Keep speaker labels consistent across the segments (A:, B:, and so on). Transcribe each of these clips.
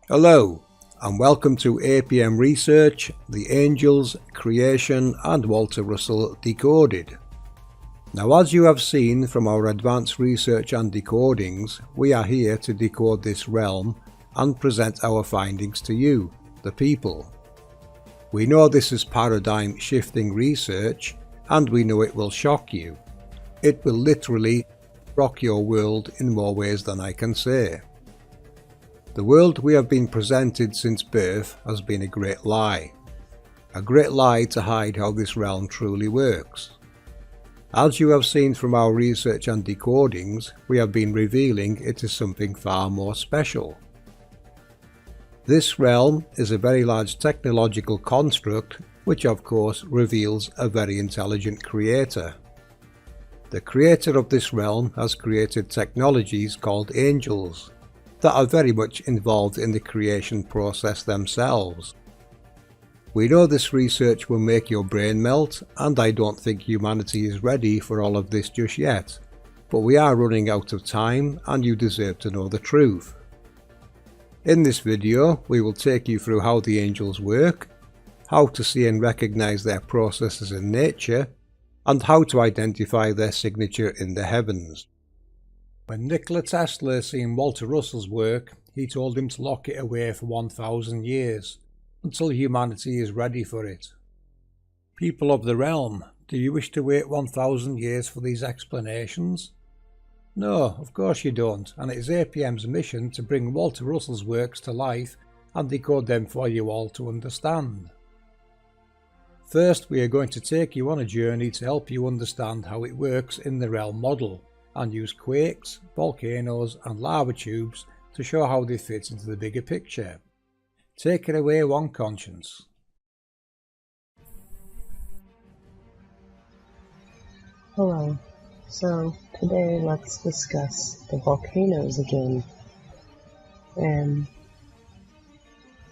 A: Hello, and welcome to APM Research, the Angels, Creation and Walter Russell Decoded. Now, as you have seen from our advanced research and decodings, we are here to decode this realm and present our findings to you, the people. We know this is paradigm shifting research, and we know it will shock you. It will literally rock your world in more ways than I can say. The world we have been presented since birth has been a great lie to hide how this realm truly works. As you have seen from our research and decodings, we have been revealing it is something far more special. This realm is a very large technological construct which of course reveals a very intelligent creator. The creator of this realm has created technologies called angels that are very much involved in the creation process themselves. We know this research will make your brain melt, and I don't think humanity is ready for all of this just yet, but we are running out of time and you deserve to know the truth. In this video we will take you through how the angels work, how to see and recognize their processes in nature, and how to identify their signature in the heavens. When Nikola Tesla seen Walter Russell's work, he told him to lock it away for 1,000 years, until humanity is ready for it. People of the realm, do you wish to wait 1,000 years for these explanations? No, of course you don't, and it is APM's mission to bring Walter Russell's works to life and decode them for you all to understand. First, we are going to take you on a journey to help you understand how it works in the realm model, and use quakes, volcanoes and lava tubes to show how they fit into the bigger picture. Take it away, One Conscience.
B: Hello, so today let's discuss the volcanoes again. And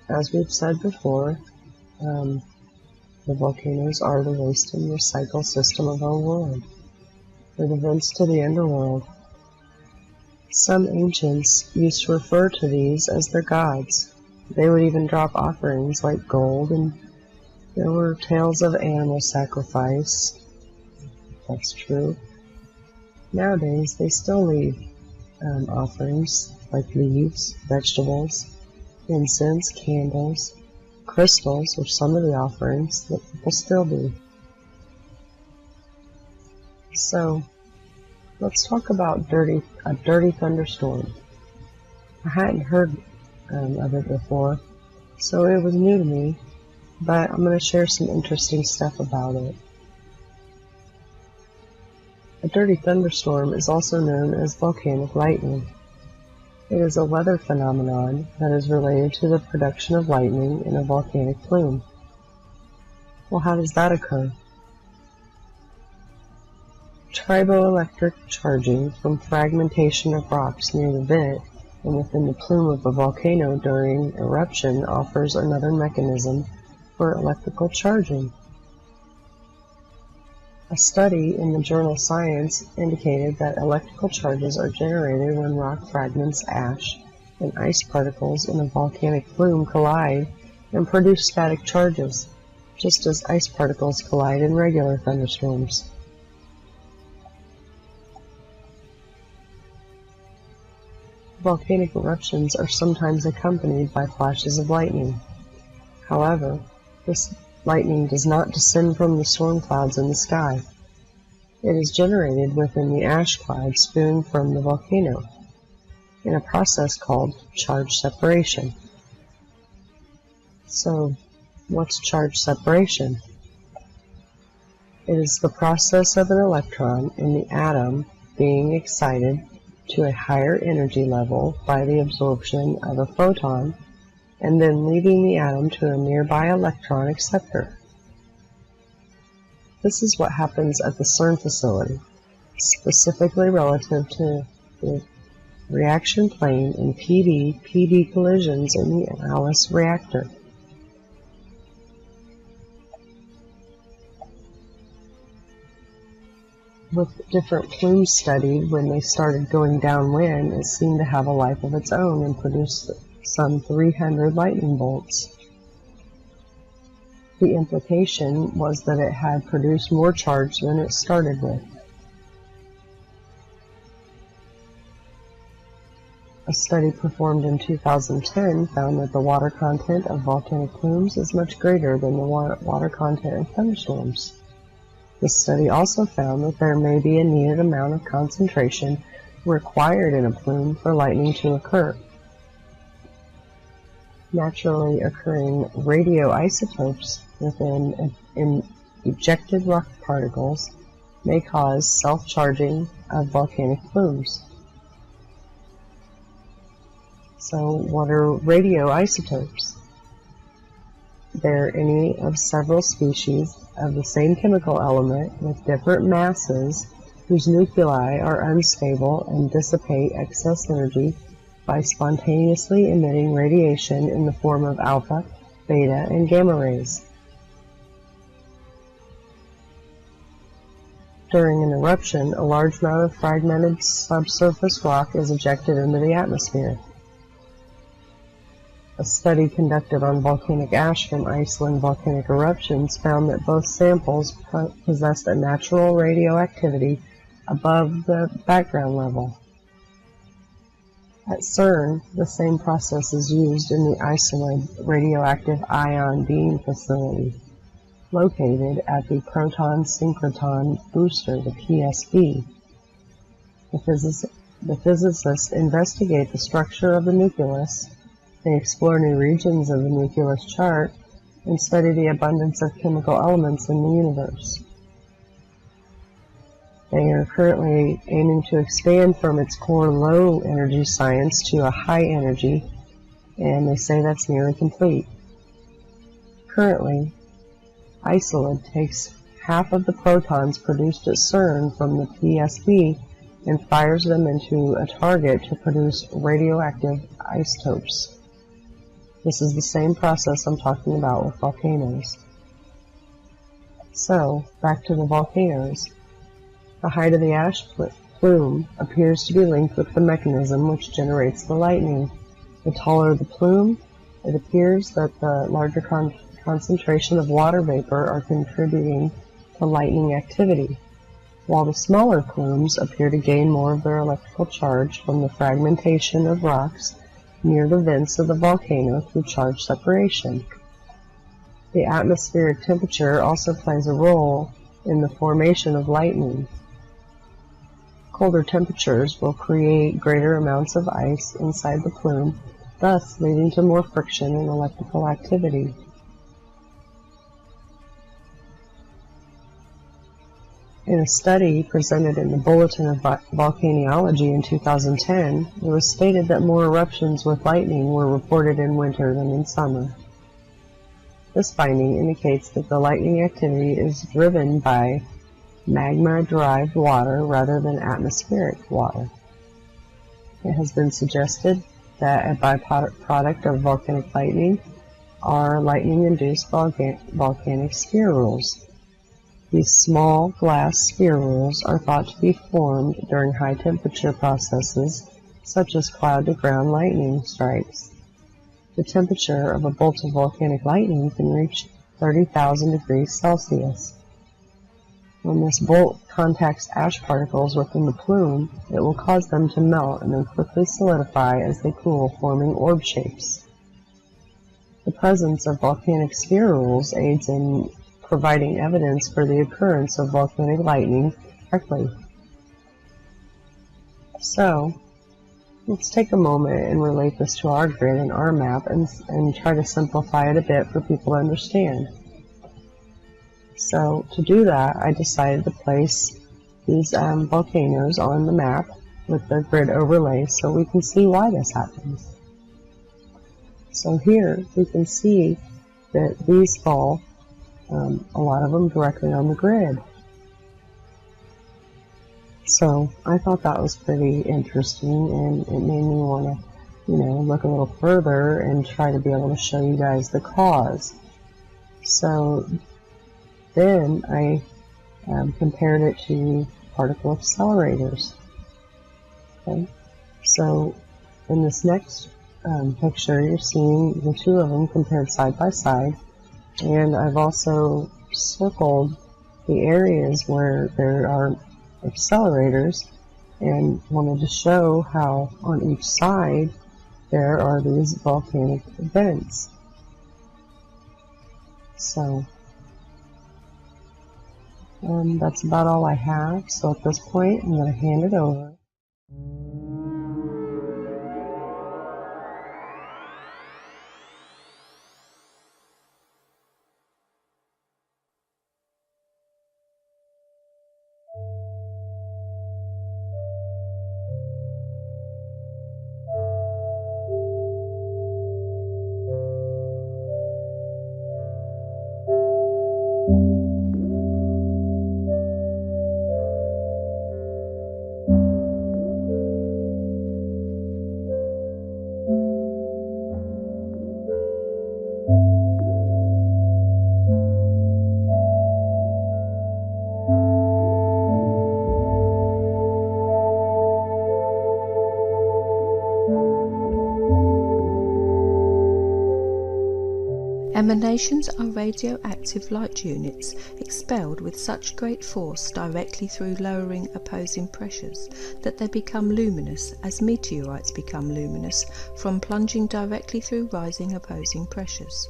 B: as we've said before, the volcanoes are the waste and recycle system of our world. They're the vents to the underworld. Some ancients used to refer to these as their gods. They would even drop offerings like gold, and there were tales of animal sacrifice. That's true. Nowadays, they still leave offerings like leaves, vegetables, incense, candles, crystals, or some of the offerings that people still do. So, let's talk about a dirty thunderstorm. I hadn't heard of it before, so it was new to me, but I'm going to share some interesting stuff about it. A dirty thunderstorm is also known as volcanic lightning. It is a weather phenomenon that is related to the production of lightning in a volcanic plume. Well, how does that occur? Triboelectric charging from fragmentation of rocks near the vent and within the plume of a volcano during eruption offers another mechanism for electrical charging. A study in the journal Science indicated that electrical charges are generated when rock fragments, ash, and ice particles in a volcanic plume collide and produce static charges, just as ice particles collide in regular thunderstorms. Volcanic eruptions are sometimes accompanied by flashes of lightning. However, this lightning does not descend from the storm clouds in the sky. It is generated within the ash cloud spewing from the volcano, in a process called charge separation. So, what's charge separation? It is the process of an electron in the atom being excited to a higher energy level by the absorption of a photon, and then leaving the atom to a nearby electron acceptor. This is what happens at the CERN facility, specifically relative to the reaction plane in PD collisions in the Alice reactor. With different plumes studied, when they started going downwind, it seemed to have a life of its own and produced some 300 lightning bolts. The implication was that it had produced more charge than it started with. A study performed in 2010 found that the water content of volcanic plumes is much greater than the water content of thunderstorms. This study also found that there may be a needed amount of concentration required in a plume for lightning to occur. Naturally occurring radioisotopes within ejected rock particles may cause self-charging of volcanic plumes. So what are radioisotopes? They're any of several species of the same chemical element with different masses whose nuclei are unstable and dissipate excess energy by spontaneously emitting radiation in the form of alpha, beta, and gamma rays. During an eruption, a large amount of fragmented subsurface rock is ejected into the atmosphere. A study conducted on volcanic ash from Iceland volcanic eruptions found that both samples possessed a natural radioactivity above the background level. At CERN, the same process is used in the Isolide Radioactive Ion Beam Facility, located at the Proton Synchrotron Booster, the PSB. The physicists investigate the structure of the nucleus, they explore new regions of the nucleus chart, and study the abundance of chemical elements in the universe. They are currently aiming to expand from its core low-energy science to a high-energy, and they say that's nearly complete. Currently, Isolide takes half of the protons produced at CERN from the PSB and fires them into a target to produce radioactive isotopes. This is the same process I'm talking about with volcanoes. So, back to the volcanoes. The height of the ash plume appears to be linked with the mechanism which generates the lightning. The taller the plume, it appears that the larger concentration of water vapor are contributing to lightning activity, while the smaller plumes appear to gain more of their electrical charge from the fragmentation of rocks near the vents of the volcano through charge separation. The atmospheric temperature also plays a role in the formation of lightning. Colder temperatures will create greater amounts of ice inside the plume, thus leading to more friction and electrical activity. In a study presented in the Bulletin of Volcanology in 2010, it was stated that more eruptions with lightning were reported in winter than in summer. This finding indicates that the lightning activity is driven by magma-derived water rather than atmospheric water. It has been suggested that a byproduct of volcanic lightning are lightning-induced volcanic spherules. These small glass spherules are thought to be formed during high-temperature processes, such as cloud-to-ground lightning strikes. The temperature of a bolt of volcanic lightning can reach 30,000 degrees Celsius. When this bolt contacts ash particles within the plume, it will cause them to melt and then quickly solidify as they cool, forming orb shapes. The presence of volcanic spherules aids in providing evidence for the occurrence of volcanic lightning directly. So, let's take a moment and relate this to our grid and our map and try to simplify it a bit for people to understand. So, to do that, I decided to place these volcanoes on the map with the grid overlay so we can see why this happens. So here, we can see that these fall, a lot of them directly on the grid. So, I thought that was pretty interesting, and it made me want to, look a little further and try to be able to show you guys the cause. So, then I compared it to particle accelerators. Okay, so in this next picture, you're seeing the two of them compared side by side, and I've also circled the areas where there are accelerators and wanted to show how on each side there are these volcanic vents. So that's about all I have. So at this point, I'm going to hand it over.
C: Emanations are radioactive light units expelled with such great force directly through lowering opposing pressures that they become luminous as meteorites become luminous from plunging directly through rising opposing pressures.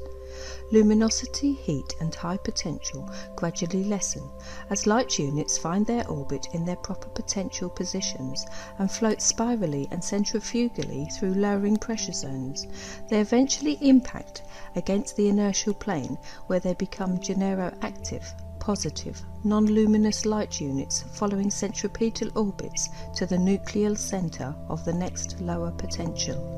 C: Luminosity, heat and high potential gradually lessen as light units find their orbit in their proper potential positions and float spirally and centrifugally through lowering pressure zones. They eventually impact against the inertial plane where they become genero-active, positive, non-luminous light units following centripetal orbits to the nuclear center of the next lower potential.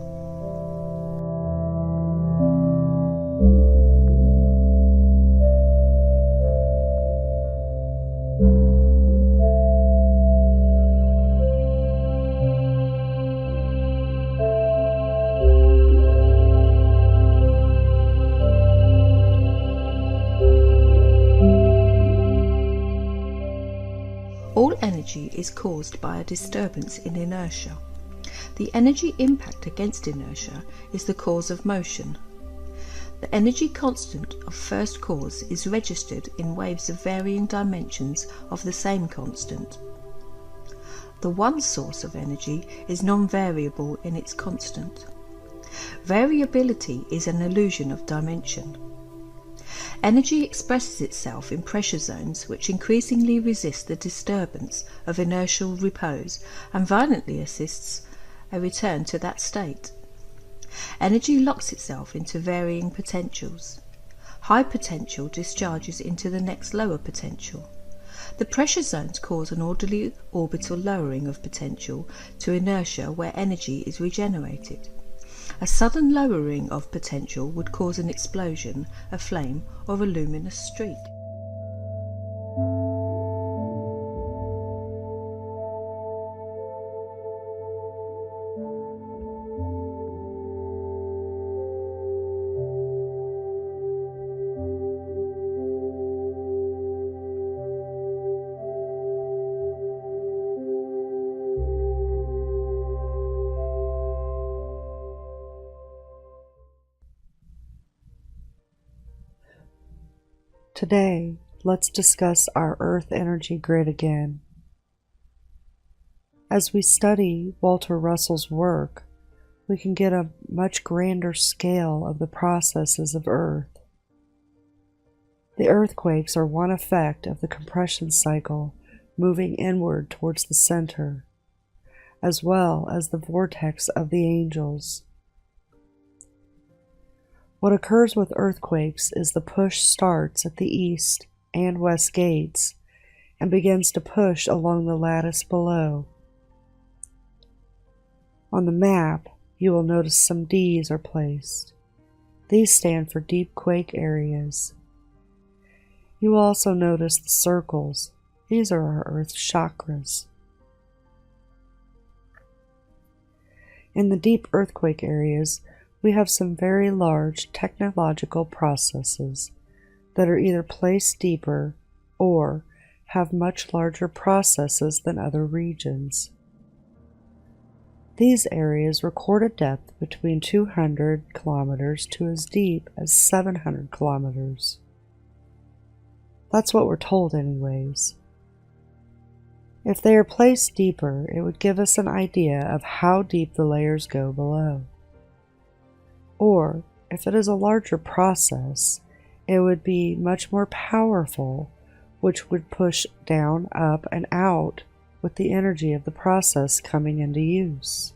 C: All energy is caused by a disturbance in inertia. The energy impact against inertia is the cause of motion. The energy constant of first cause is registered in waves of varying dimensions of the same constant. The one source of energy is non-variable in its constant. Variability is an illusion of dimension. Energy expresses itself in pressure zones which increasingly resist the disturbance of inertial repose and violently assists a return to that state. Energy locks itself into varying potentials. High potential discharges into the next lower potential. The pressure zones cause an orderly orbital lowering of potential to inertia where energy is regenerated. A sudden lowering of potential would cause an explosion, a flame, or a luminous streak.
B: Today, let's discuss our Earth energy grid again. As we study Walter Russell's work, we can get a much grander scale of the processes of Earth. The earthquakes are one effect of the compression cycle moving inward towards the center, as well as the vortex of the angels. What occurs with earthquakes is the push starts at the east and west gates and begins to push along the lattice below. On the map, you will notice some Ds are placed. These stand for deep quake areas. You will also notice the circles. These are our Earth's chakras. In the deep earthquake areas, we have some very large technological processes that are either placed deeper or have much larger processes than other regions. These areas record a depth between 200 kilometers to as deep as 700 kilometers. That's what we're told anyways. If they are placed deeper, it would give us an idea of how deep the layers go below. Or, if it is a larger process, it would be much more powerful, which would push down, up, and out with the energy of the process coming into use.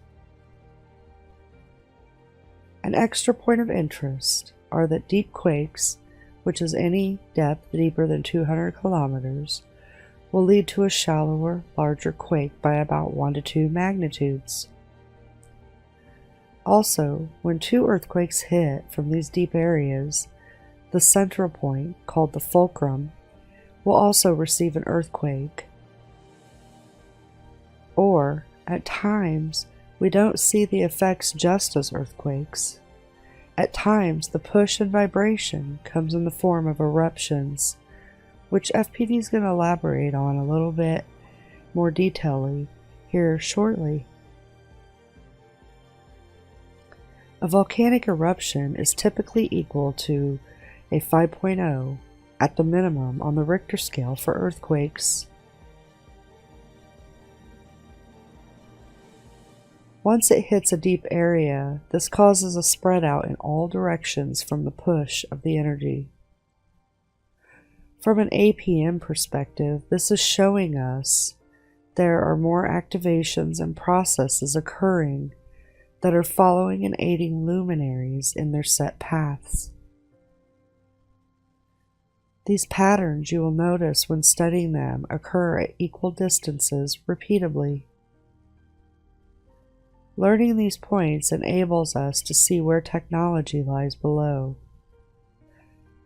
B: An extra point of interest are that deep quakes, which is any depth deeper than 200 kilometers, will lead to a shallower, larger quake by about 1 to 2 magnitudes. Also, when 2 earthquakes hit from these deep areas, the central point, called the fulcrum, will also receive an earthquake. Or, at times, we don't see the effects just as earthquakes. At times, the push and vibration comes in the form of eruptions, which FPD is going to elaborate on a little bit more detailedly here shortly. A volcanic eruption is typically equal to a 5.0 at the minimum on the Richter scale for earthquakes. Once it hits a deep area, this causes a spread out in all directions from the push of the energy. From an APM perspective, this is showing us there are more activations and processes occurring that are following and aiding luminaries in their set paths. These patterns, you will notice when studying them, occur at equal distances repeatedly. Learning these points enables us to see where technology lies below.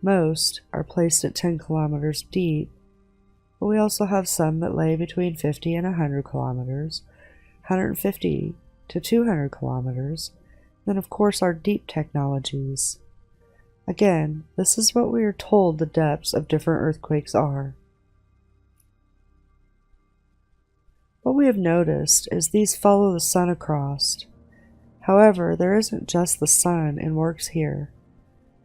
B: Most are placed at 10 kilometers deep, but we also have some that lay between 50 and 100 kilometers, 150 to 200 kilometers, then of course our deep technologies. Again, this is what we are told the depths of different earthquakes are. What we have noticed is these follow the sun across. However, there isn't just the sun in works here.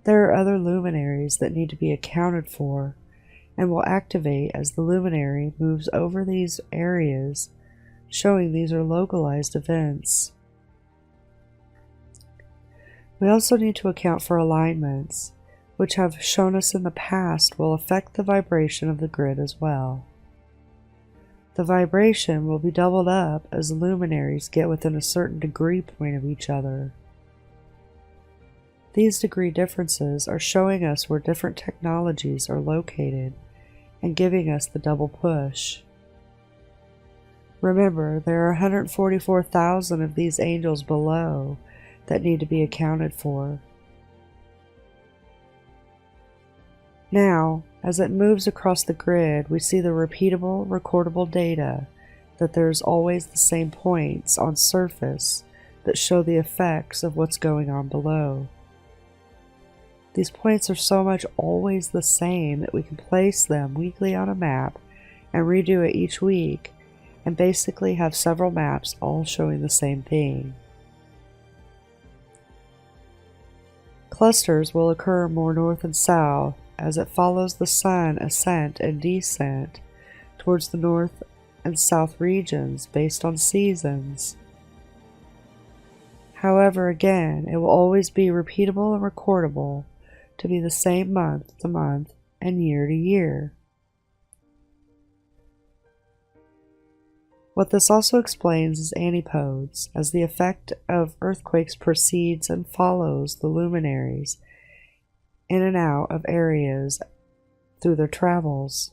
B: There are other luminaries that need to be accounted for and will activate as the luminary moves over these areas, showing these are localized events. We also need to account for alignments, which have shown us in the past will affect the vibration of the grid as well. The vibration will be doubled up as the luminaries get within a certain degree point of each other. These degree differences are showing us where different technologies are located and giving us the double push. Remember, there are 144,000 of these angels below that need to be accounted for. Now, as it moves across the grid, we see the repeatable, recordable data that there's always the same points on surface that show the effects of what's going on below. These points are so much always the same that we can place them weekly on a map and redo it each week and basically have several maps all showing the same thing. Clusters will occur more north and south as it follows the sun ascent and descent towards the north and south regions based on seasons. However, again, it will always be repeatable and recordable to be the same month to month and year to year. What this also explains is antipodes, as the effect of earthquakes precedes and follows the luminaries in and out of areas through their travels.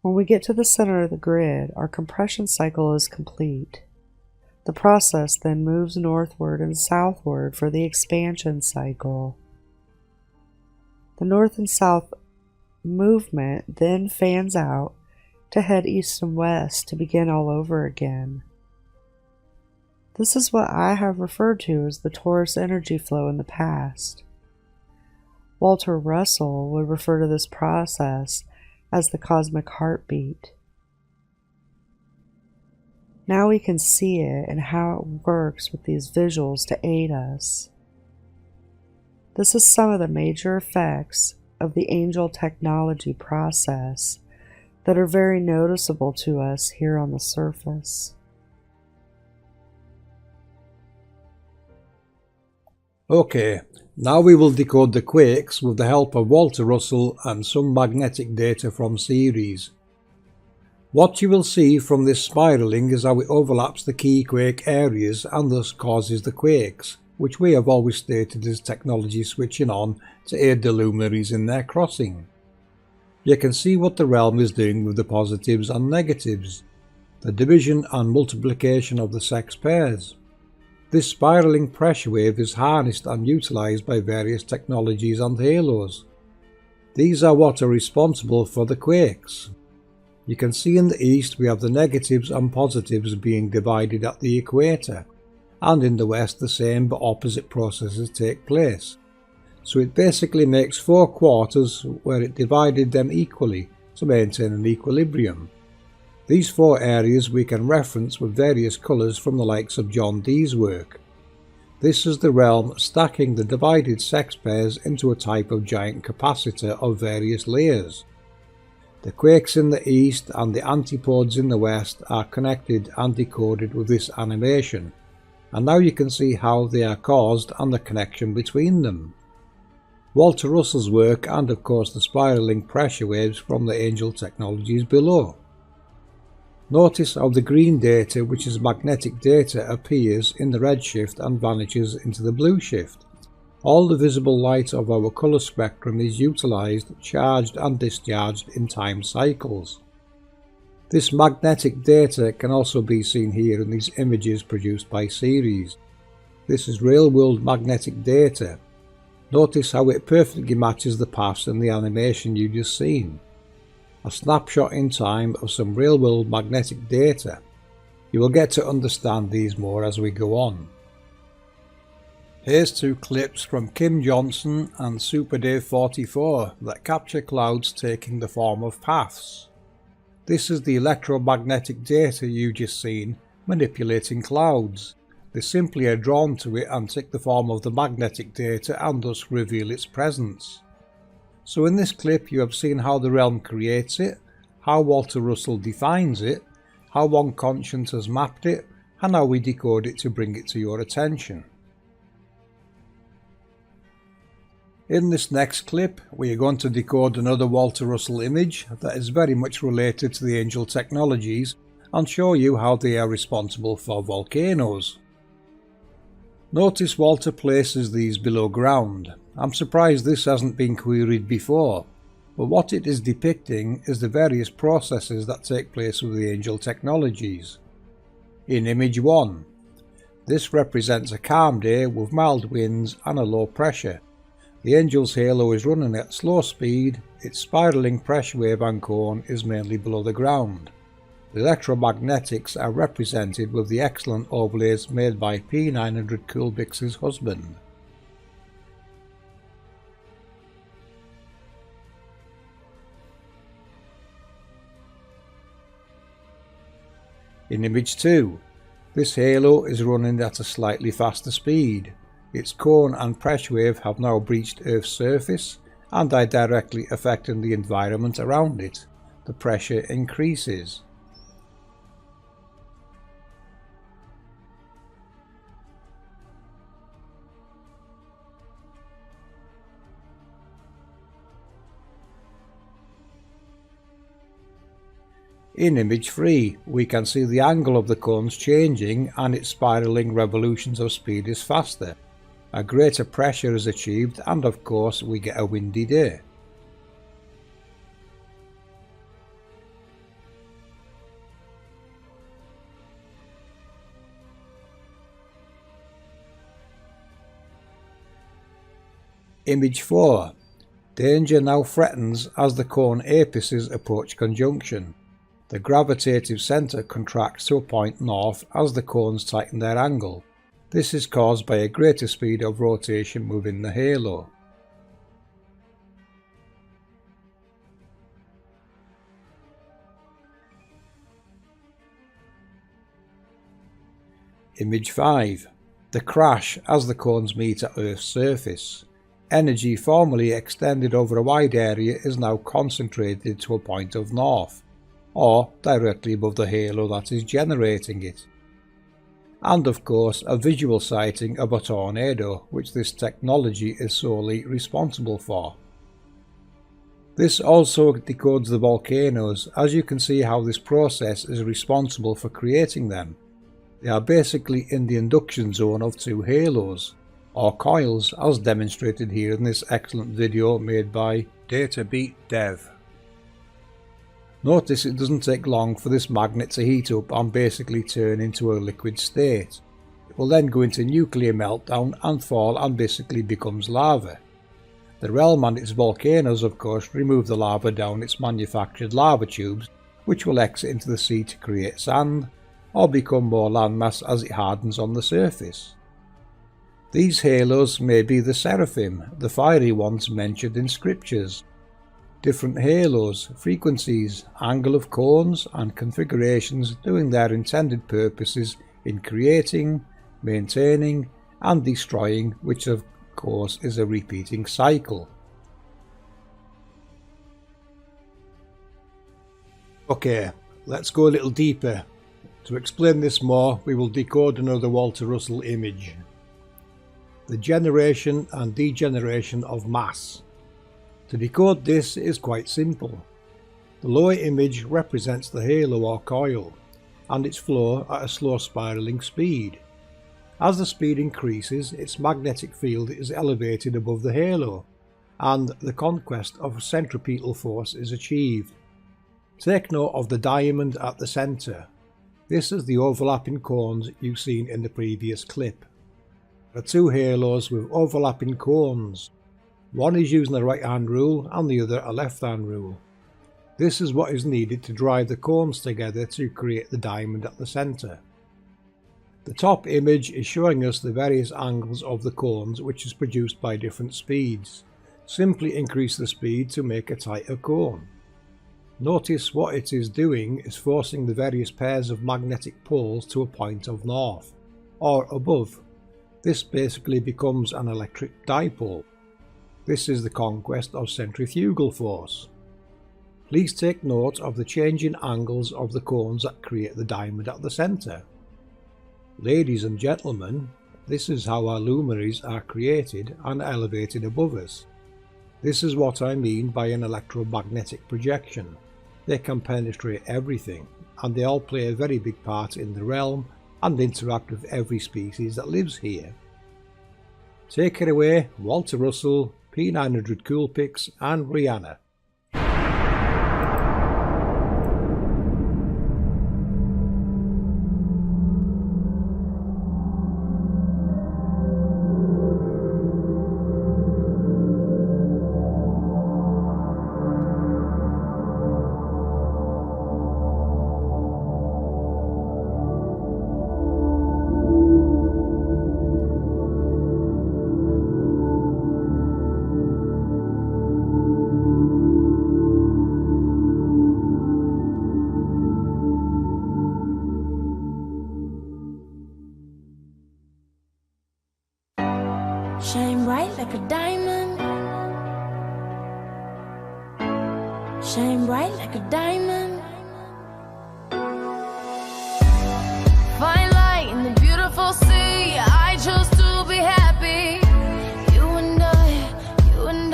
B: When we get to the center of the grid, our compression cycle is complete. The process then moves northward and southward for the expansion cycle. The north and south movement then fans out to head east and west to begin all over again. This is what I have referred to as the torus energy flow in the past. Walter Russell would refer to this process as the cosmic heartbeat. Now we can see it and how it works with these visuals to aid us. This is some of the major effects of the angel technology process that are very noticeable to us here on the surface.
A: Okay, now we will decode the quakes with the help of Walter Russell and some magnetic data from series. What you will see from this spiralling is how it overlaps the key quake areas and thus causes the quakes, which we have always stated as technology switching on to aid the luminaries in their crossing. You can see what the realm is doing with the positives and negatives, the division and multiplication of the sex pairs. This spiralling pressure wave is harnessed and utilised by various technologies and halos. These are what are responsible for the quakes. You can see in the east we have the negatives and positives being divided at the equator, and in the west the same but opposite processes take place. So it basically makes 4 quarters where it divided them equally to maintain an equilibrium. These 4 areas we can reference with various colours from the likes of John Dee's work. This is the realm stacking the divided sex pairs into a type of giant capacitor of various layers. The quakes in the east and the antipodes in the west are connected and decoded with this animation, and now you can see how they are caused and the connection between them. Walter Russell's work and of course the spiralling pressure waves from the angel technologies below. Notice how the green data, which is magnetic data, appears in the redshift and vanishes into the blue shift. All the visible light of our colour spectrum is utilised, charged and discharged in time cycles. This magnetic data can also be seen here in these images produced by series. This is real-world magnetic data. Notice how it perfectly matches the paths in the animation you just seen. A snapshot in time of some real-world magnetic data. You will get to understand these more as we go on. Here's 2 clips from Kim Johnson and SuperDave44 that capture clouds taking the form of paths. This is the electromagnetic data you just seen manipulating clouds. They simply are drawn to it and take the form of the magnetic data and thus reveal its presence. So in this clip you have seen how the realm creates it, how Walter Russell defines it, how one conscience has mapped it, and how we decode it to bring it to your attention. In this next clip we are going to decode another Walter Russell image that is very much related to the angel technologies and show you how they are responsible for volcanoes. Notice Walter places these below ground. I'm surprised this hasn't been queried before, but what it is depicting is the various processes that take place with the angel technologies. In image 1, this represents a calm day with mild winds and a low pressure. The angel's halo is running at slow speed, its spiralling pressure wave and cone is mainly below the ground. The electromagnetics are represented with the excellent overlays made by P900 Coolbix's husband. In image 2, this halo is running at a slightly faster speed. Its cone and pressure wave have now breached Earth's surface and are directly affecting the environment around it. The pressure increases. In image 3, we can see the angle of the cones changing and its spiralling revolutions of speed is faster. A greater pressure is achieved and of course we get a windy day. Image 4. Danger now threatens as the cone apices approach conjunction. The gravitative centre contracts to a point north as the cones tighten their angle. This is caused by a greater speed of rotation within the halo. Image 5. The crash as the cones meet at Earth's surface. Energy formerly extended over a wide area is now concentrated to a point of north, or directly above the halo that is generating it. And of course a visual sighting of a tornado, which this technology is solely responsible for. This also decodes the volcanoes, as you can see how this process is responsible for creating them. They are basically in the induction zone of two halos, or coils, as demonstrated here in this excellent video made by DataBeat Dev. Notice it doesn't take long for this magnet to heat up and basically turn into a liquid state. It will then go into nuclear meltdown and fall and basically becomes lava. The realm and its volcanoes of course remove the lava down its manufactured lava tubes, which will exit into the sea to create sand, or become more landmass as it hardens on the surface. These halos may be the seraphim, the fiery ones mentioned in scriptures. Different halos, frequencies, angle of cones and configurations doing their intended purposes in creating, maintaining and destroying, which of course is a repeating cycle. Okay, let's go a little deeper. To explain this more, we will decode another Walter Russell image. The generation and degeneration of mass. To decode this is quite simple. The lower image represents the halo or coil, and its flow at a slow spiralling speed. As the speed increases, its magnetic field is elevated above the halo, and the conquest of centripetal force is achieved. Take note of the diamond at the centre. This is the overlapping cones you've seen in the previous clip. There are two halos with overlapping cones. One is using the right hand rule and the other a left hand rule. This is what is needed to drive the cones together to create the diamond at the centre. The top image is showing us the various angles of the cones, which is produced by different speeds. Simply increase the speed to make a tighter cone. Notice what it is doing is forcing the various pairs of magnetic poles to a point of north, or above. This basically becomes an electric dipole. This is the conquest of centrifugal force. Please take note of the changing angles of the cones that create the diamond at the centre. Ladies and gentlemen, this is how our luminaries are created and elevated above us. This is what I mean by an electromagnetic projection. They can penetrate everything, and they all play a very big part in the realm and interact with every species that lives here. Take it away, Walter Russell, P900 Coolpix and Rihanna.
D: Shine bright like a diamond. Shine bright like a diamond. Find light in the beautiful sea. I chose to be happy. You and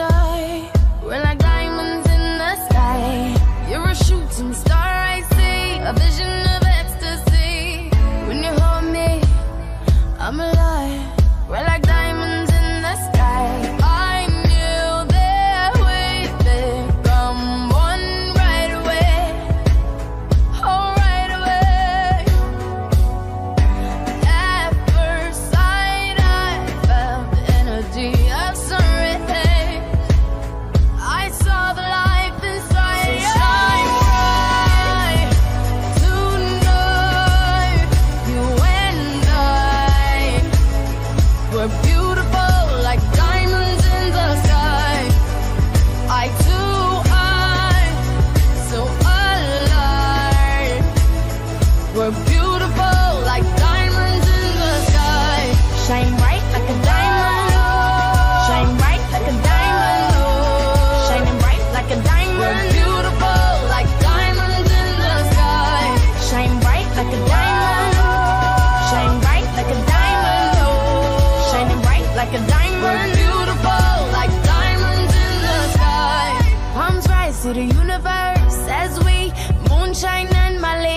D: I, we're like diamonds in the sky. You're a shooting star, I see, a vision of ecstasy. When you hold me, I'm alive. We're like diamonds in the sky. I knew that we'd become one right away. Oh, right away. At first sight, I felt the energy of sun rays. I saw the life inside you. Shine bright tonight. You and I, we're beautiful like diamonds in the sky. Eye to eye, so alive. We're beautiful like diamonds in the like a diamond. We're beautiful like diamonds in the sky. Palms rise to the universe as we moonshine and Mali.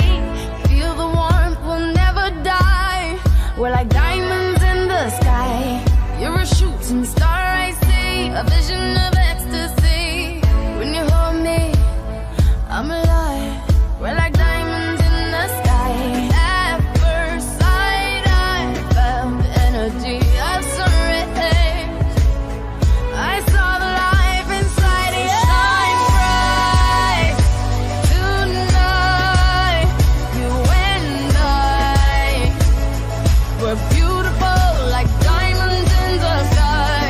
D: Feel the warmth, we'll never die. We're like diamonds in the sky. You're a shooting star I see, a vision of ecstasy. When you hold me, I'm alive. We're like diamonds in the sky. At first sight, I felt the energy of sunrise. I saw the life inside you shine bright tonight. You and I, we're beautiful like diamonds in the sky.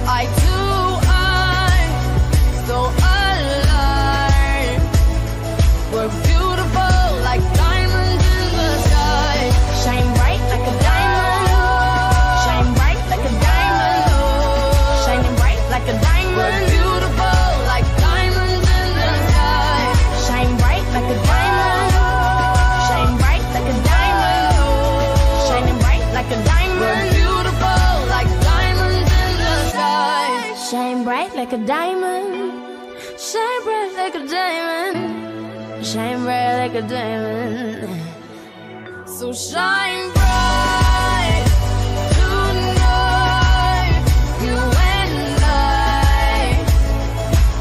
D: I too, I'm so alive. We're beautiful like diamonds in the sky. Shine bright like a diamond. Shine bright like a diamond. Shining bright like a diamond. We're beautiful like diamonds in the sky. Shine bright like a diamond. Shine bright like a diamond. Shining bright like a diamond. We're beautiful like diamonds in the sky. Shine bright like a diamond. Shine bright like a diamond. Shine bright like a diamond. So shine bright tonight. You and I,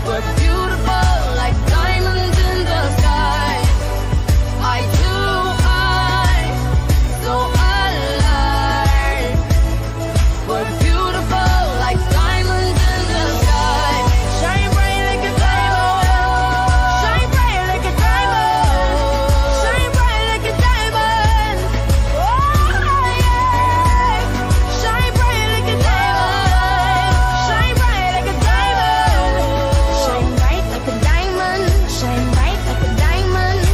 D: we're beautiful like diamonds in the sky. I too, I'm so alive. We're beautiful like diamonds in the sky. Shine bright like a diamond. Shine bright like a diamond. Shine bright like a diamond. Oh yeah. Shine bright like a diamond. Shine bright like a diamond. Shine bright like a diamond. Shine bright like a diamond.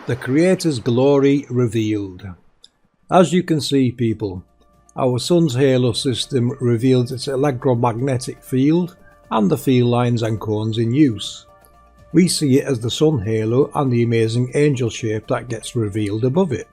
A: The Creator's glory revealed. As you can see, people, our Sun's halo system reveals its electromagnetic field and the field lines and cones in use. We see it as the Sun halo and the amazing angel shape that gets revealed above it.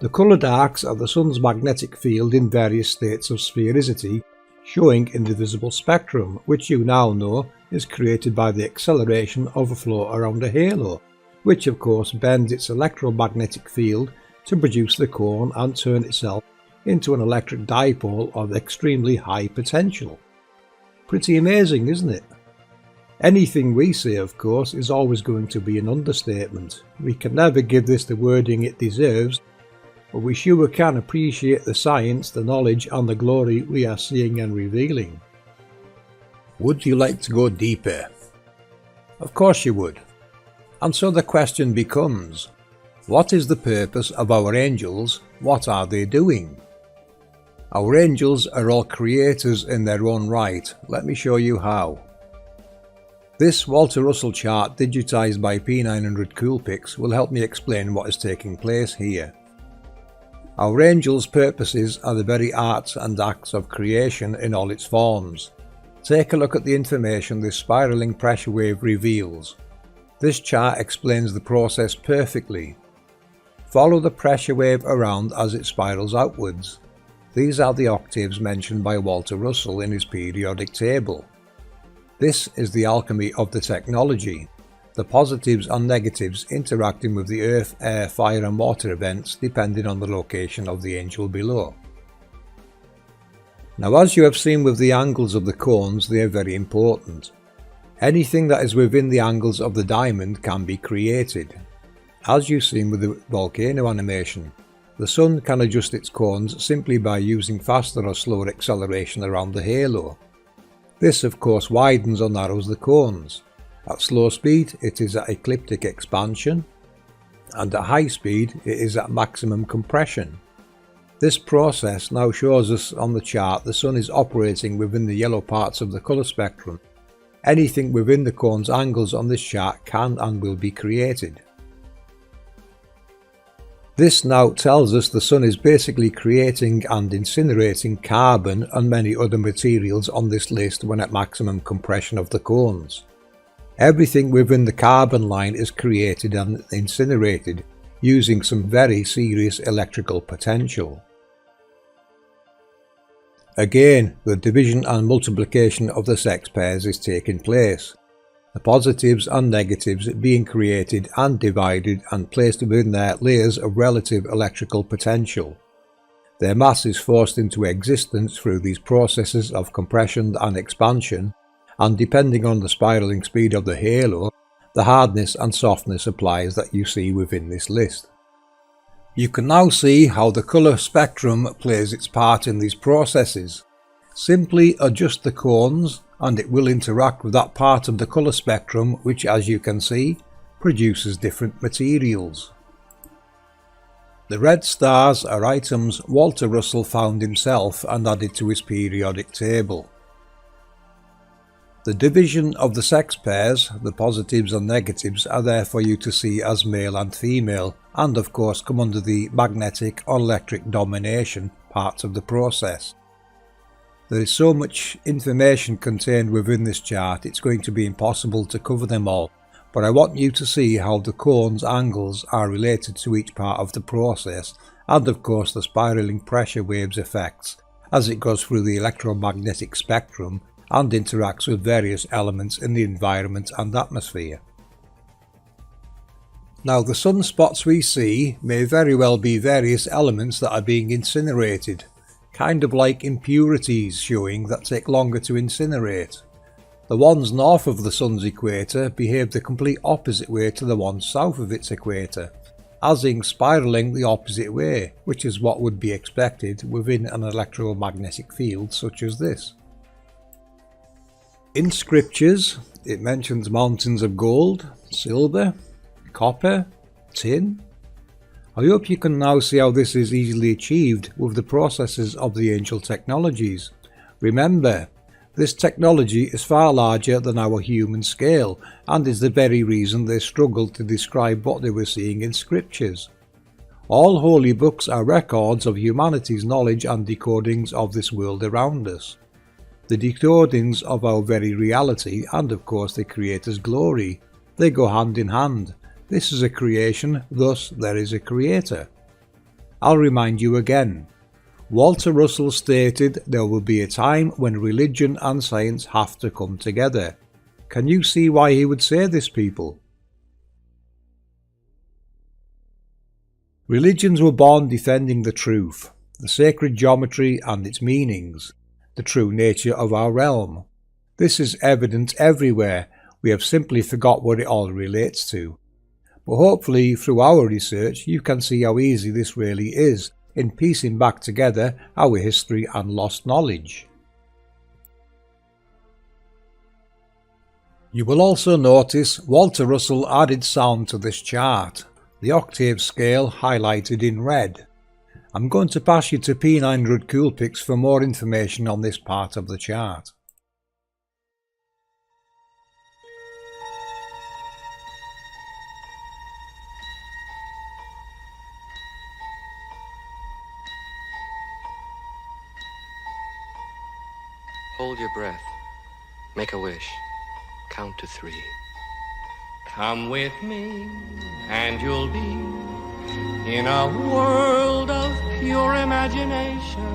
A: The coloured arcs are the Sun's magnetic field in various states of sphericity, showing in the visible spectrum, which you now know is created by the acceleration of a flow around a halo, which of course bends its electromagnetic field to produce the cone and turn itself into an electric dipole of extremely high potential. Pretty amazing, isn't it? Anything we say, of course, is always going to be an understatement. We can never give this the wording it deserves, but we sure can appreciate the science, the knowledge and the glory we are seeing and revealing. Would you like to go deeper? Of course you would. And so the question becomes, what is the purpose of our angels? What are they doing? Our angels are all creators in their own right. Let me show you how. This Walter Russell chart digitized by P900 Coolpix will help me explain what is taking place here. Our angels' purposes are the very arts and acts of creation in all its forms. Take a look at the information this spiraling pressure wave reveals. This chart explains the process perfectly. Follow the pressure wave around as it spirals outwards. These are the octaves mentioned by Walter Russell in his periodic table. This is the alchemy of the technology, the positives and negatives interacting with the earth, air, fire and water events depending on the location of the angel below. Now, as you have seen with the angles of the cones, they are very important. Anything that is within the angles of the diamond can be created. As you've seen with the volcano animation, the Sun can adjust its cones simply by using faster or slower acceleration around the halo. This of course widens or narrows the cones. At slow speed it is at ecliptic expansion, and at high speed it is at maximum compression. This process now shows us on the chart the Sun is operating within the yellow parts of the colour spectrum. Anything within the cone's angles on this chart can and will be created. This now tells us the Sun is basically creating and incinerating carbon and many other materials on this list when at maximum compression of the cones. Everything within the carbon line is created and incinerated using some very serious electrical potential. Again, the division and multiplication of the sex pairs is taking place, the positives and negatives being created and divided and placed within their layers of relative electrical potential. Their mass is forced into existence through these processes of compression and expansion, and depending on the spiraling speed of the halo, the hardness and softness applies that you see within this list. You can now see how the colour spectrum plays its part in these processes. Simply adjust the cones and it will interact with that part of the colour spectrum which, as you can see, produces different materials. The red stars are items Walter Russell found himself and added to his periodic table. The division of the sex pairs, the positives and negatives, are there for you to see as male and female, and of course come under the magnetic or electric domination parts of the process. There is so much information contained within this chart it's going to be impossible to cover them all, but I want you to see how the cones' angles are related to each part of the process, and of course the spiraling pressure waves effects as it goes through the electromagnetic spectrum and interacts with various elements in the environment and atmosphere. Now, the sunspots we see may very well be various elements that are being incinerated, kind of like impurities showing that take longer to incinerate. The ones north of the sun's equator behave the complete opposite way to the ones south of its equator, as in spiraling the opposite way, which is what would be expected within an electromagnetic field such as this. In scriptures, it mentions mountains of gold, silver, copper, tin. I hope you can now see how this is easily achieved with the processes of the angel technologies. Remember, this technology is far larger than our human scale and is the very reason they struggled to describe what they were seeing in scriptures. All holy books are records of humanity's knowledge and decodings of this world around us. The decodings of our very reality and of course the Creator's glory. They go hand in hand. This is a creation, thus there is a Creator. I'll remind you again. Walter Russell stated there will be a time when religion and science have to come together. Can you see why he would say this, people? Religions were born defending the truth, the sacred geometry and its meanings, the true nature of our realm. This is evident everywhere, we have simply forgot what it all relates to. But hopefully through our research you can see how easy this really is in piecing back together our history and lost knowledge. You will also notice Walter Russell added sound to this chart, the octave scale highlighted in red. I'm going to pass you to P900 Coolpix for more information on this part of the chart.
E: Hold your breath. Make a wish. Count to 3. Come with me and you'll be in a world of pure imagination.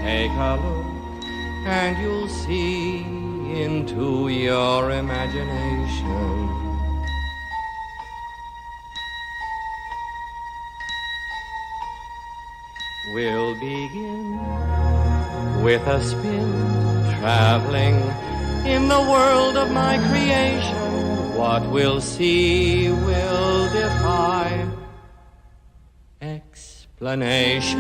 E: Take a look and you'll see into your imagination. We'll begin with a spin, traveling in the world of my creation. What we'll see will defy explanation.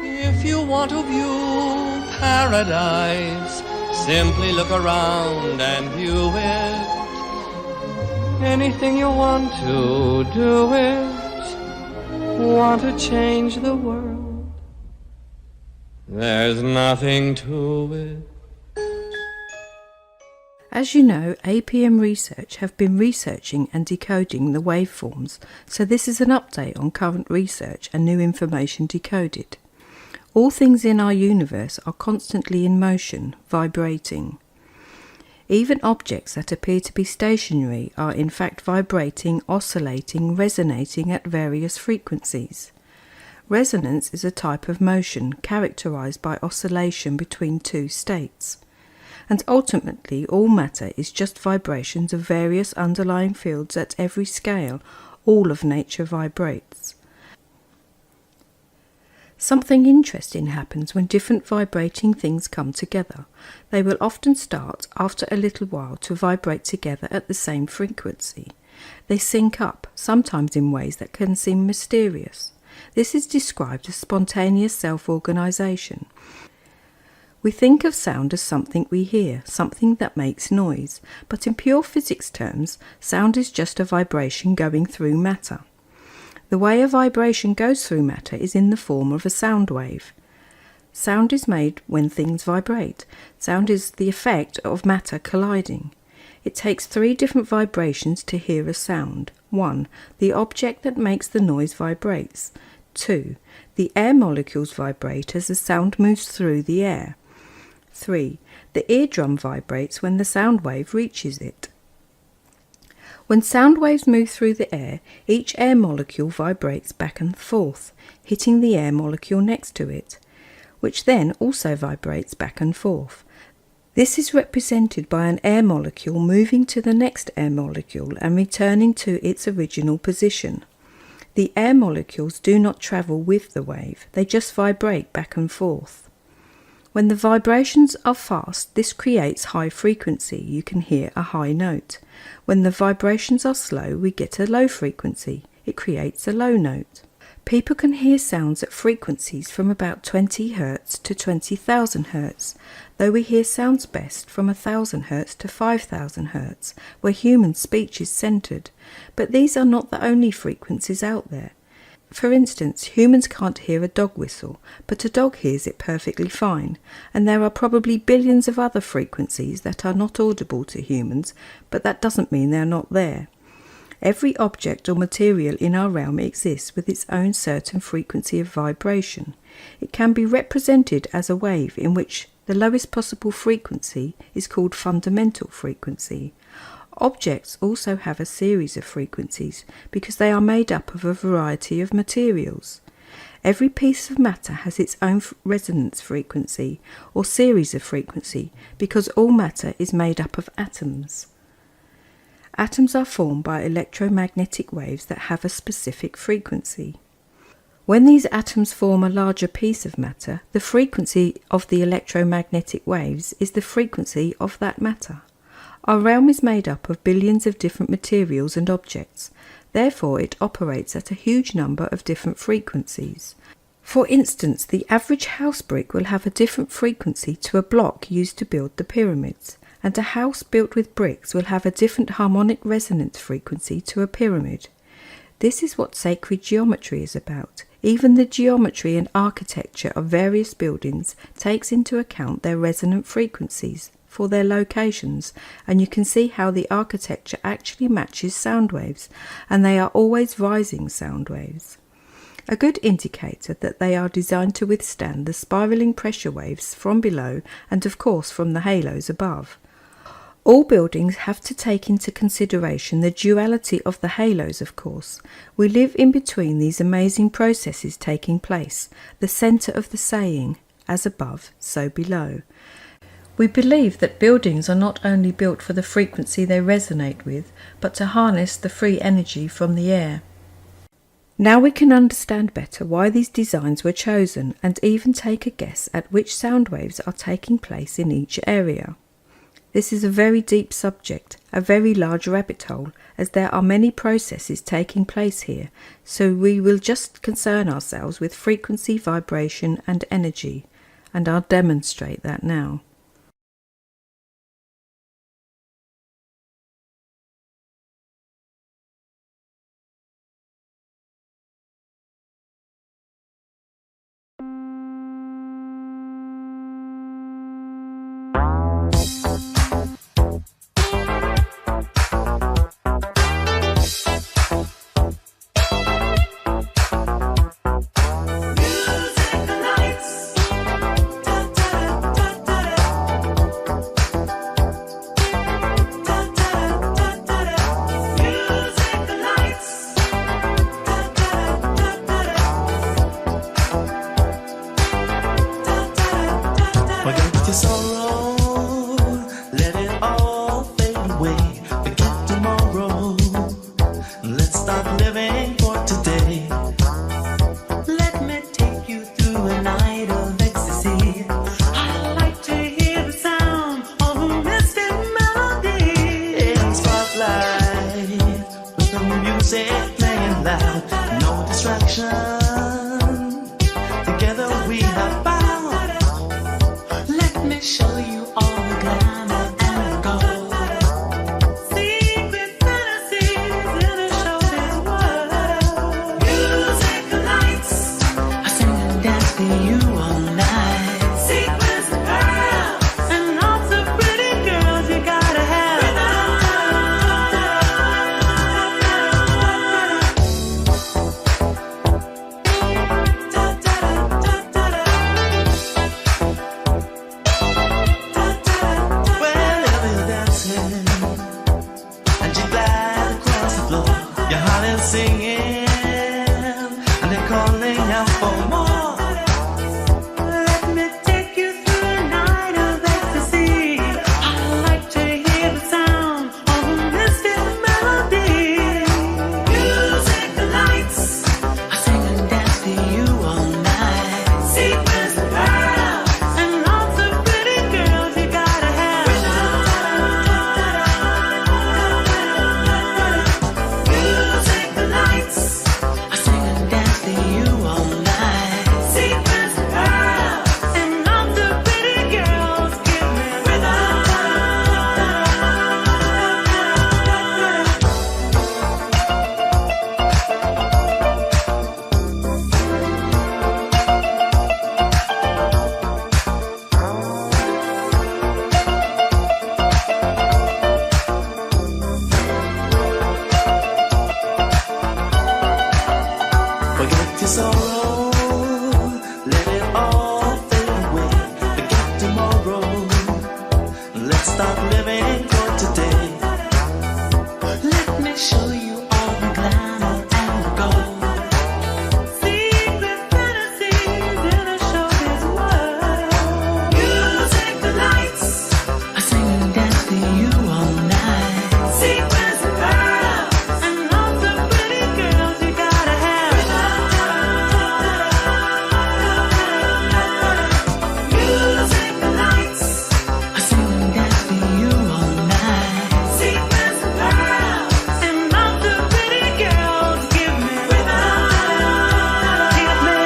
E: If you want to view paradise, simply look around and view it. Anything you want to do it. Want to change the world. There's nothing to it.
C: As you know, APM Research have been researching and decoding the waveforms, so this is an update on current research and new information decoded. All things in our universe are constantly in motion, vibrating. Even objects that appear to be stationary are in fact vibrating, oscillating, resonating at various frequencies. Resonance is a type of motion characterized by oscillation between two states. And ultimately all matter is just vibrations of various underlying fields at every scale. All of nature vibrates. Something interesting happens when different vibrating things come together. They will often start, after a little while, to vibrate together at the same frequency. They sync up, sometimes in ways that can seem mysterious. This is described as spontaneous self-organization. We think of sound as something we hear, something that makes noise, but in pure physics terms, sound is just a vibration going through matter. The way a vibration goes through matter is in the form of a sound wave. Sound is made when things vibrate. Sound is the effect of matter colliding. It takes 3 different vibrations to hear a sound. 1. The object that makes the noise vibrates. 2. The air molecules vibrate as the sound moves through the air. 3. The eardrum vibrates when the sound wave reaches it. When sound waves move through the air, each air molecule vibrates back and forth, hitting the air molecule next to it, which then also vibrates back and forth. This is represented by an air molecule moving to the next air molecule and returning to its original position. The air molecules do not travel with the wave, they just vibrate back and forth. When the vibrations are fast, this creates high frequency. You can hear a high note. When the vibrations are slow, we get a low frequency. It creates a low note. People can hear sounds at frequencies from about 20 Hz to 20,000 Hz, though we hear sounds best from 1,000 Hz to 5,000 Hz, where human speech is centred. But these are not the only frequencies out there. For instance, humans can't hear a dog whistle, but a dog hears it perfectly fine, and there are probably billions of other frequencies that are not audible to humans, but that doesn't mean they're not there. Every object or material in our realm exists with its own certain frequency of vibration. It can be represented as a wave in which the lowest possible frequency is called fundamental frequency. Objects also have a series of frequencies because they are made up of a variety of materials. Every piece of matter has its own resonance frequency or series of frequency because all matter is made up of atoms. Atoms are formed by electromagnetic waves that have a specific frequency. When these atoms form a larger piece of matter, the frequency of the electromagnetic waves is the frequency of that matter. Our realm is made up of billions of different materials and objects. Therefore, it operates at a huge number of different frequencies. For instance, the average house brick will have a different frequency to a block used to build the pyramids, and a house built with bricks will have a different harmonic resonance frequency to a pyramid. This is what sacred geometry is about. Even the geometry and architecture of various buildings takes into account their resonant frequencies for their locations, and you can see how the architecture actually matches sound waves, and they are always rising sound waves. A good indicator that they are designed to withstand the spiraling pressure waves from below and of course from the halos above. All buildings have to take into consideration the duality of the halos, of course. We live in between these amazing processes taking place, the centre of the saying, as above, so below. We believe that buildings are not only built for the frequency they resonate with, but to harness the free energy from the air. Now we can understand better why these designs were chosen and even take a guess at which sound waves are taking place in each area. This is a very deep subject, a very large rabbit hole, as there are many processes taking place here, so we will just concern ourselves with frequency, vibration and energy, and I'll demonstrate that now.
F: Forget your sorrow, let it all fade away. Forget tomorrow, let's start living for today. Let me take you through a night of ecstasy. I like to hear the sound of a mystic melody. In spotlight, with the music playing loud, no distraction. Together we have found. Let me show you all the glamour and gold. Secret fantasies in a showbiz world. Music lights, I sing and dance for you all night. Sequins and pearls, and lots of pretty girls you gotta have. Well, everyone's dancing, and you glide across the floor. Your heart is singing, and they're calling out for more. Let me take you through a night of ecstasy. I like to hear the sound of a mystic melody. Music lights, I sing and dance for you all night. Sequins and pearls, and lots of pretty girls you gotta have. Music lights, I sing and dance for you all night. Sequins and pearls, and lots of pretty girls give me rhythm. Forget your sorrow, let it all fade away. Forget tomorrow, let's start living for today. Let me show you all the glamour and the gold. Secret fantasies in a showbiz world. Music lights, I sing and dance for you all night. Sequins and pearls, and lots of pretty girls you gotta have. Music lights, I sing and dance for you all night. Sequins and pearls, and lots of pretty girls give me rhythm. Give me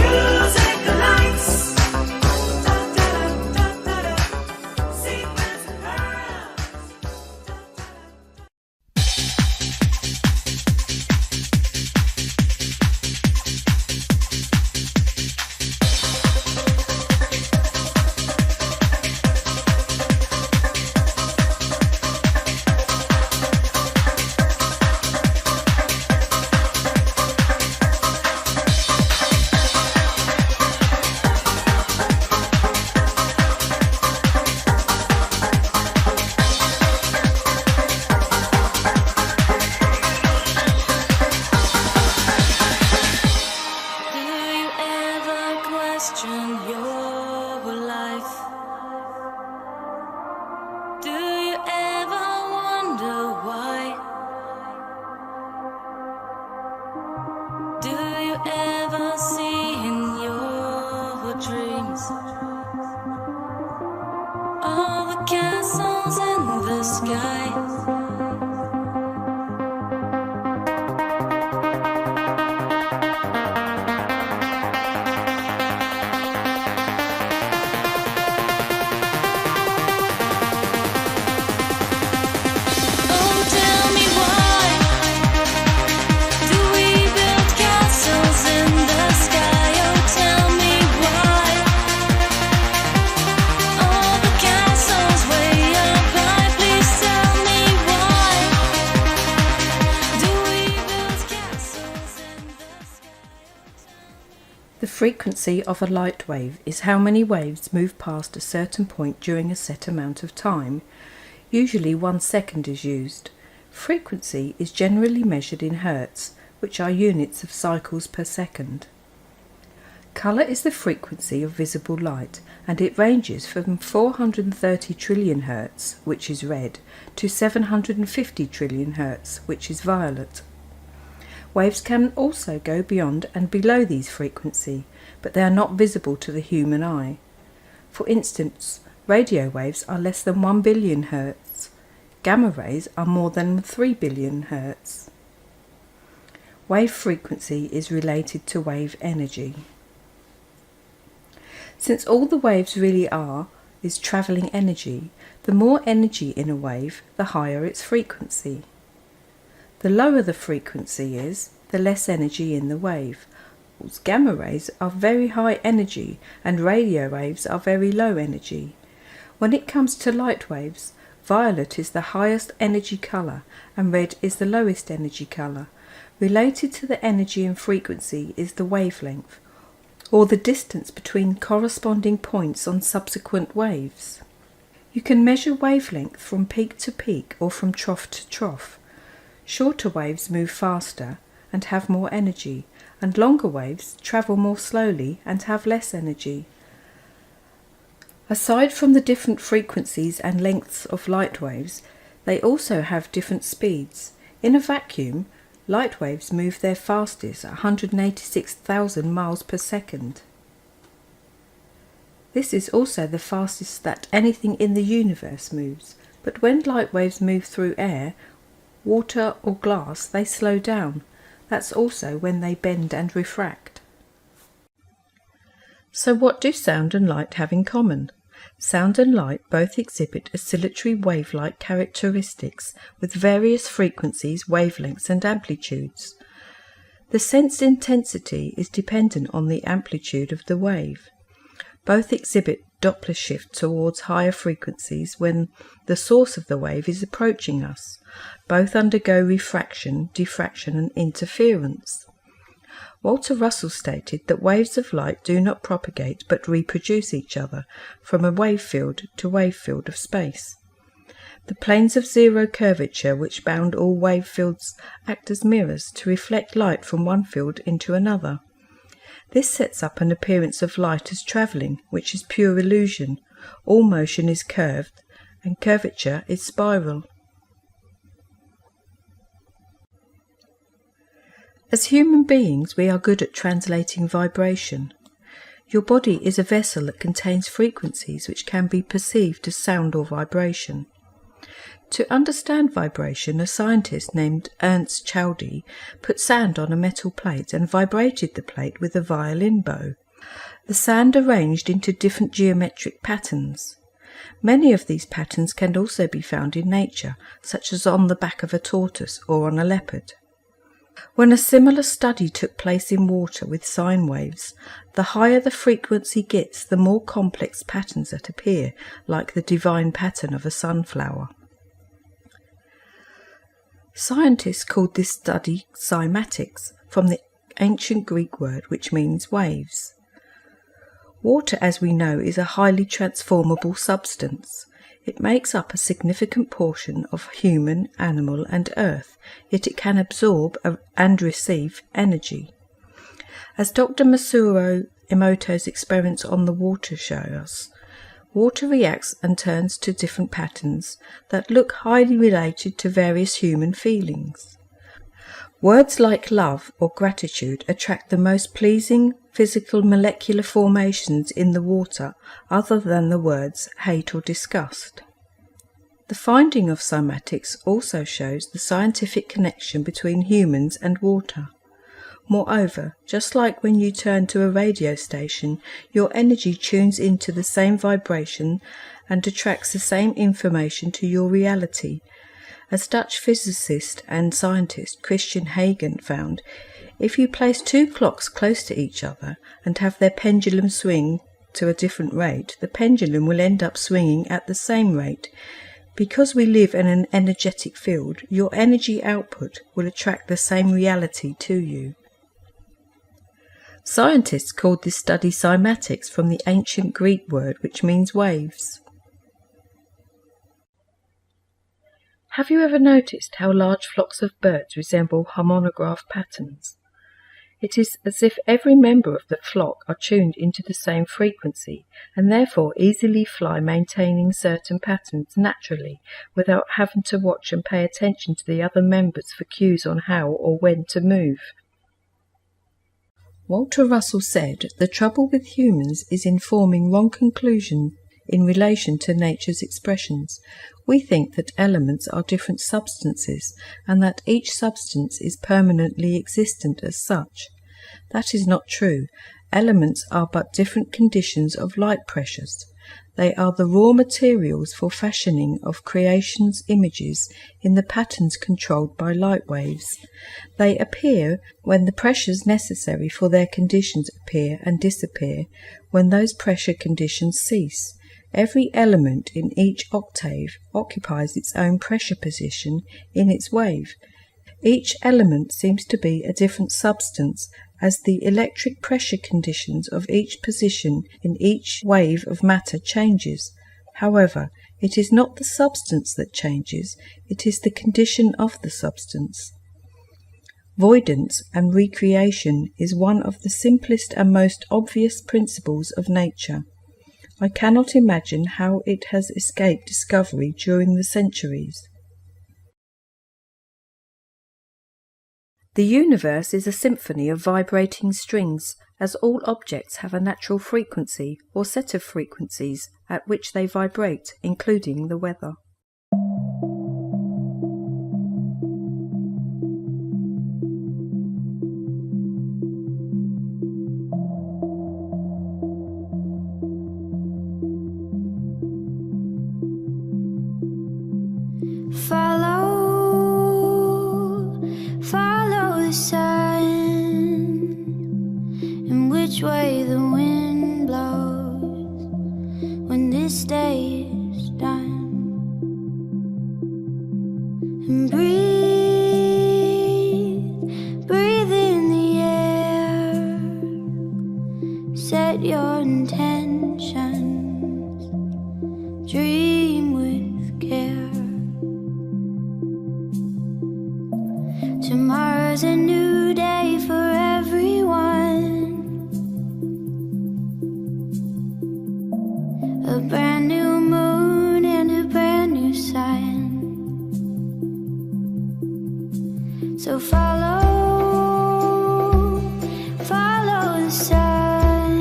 F: music lights. Sequins and pearls.
D: Do you ever question your life? Do you ever wonder why? Do you ever see in your dreams all the castles in the sky? Oh, tell me why do we build castles in the sky? Oh, tell me why all the castles way up high. Please tell me why do we build castles in the sky?
C: The frequency of a light wave is how many waves move past a certain point during a set amount of time. Usually 1 second is used. Frequency is generally measured in hertz, which are units of cycles per second. Colour is the frequency of visible light, and it ranges from 430 trillion Hz, which is red, to 750 trillion Hz, which is violet. Waves can also go beyond and below these frequencies, but they are not visible to the human eye. For instance, radio waves are less than 1 billion Hz. Gamma rays are more than 3 billion Hz. Wave frequency is related to wave energy. Since all the waves really is travelling energy, the more energy in a wave, the higher its frequency. The lower the frequency is, the less energy in the wave. Gamma rays are very high energy and radio waves are very low energy. When it comes to light waves, violet is the highest energy colour and red is the lowest energy colour. Related to the energy and frequency is the wavelength, or the distance between corresponding points on subsequent waves. You can measure wavelength from peak to peak or from trough to trough. Shorter waves move faster and have more energy, and longer waves travel more slowly and have less energy. Aside from the different frequencies and lengths of light waves, they also have different speeds. In a vacuum, light waves move their fastest at 186,000 miles per second. This is also the fastest that anything in the universe moves, but when light waves move through air, water or glass, they slow down. That's also when they bend and refract. So what do sound and light have in common? Sound and light both exhibit oscillatory wave-like characteristics with various frequencies, wavelengths and amplitudes. The sensed intensity is dependent on the amplitude of the wave. Both exhibit Doppler shift towards higher frequencies when the source of the wave is approaching us. Both undergo refraction, diffraction and interference. Walter Russell stated that waves of light do not propagate but reproduce each other from a wave field to wave field of space. The planes of zero curvature which bound all wave fields act as mirrors to reflect light from one field into another. This sets up an appearance of light as travelling, which is pure illusion. All motion is curved, and curvature is spiral. As human beings, we are good at translating vibration. Your body is a vessel that contains frequencies which can be perceived as sound or vibration. To understand vibration, a scientist named Ernst Chaldee put sand on a metal plate and vibrated the plate with a violin bow. The sand arranged into different geometric patterns. Many of these patterns can also be found in nature, such as on the back of a tortoise or on a leopard. When a similar study took place in water with sine waves, the higher the frequency gets, the more complex patterns that appear, like the divine pattern of a sunflower. Scientists called this study cymatics, from the ancient Greek word which means waves. Water, as we know, is a highly transformable substance. It makes up a significant portion of human, animal and earth, yet it can absorb and receive energy. As Dr. Masaru Emoto's experiments on the water show us, water reacts and turns to different patterns that look highly related to various human feelings. Words like love or gratitude attract the most pleasing physical molecular formations in the water other than the words hate or disgust. The finding of cymatics also shows the scientific connection between humans and water. Moreover, just like when you turn to a radio station, your energy tunes into the same vibration and attracts the same information to your reality. As Dutch physicist and scientist Christian Huygens found, if you place two clocks close to each other and have their pendulum swing to a different rate, the pendulum will end up swinging at the same rate. Because we live in an energetic field, your energy output will attract the same reality to you. Scientists called this study cymatics, from the ancient Greek word which means waves. Have you ever noticed how large flocks of birds resemble harmonograph patterns? It is as if every member of the flock are tuned into the same frequency and therefore easily fly maintaining certain patterns naturally without having to watch and pay attention to the other members for cues on how or when to move. Walter Russell said, "The trouble with humans is in forming wrong conclusions in relation to nature's expressions. We think that elements are different substances and that each substance is permanently existent as such. That is not true. Elements are but different conditions of light pressures. They are the raw materials for fashioning of creation's images in the patterns controlled by light waves. They appear when the pressures necessary for their conditions appear and disappear when those pressure conditions cease. Every element in each octave occupies its own pressure position in its wave. Each element seems to be a different substance as the electric pressure conditions of each position in each wave of matter changes. However, it is not the substance that changes, it is the condition of the substance. Voidance and recreation is one of the simplest and most obvious principles of nature. I cannot imagine how it has escaped discovery during the centuries." The universe is a symphony of vibrating strings, as all objects have a natural frequency or set of frequencies at which they vibrate, including the weather.
D: Follow the sun, and which way the wind blows when this day is done. And breathe in the air, set your intentions, dream with care. Tomorrow's a new day for everyone, a brand new moon and a brand new sun. So follow the sun,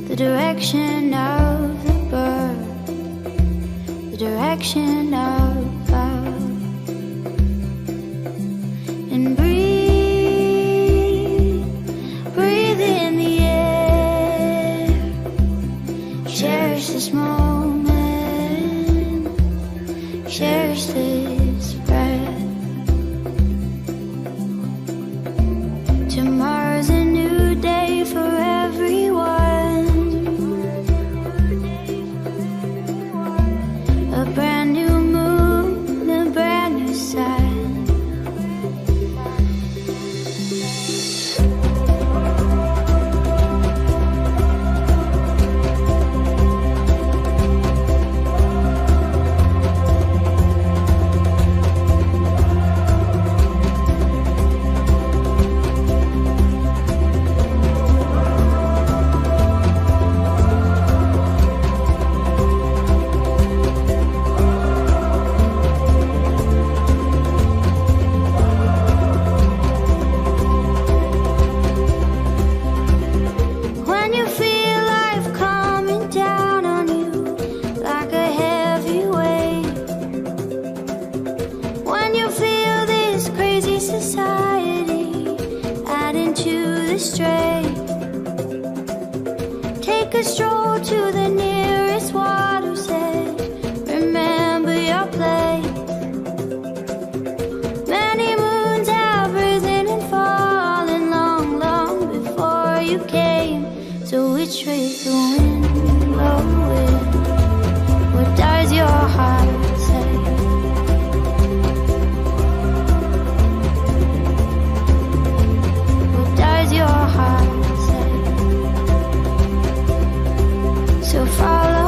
D: the direction of the bird, the direction of love. And breathe in the air. Cherish this moment, cherish this breath. Tomorrow's a new day for everyone, a brand new moon, a brand new sun. Take a stroll to the nearest water's edge. Remember your place. Many moons have risen and fallen long, long before you came. So which way's the wind blowing? What does your heart say? What does your heart say? So follow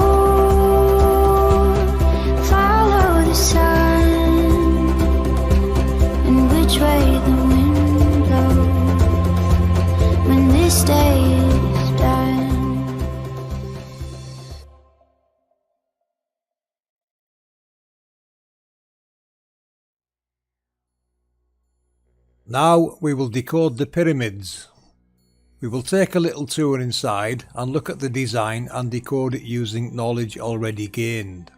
D: the sun, and which way the wind blows.
A: Now we will decode the pyramids. We will take a little tour inside and look at the design and decode it using knowledge already gained.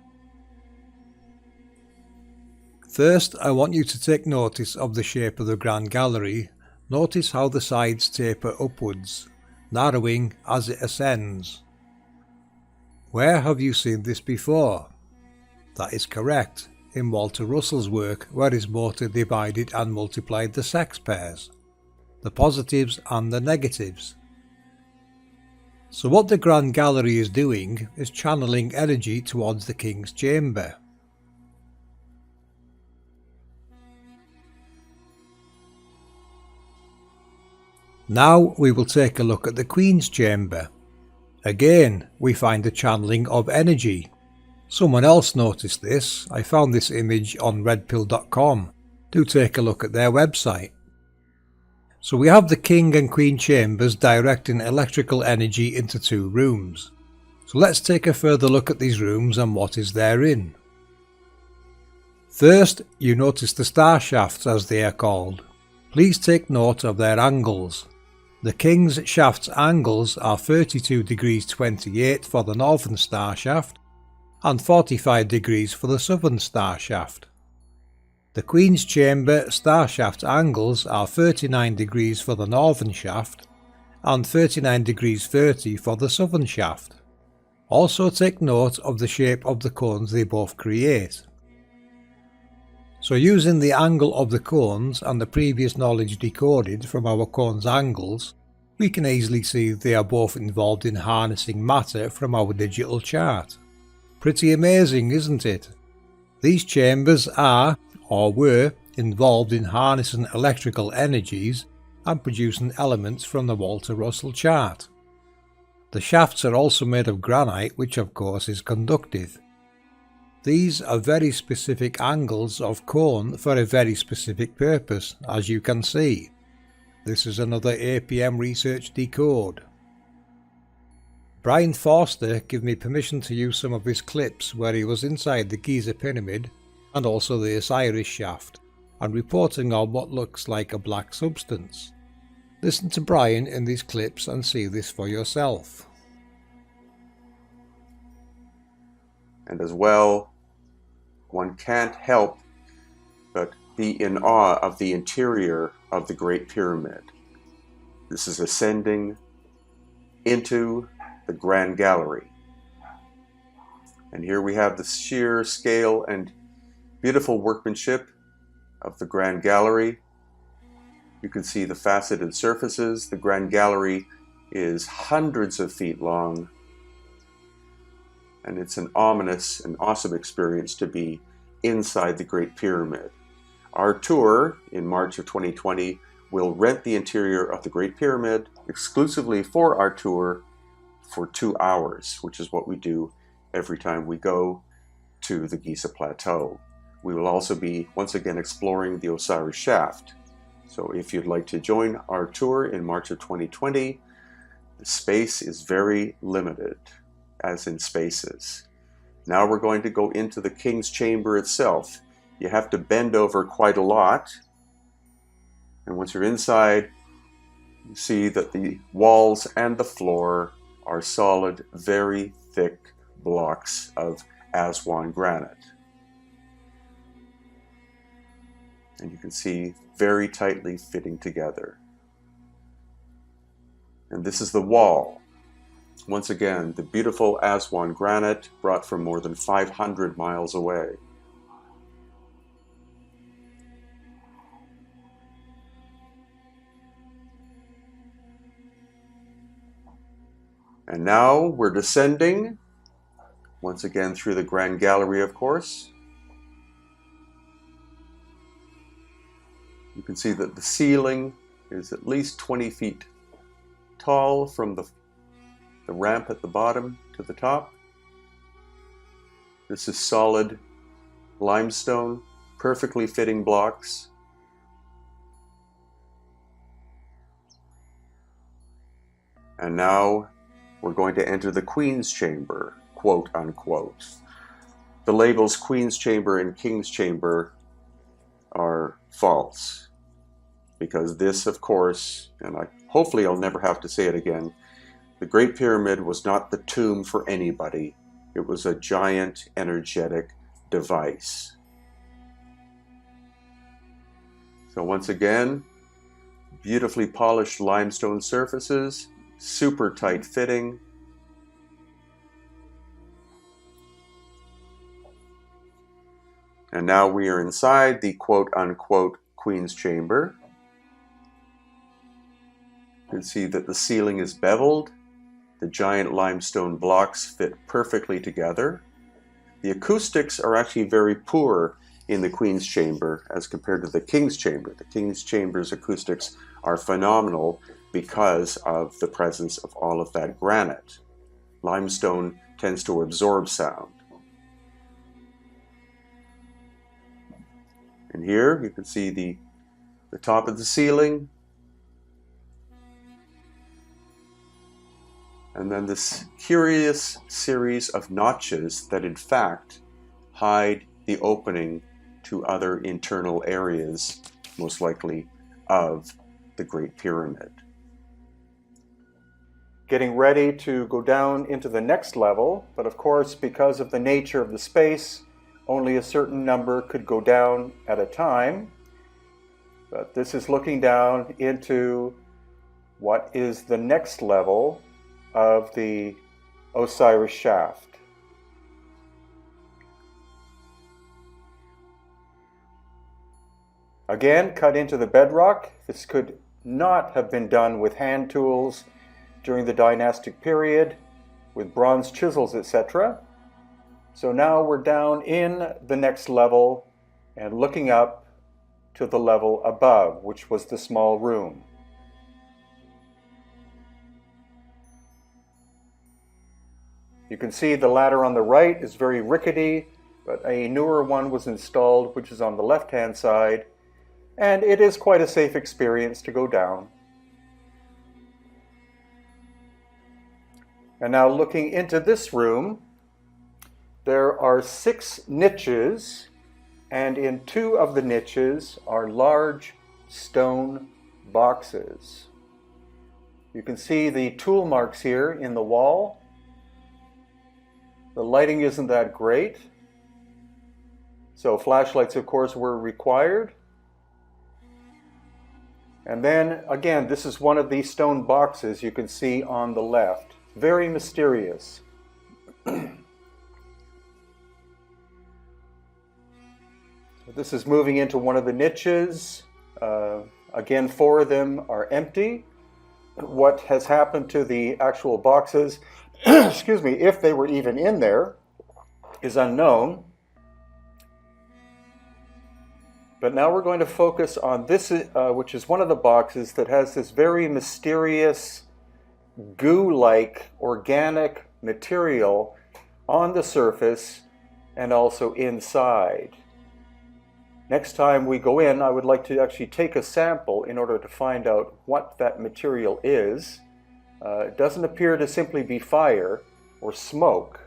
A: First, I want you to take notice of the shape of the Grand Gallery. Notice how the sides taper upwards, narrowing as it ascends. Where have you seen this before? That is correct, in Walter Russell's work, where his motor divided and multiplied the sex pairs, the positives and the negatives. So what the Grand Gallery is doing is channeling energy towards the King's Chamber. Now we will take a look at the Queen's Chamber. Again, we find a channeling of energy. Someone else noticed this. I found this image on redpill.com. Do take a look at their website. So we have the King and Queen chambers directing electrical energy into two rooms. So let's take a further look at these rooms and what is therein. First, you notice the star shafts, as they are called. Please take note of their angles. The King's shaft's angles are 32 degrees 28 for the northern star shaft and 45 degrees for the southern star shaft. The Queen's Chamber star shaft angles are 39 degrees for the northern shaft and 39 degrees 30 for the southern shaft. Also take note of the shape of the cones they both create. So using the angle of the cones and the previous knowledge decoded from our cones' angles, we can easily see they are both involved in harnessing matter from our digital chart. Pretty amazing, isn't it? These chambers are, or were, involved in harnessing electrical energies and producing elements from the Walter Russell chart. The shafts are also made of granite, which of course is conductive. These are very specific angles of cone for a very specific purpose, as you can see. This is another APM research decode. Brian Forster gave me permission to use some of his clips where he was inside the Giza pyramid and also the Osiris shaft, and reporting on what looks like a black substance. Listen to Brian in these clips and see this for yourself.
G: And as well, one can't help but be in awe of the interior of the Great Pyramid. This is ascending into the Grand Gallery. And here we have the sheer scale and beautiful workmanship of the Grand Gallery. You can see the faceted surfaces. The Grand Gallery is hundreds of feet long, and it's an ominous and awesome experience to be inside the Great Pyramid. Our tour in March of 2020 will rent the interior of the Great Pyramid exclusively for our tour for 2 hours, which is what we do every time we go to the Giza Plateau. We will also be once again exploring the Osiris shaft. So if you'd like to join our tour in March of 2020, the space is very limited, as in spaces. Now we're going to go into the King's Chamber itself. You have to bend over quite a lot. And once you're inside, you see that the walls and the floor are solid, very thick blocks of Aswan granite. And you can see very tightly fitting together. And this is the wall. Once again, the beautiful Aswan granite brought from more than 500 miles away. And now we're descending, once again through the Grand Gallery, of course. You can see that the ceiling is at least 20 feet tall from the ramp at the bottom to the top. This is solid limestone, perfectly fitting blocks. And now we're going to enter the Queen's Chamber, quote unquote. The labels Queen's Chamber and King's Chamber are false. because this, of course, and hopefully I'll never have to say it again, the Great Pyramid was not the tomb for anybody. It was a giant energetic device. So once again, beautifully polished limestone surfaces, super tight fitting. And now we are inside the quote-unquote Queen's Chamber. You can see that the ceiling is beveled. The giant limestone blocks fit perfectly together. The acoustics are actually very poor in the Queen's Chamber as compared to the King's Chamber. The King's Chamber's acoustics are phenomenal because of the presence of all of that granite. Limestone tends to absorb sound. And here you can see the top of the ceiling. And then this curious series of notches that in fact hide the opening to other internal areas, most likely of the Great Pyramid.
H: Getting ready to go down into the next level, but of course, because of the nature of the space, only a certain number could go down at a time. But this is looking down into what is the next level of the Osiris shaft. Again, cut into the bedrock. This could not have been done with hand tools during the dynastic period, with bronze chisels, etc. So now we're down in the next level and looking up to the level above, which was the small room. You can see the ladder on the right is very rickety, but a newer one was installed, which is on the left-hand side, and it is quite a safe experience to go down. And now looking into this room, there are 6 niches, and in 2 of the niches are large stone boxes. You can see the tool marks here in the wall. The lighting isn't that great, so flashlights, of course, were required. And then, again, this is one of these stone boxes you can see on the left. Very mysterious. This is moving into one of the niches. Again, 4 of them are empty. What has happened to the actual boxes, excuse me, if they were even in there, is unknown. But now we're going to focus on this, which is one of the boxes that has this very mysterious goo-like organic material on the surface and also inside. Next time we go in, I would like to actually take a sample in order to find out what that material is. It doesn't appear to simply be fire or smoke,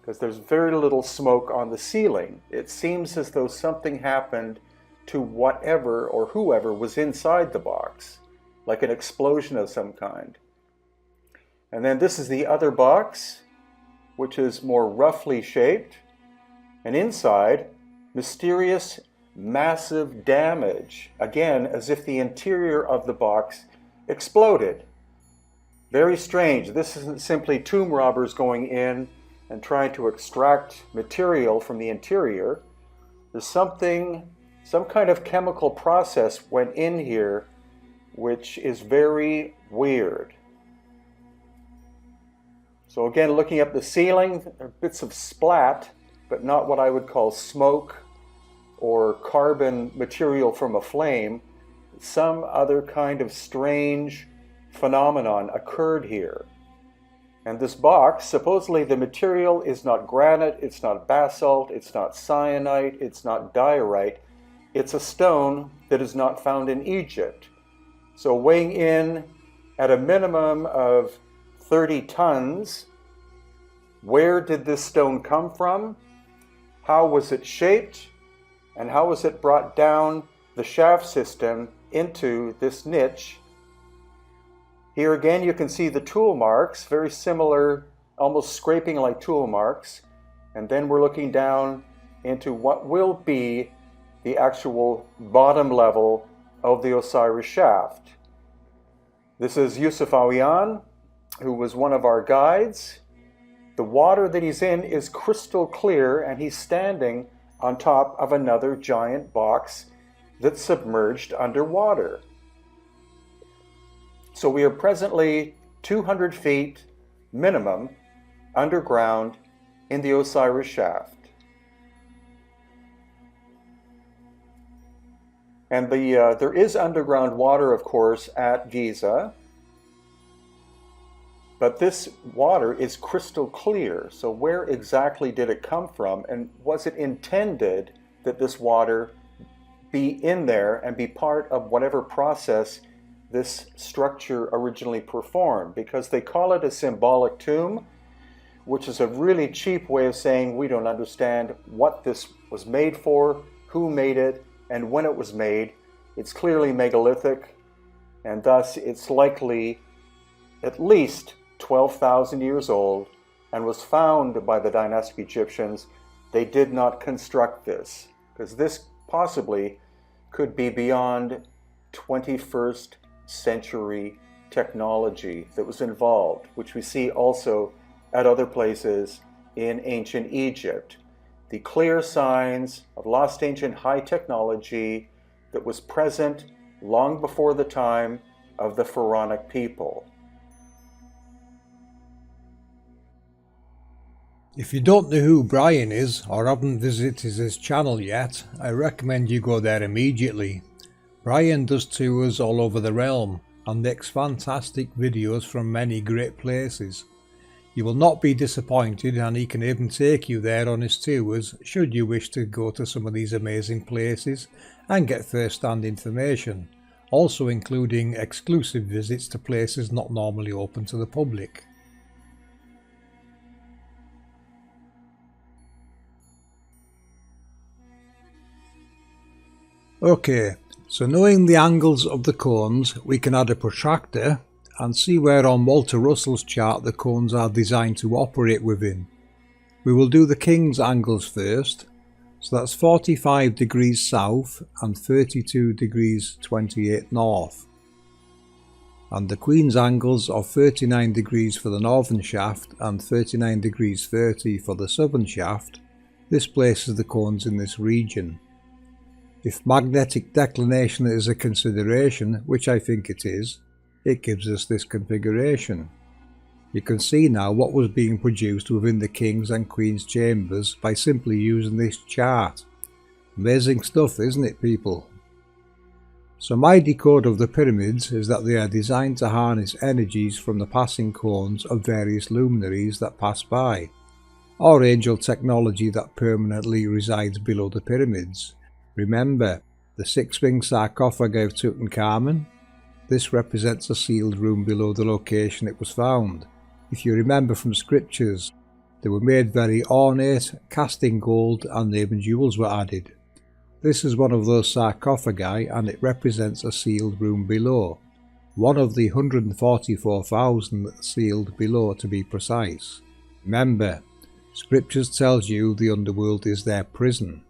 H: because there's very little smoke on the ceiling. It seems as though something happened to whatever or whoever was inside the box, like an explosion of some kind. And then this is the other box, which is more roughly shaped, and inside, mysterious, massive damage, again, as if the interior of the box exploded. Very strange. This isn't simply tomb robbers going in and trying to extract material from the interior. There's some kind of chemical process went in here which is very weird. So again, looking up the ceiling, there are bits of splat, but not what I would call smoke or carbon material from a flame. Some other kind of strange phenomenon occurred here. And this box, supposedly the material is not granite, it's not basalt, it's not syenite, it's not diorite. It's a stone that is not found in Egypt. So weighing in at a minimum of 30 tons, where did this stone come from? How was it shaped? And how was it brought down the shaft system into this niche. Here again you can see the tool marks, very similar, almost scraping like tool marks. And then we're looking down into what will be the actual bottom level of the Osiris shaft. This is Yusuf Awiyan, who was one of our guides. The water that he's in is crystal clear, and he's standing on top of another giant box that's submerged underwater. So we are presently 200 feet minimum underground in the Osiris shaft. And there is underground water, of course, at Giza, but this water is crystal clear. So where exactly did it come from, and was it intended that this water be in there and be part of whatever process this structure originally performed? Because they call it a symbolic tomb, which is a really cheap way of saying we don't understand what this was made for, who made it, and when it was made. It's clearly megalithic, and thus it's likely at least 12,000 years old and was found by the dynastic Egyptians. They did not construct this, because this possibly could be beyond 21st century technology that was involved, which we see also at other places in ancient Egypt. The clear signs of lost ancient high technology that was present long before the time of the pharaonic people.
A: If you don't know who Brian is or haven't visited his channel yet, I recommend you go there immediately. Brian does tours all over the realm and makes fantastic videos from many great places. You will not be disappointed, and he can even take you there on his tours should you wish to go to some of these amazing places and get first-hand information, also including exclusive visits to places not normally open to the public. Okay, so knowing the angles of the cones, we can add a protractor and see where on Walter Russell's chart the cones are designed to operate within. We will do the King's angles first, so that's 45 degrees south and 32 degrees 28 north. And the Queen's angles of 39 degrees for the northern shaft and 39 degrees 30 for the southern shaft. This places the cones in this region. If magnetic declination is a consideration, which I think it is, it gives us this configuration. You can see now what was being produced within the King's and Queen's chambers by simply using this chart. Amazing stuff, isn't it, people? So my decode of the pyramids is that they are designed to harness energies from the passing cones of various luminaries that pass by, or angel technology that permanently resides below the pyramids. Remember, the six-winged sarcophagi of Tutankhamun? This represents a sealed room below the location it was found. If you remember from scriptures, they were made very ornate, cast in gold, and even jewels were added. This is one of those sarcophagi, and it represents a sealed room below. One of the 144,000 sealed below, to be precise. Remember, scriptures tells you the underworld is their prison.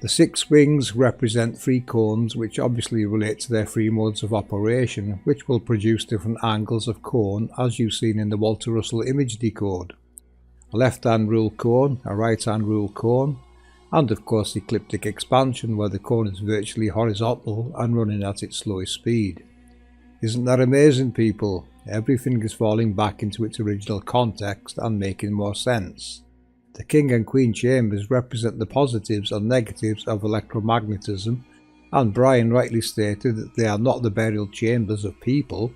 A: The six wings represent three cones, which obviously relate to their three modes of operation, which will produce different angles of cone as you've seen in the Walter Russell image decode. A left-hand rule cone, a right-hand rule cone, and of course ecliptic expansion, where the cone is virtually horizontal and running at its slowest speed. Isn't that amazing, people? Everything is falling back into its original context and making more sense. The King and Queen chambers represent the positives and negatives of electromagnetism, and Brian rightly stated that they are not the burial chambers of people,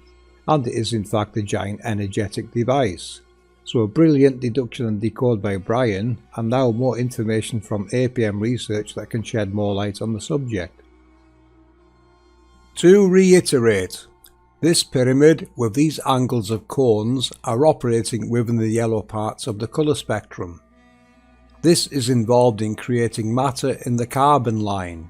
A: and it is in fact a giant energetic device. So a brilliant deduction and decode by Brian, and now more information from APM research that can shed more light on the subject. To reiterate, this pyramid with these angles of cones are operating within the yellow parts of the colour spectrum. This is involved in creating matter in the carbon line.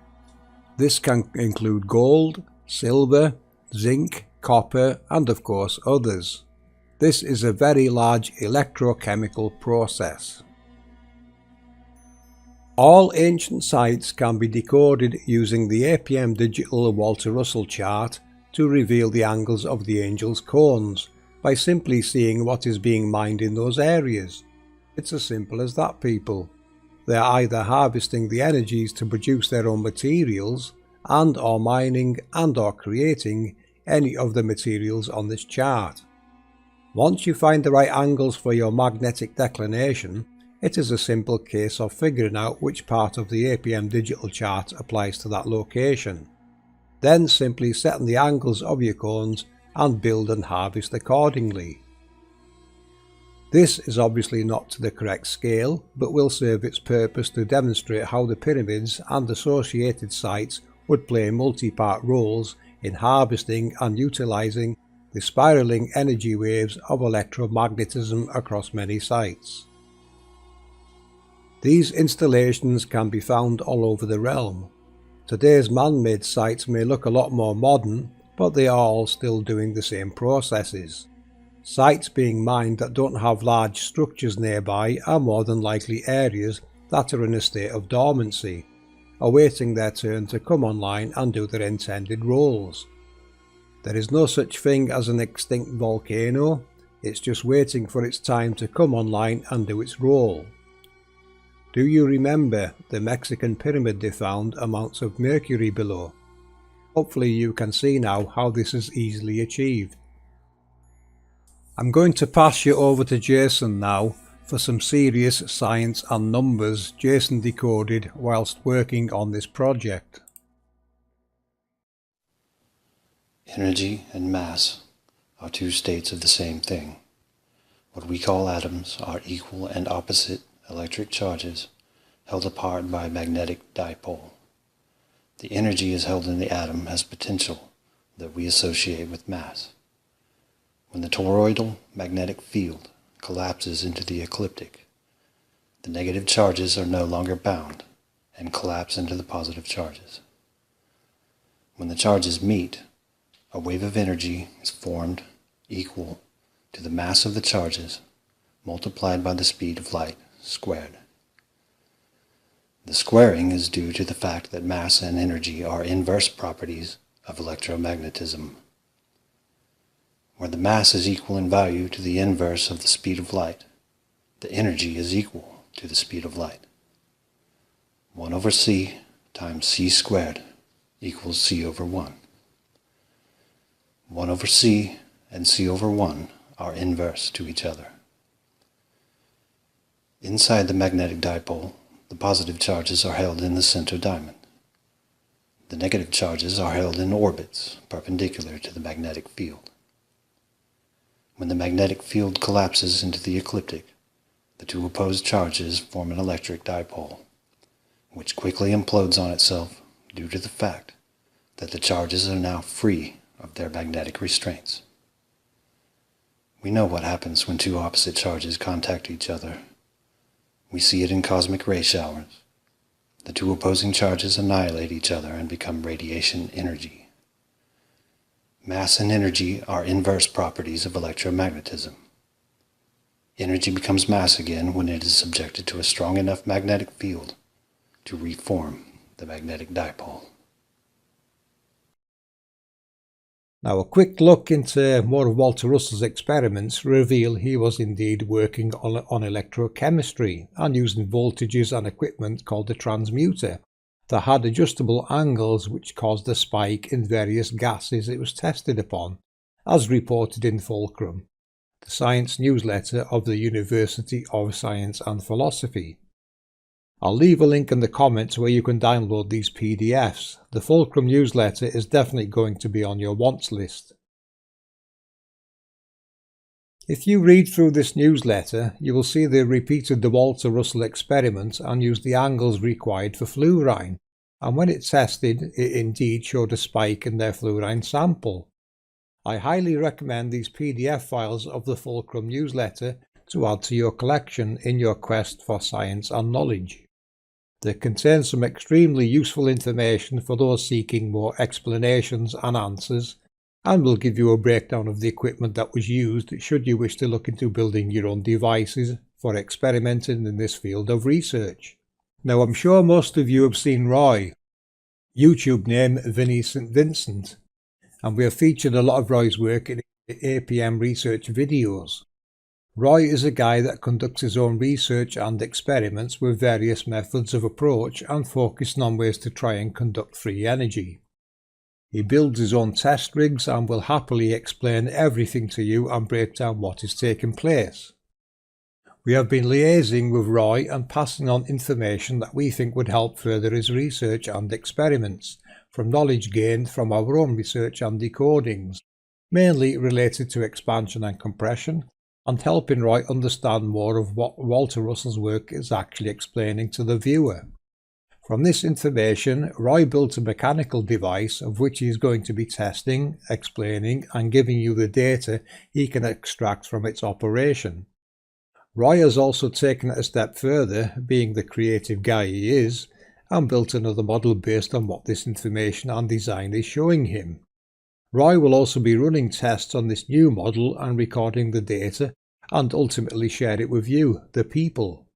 A: This can include gold, silver, zinc, copper, and of course others. This is a very large electrochemical process. All ancient sites can be decoded using the APM digital Walter Russell chart to reveal the angles of the angel's cones by simply seeing what is being mined in those areas. It's as simple as that, people. They are either harvesting the energies to produce their own materials and or mining and or creating any of the materials on this chart. Once you find the right angles for your magnetic declination, it is a simple case of figuring out which part of the APM digital chart applies to that location. Then simply setting the angles of your cones and build and harvest accordingly. This is obviously not to the correct scale, but will serve its purpose to demonstrate how the pyramids and associated sites would play multi-part roles in harvesting and utilising the spiralling energy waves of electromagnetism across many sites. These installations can be found all over the realm. Today's man-made sites may look a lot more modern, but they are all still doing the same processes. Sites being mined that don't have large structures nearby are more than likely areas that are in a state of dormancy, awaiting their turn to come online and do their intended roles. There is no such thing as an extinct volcano, it's just waiting for its time to come online and do its role. Do you remember the Mexican pyramid they found amounts of mercury below? Hopefully you can see now how this is easily achieved. I'm going to pass you over to Jason now for some serious science and numbers Jason decoded whilst working on this project.
I: Energy and mass are two states of the same thing. What we call atoms are equal and opposite electric charges held apart by a magnetic dipole. The energy is held in the atom as potential that we associate with mass. When the toroidal magnetic field collapses into the ecliptic, the negative charges are no longer bound and collapse into the positive charges. When the charges meet, a wave of energy is formed equal to the mass of the charges multiplied by the speed of light squared. The squaring is due to the fact that mass and energy are inverse properties of electromagnetism. Where the mass is equal in value to the inverse of the speed of light, the energy is equal to the speed of light. 1 over c times c squared equals c over 1. 1 over c and c over 1 are inverse to each other. Inside the magnetic dipole, the positive charges are held in the center diamond. The negative charges are held in orbits perpendicular to the magnetic field. When the magnetic field collapses into the ecliptic, the two opposed charges form an electric dipole, which quickly implodes on itself due to the fact that the charges are now free of their magnetic restraints. We know what happens when two opposite charges contact each other. We see it in cosmic ray showers. The two opposing charges annihilate each other and become radiation energy. Mass and energy are inverse properties of electromagnetism. Energy becomes mass again when it is subjected to a strong enough magnetic field to reform the magnetic dipole.
A: Now a quick look into more of Walter Russell's experiments reveal he was indeed working on electrochemistry and using voltages and equipment called the transmuter that had adjustable angles which caused a spike in various gases it was tested upon, as reported in Fulcrum, the science newsletter of the University of Science and Philosophy. I'll leave a link in the comments where you can download these PDFs. The Fulcrum newsletter is definitely going to be on your wants list. If you read through this newsletter, you will see they repeated the Walter Russell experiment and used the angles required for fluorine, and when it tested, it indeed showed a spike in their fluorine sample. I highly recommend these PDF files of the Fulcrum newsletter to add to your collection in your quest for science and knowledge. that contains some extremely useful information for those seeking more explanations and answers, and will give you a breakdown of the equipment that was used should you wish to look into building your own devices for experimenting in this field of research. Now, I'm sure most of you have seen Roy, YouTube name Vinnie St. Vincent, and we have featured a lot of Roy's work in APM research videos. Roy is a guy that conducts his own research and experiments with various methods of approach and focusing on ways to try and conduct free energy. He builds his own test rigs and will happily explain everything to you and break down what is taking place. We have been liaising with Roy and passing on information that we think would help further his research and experiments, from knowledge gained from our own research and decodings, mainly related to expansion and compression, and helping Roy understand more of what Walter Russell's work is actually explaining to the viewer. From this information, Roy built a mechanical device of which he is going to be testing, explaining, and giving you the data he can extract from its operation. Roy has also taken it a step further, being the creative guy he is, and built another model based on what this information and design is showing him. Roy will also be running tests on this new model and recording the data, and ultimately share it with you, the people.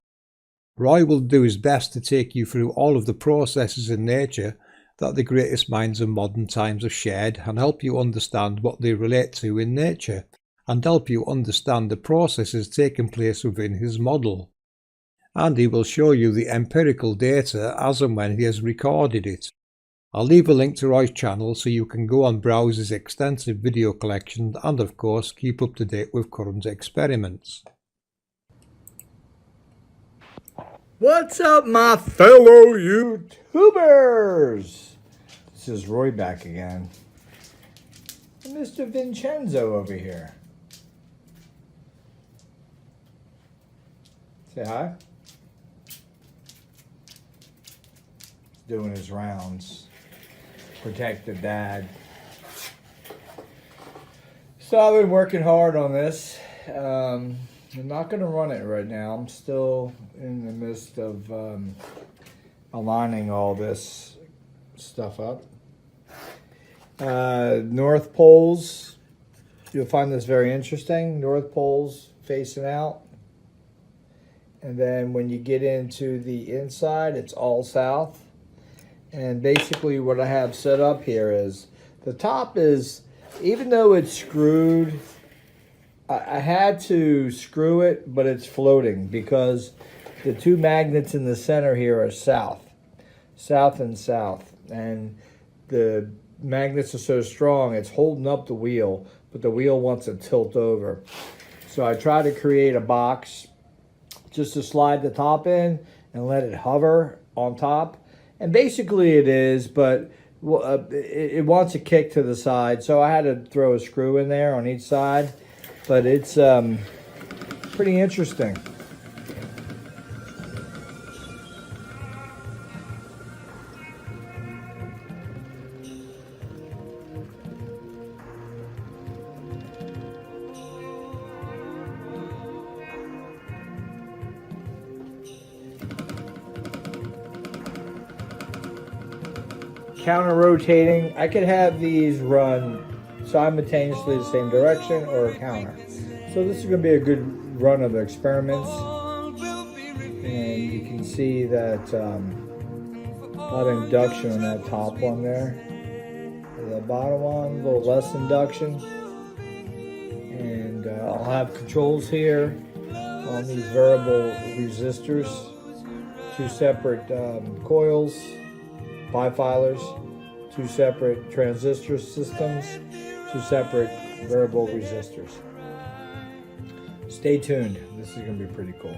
A: Roy will do his best to take you through all of the processes in nature that the greatest minds of modern times have shared and help you understand what they relate to in nature, and help you understand the processes taking place within his model. And he will show you the empirical data as and when he has recorded it. I'll leave a link to Roy's channel so you can go and browse his extensive video collection and of course keep up to date with current experiments.
J: What's up, my fellow YouTubers? This is Roy back again. And Mr. Vincenzo over here. Say hi. He's doing his rounds. Protect the dad. So I've been working hard on this. I'm not going to run it right now. I'm still in the midst of aligning all this stuff up. North poles, you'll find this very interesting. North poles facing out. And then when you get into the inside, it's all south. And basically what I have set up here is, the top is, even though it's screwed, I had to screw it, but it's floating because the two magnets in the center here are south and south. And the magnets are so strong, it's holding up the wheel, but the wheel wants to tilt over. So I try to create a box just to slide the top in and let it hover on top. And basically it is, but it wants a kick to the side. So I had to throw a screw in there on each side. But it's pretty interesting. Counter rotating, I could have these run simultaneously the same direction or a counter. So this is going to be a good run of experiments. And you can see that a lot of induction on that top one there. The bottom one, a little less induction. And I'll have controls here on these variable resistors. Two separate coils, bifilers, two separate transistor systems, two separate variable resistors. Stay tuned. This is going to be pretty cool.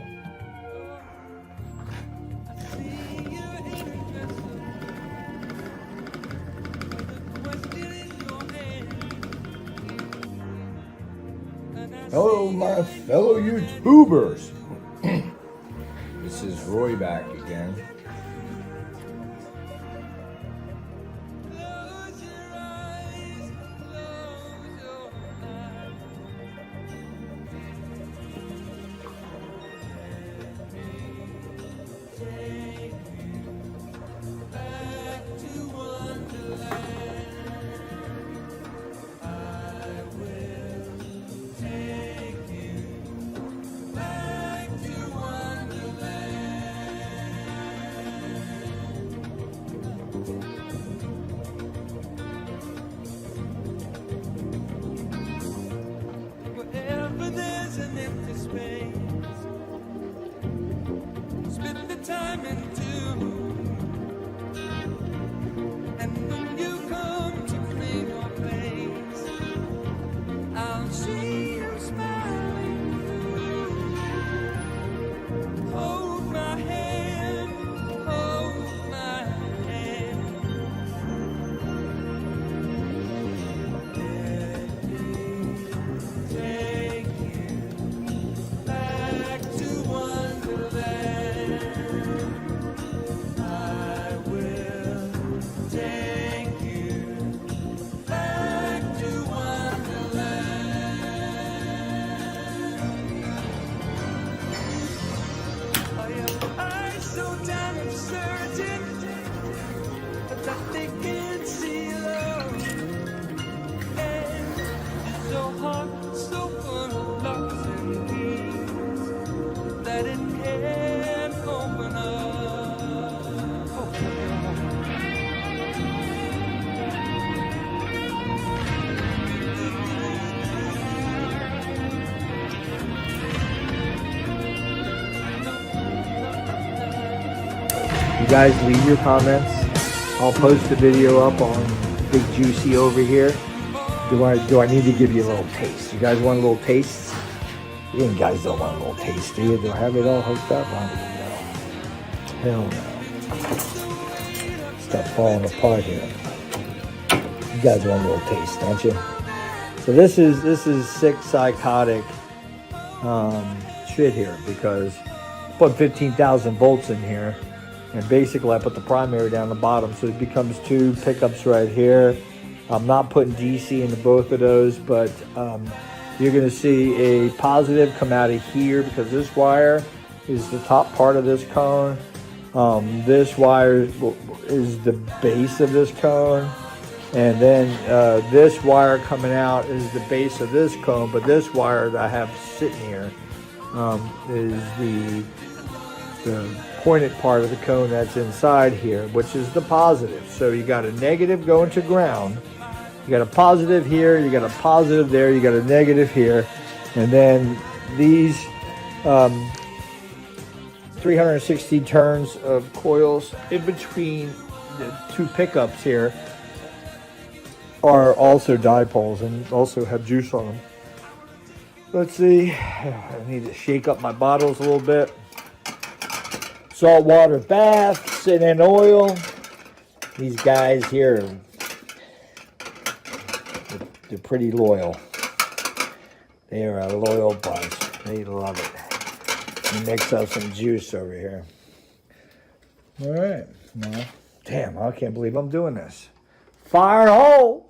J: Hello, my fellow YouTubers. This is Roy back again.
E: that it can open up.
J: You guys leave your comments. I'll post the video up on Big Juicy over here. Do I need to give you a little taste? You guys want a little taste? You guys don't want a little taste, do you? Do I have it all hooked up? I don't know. Hell no. Stuff falling apart here. You guys want a little taste, don't you? So this is sick psychotic shit here, because I put 15,000 volts in here, and basically I put the primary down the bottom, so it becomes two pickups right here. I'm not putting DC into both of those, but you're going to see a positive come out of here, because this wire is the top part of this cone. This wire is the base of this cone. And then this wire coming out is the base of this cone, but this wire that I have sitting here is the pointed part of the cone that's inside here, which is the positive. So you got a negative going to ground. You got a positive here, you got a positive there, you got a negative here, and then these 360 turns of coils in between the two pickups here are also dipoles and also have juice on them. Let's see, I need to shake up my bottles a little bit. Saltwater bath, sitting in oil. These guys here, they're pretty loyal. They are a loyal bunch. They love it. We mix up some juice over here. All right. Well, damn, I can't believe I'm doing this. Fire hole!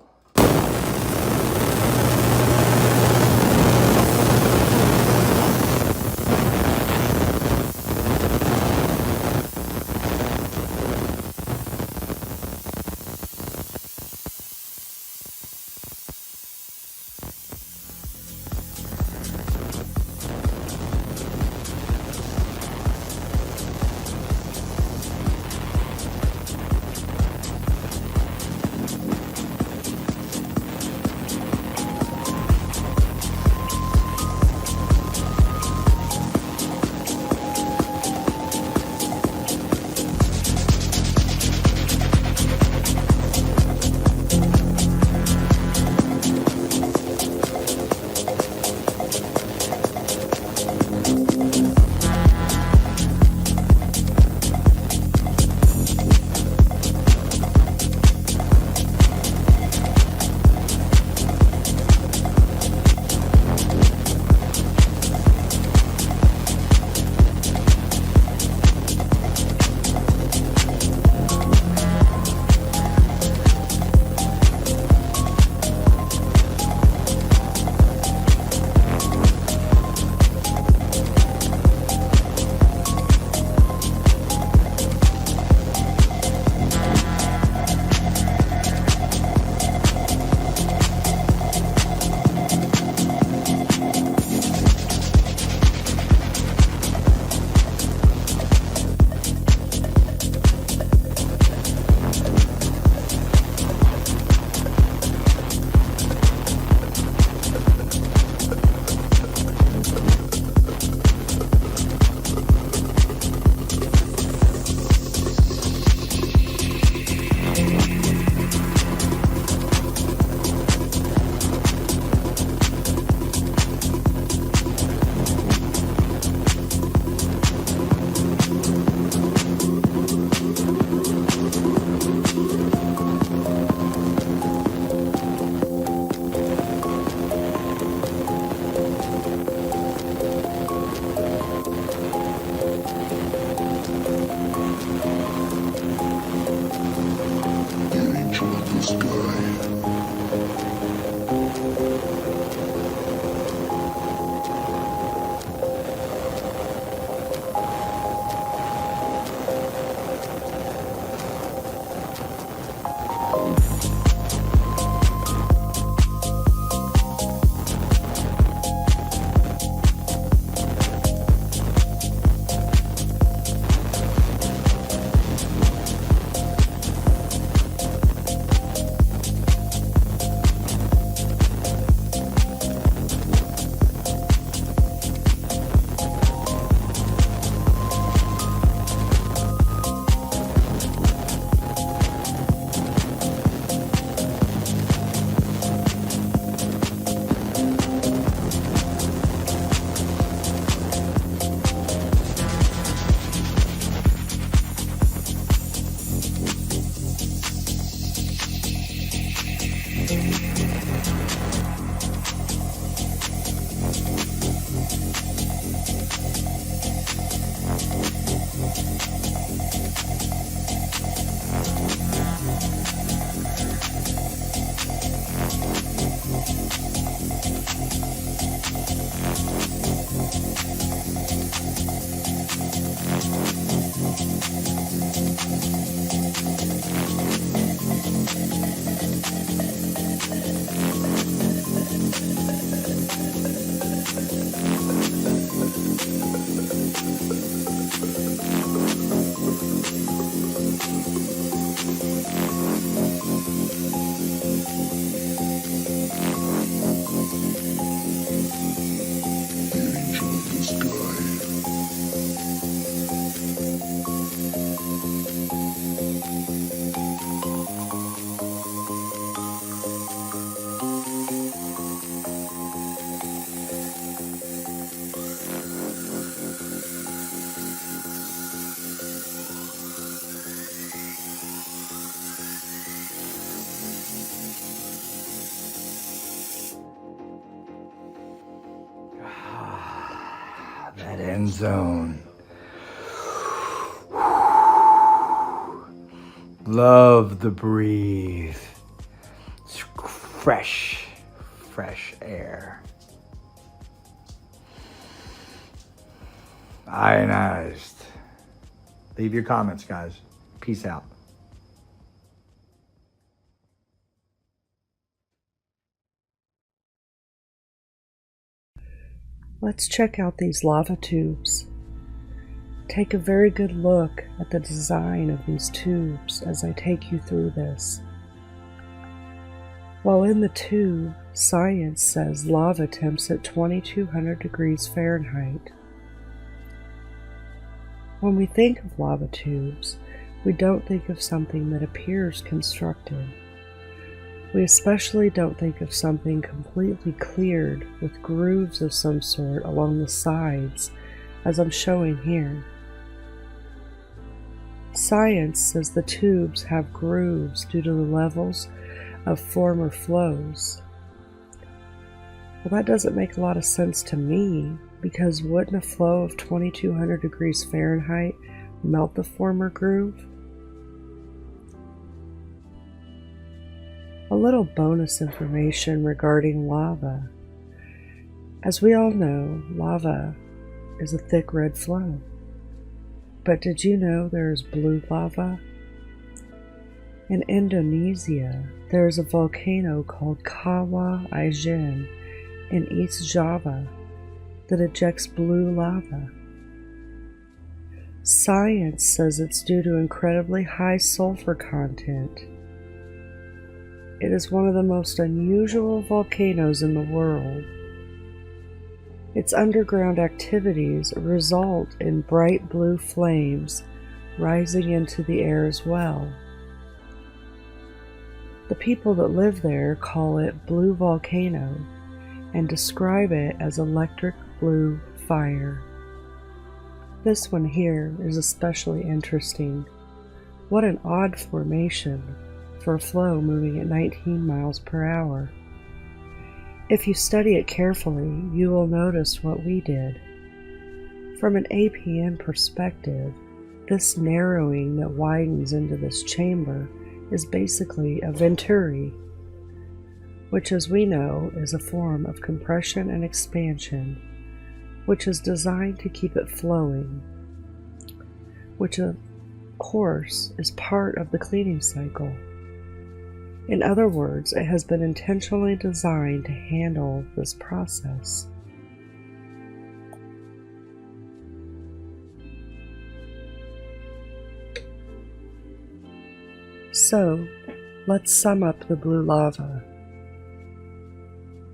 J: quieten zone. Love the breathe. It's fresh air. Ionized. Leave your comments, guys. Peace out.
B: Let's check out these lava tubes. Take a very good look at the design of these tubes as I take you through this. While in the tube, science says lava temps at 2200 degrees Fahrenheit. When we think of lava tubes, we don't think of something that appears constructed. We especially don't think of something completely cleared with grooves of some sort along the sides, as I'm showing here. Science says the tubes have grooves due to the levels of former flows. Well, that doesn't make a lot of sense to me, because wouldn't a flow of 2200 degrees Fahrenheit melt the former groove? A little bonus information regarding lava. As we all know, lava is a thick red flow. But did you know there is blue lava? In Indonesia, there is a volcano called Kawah Ijen in East Java that ejects blue lava. Science says it's due to incredibly high sulfur content. It is one of the most unusual volcanoes in the world. Its underground activities result in bright blue flames rising into the air as well. The people that live there call it Blue Volcano and describe it as electric blue fire. This one here is especially interesting. What an odd formation for a flow moving at 19 miles per hour. If you study it carefully, you will notice what we did. From an APM perspective, this narrowing that widens into this chamber is basically a venturi, which, as we know, is a form of compression and expansion, which is designed to keep it flowing, which of course is part of the cleaning cycle. In other words, it has been intentionally designed to handle this process. So, let's sum up the blue lava.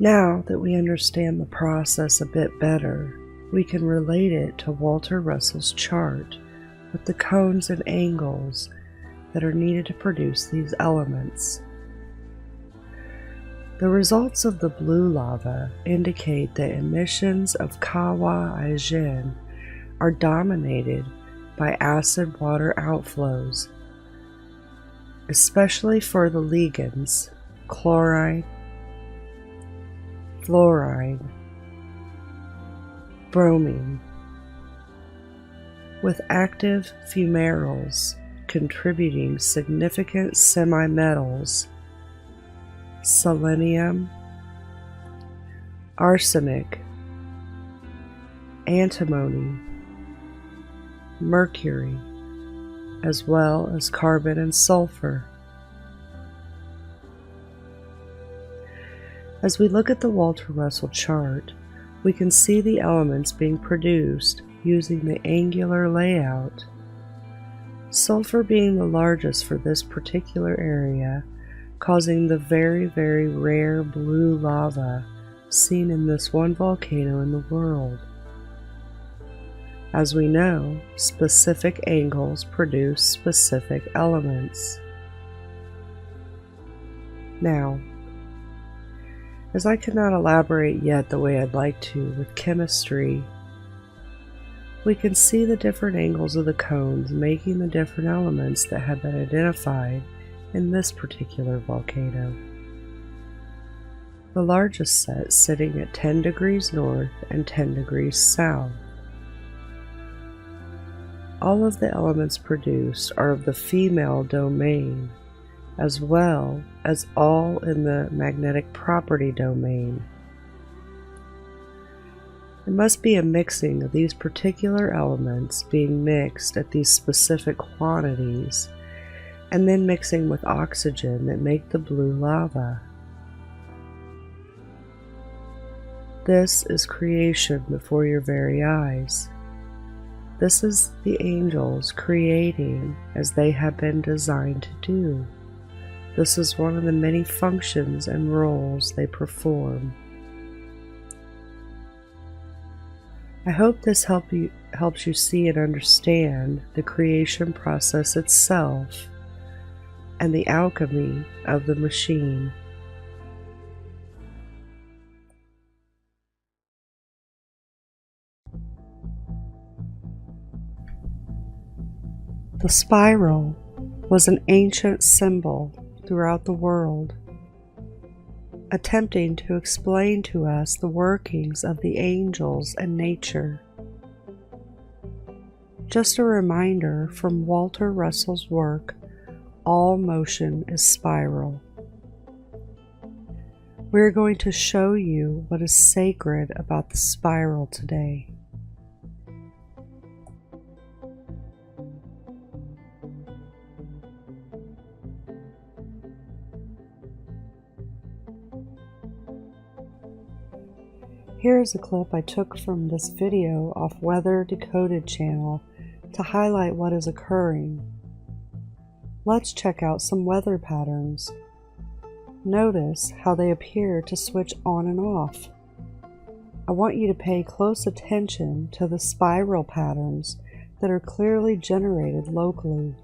B: Now that we understand the process a bit better, we can relate it to Walter Russell's chart with the cones and angles that are needed to produce these elements. The results of the blue lava indicate that emissions of Kawah Ijen are dominated by acid water outflows, especially for the ligands chloride, fluoride, bromine, with active fumaroles contributing significant semimetals, selenium, arsenic, antimony, mercury, as well as carbon and sulfur. As we look at the Walter Russell chart, we can see the elements being produced using the angular layout. Sulfur being the largest for this particular area, causing the very, very rare blue lava seen in this one volcano in the world. As we know, specific angles produce specific elements. Now, as I cannot elaborate yet the way I'd like to with chemistry, we can see the different angles of the cones making the different elements that have been identified in this particular volcano. The largest set sitting at 10 degrees north and 10 degrees south. all of the elements produced are of the female domain, as well as all in the magnetic property domain. It must be a mixing of these particular elements being mixed at these specific quantities, and then mixing with oxygen that make the blue lava. This is creation before your very eyes. This is the angels creating as they have been designed to do. This is one of the many functions and roles they perform. I hope this helps you see and understand the creation process itself and the alchemy of the machine. The spiral was an ancient symbol throughout the world, attempting to explain to us the workings of the angels and nature. Just a reminder from Walter Russell's work, All Motion is Spiral. We're going to show you what is sacred about the spiral today. Here is a clip I took from this video off Weather Decoded channel to highlight what is occurring. Let's check out some weather patterns. Notice how they appear to switch on and off. I want you to pay close attention to the spiral patterns that are clearly generated locally.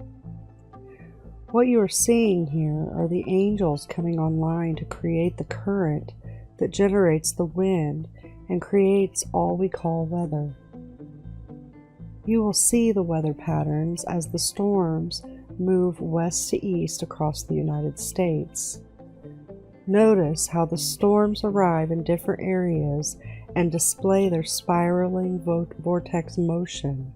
B: What you are seeing here are the angels coming online to create the current that generates the wind and creates all we call weather. You will see the weather patterns as the storms move west to east across the United States. Notice how the storms arrive in different areas and display their spiraling vortex motion.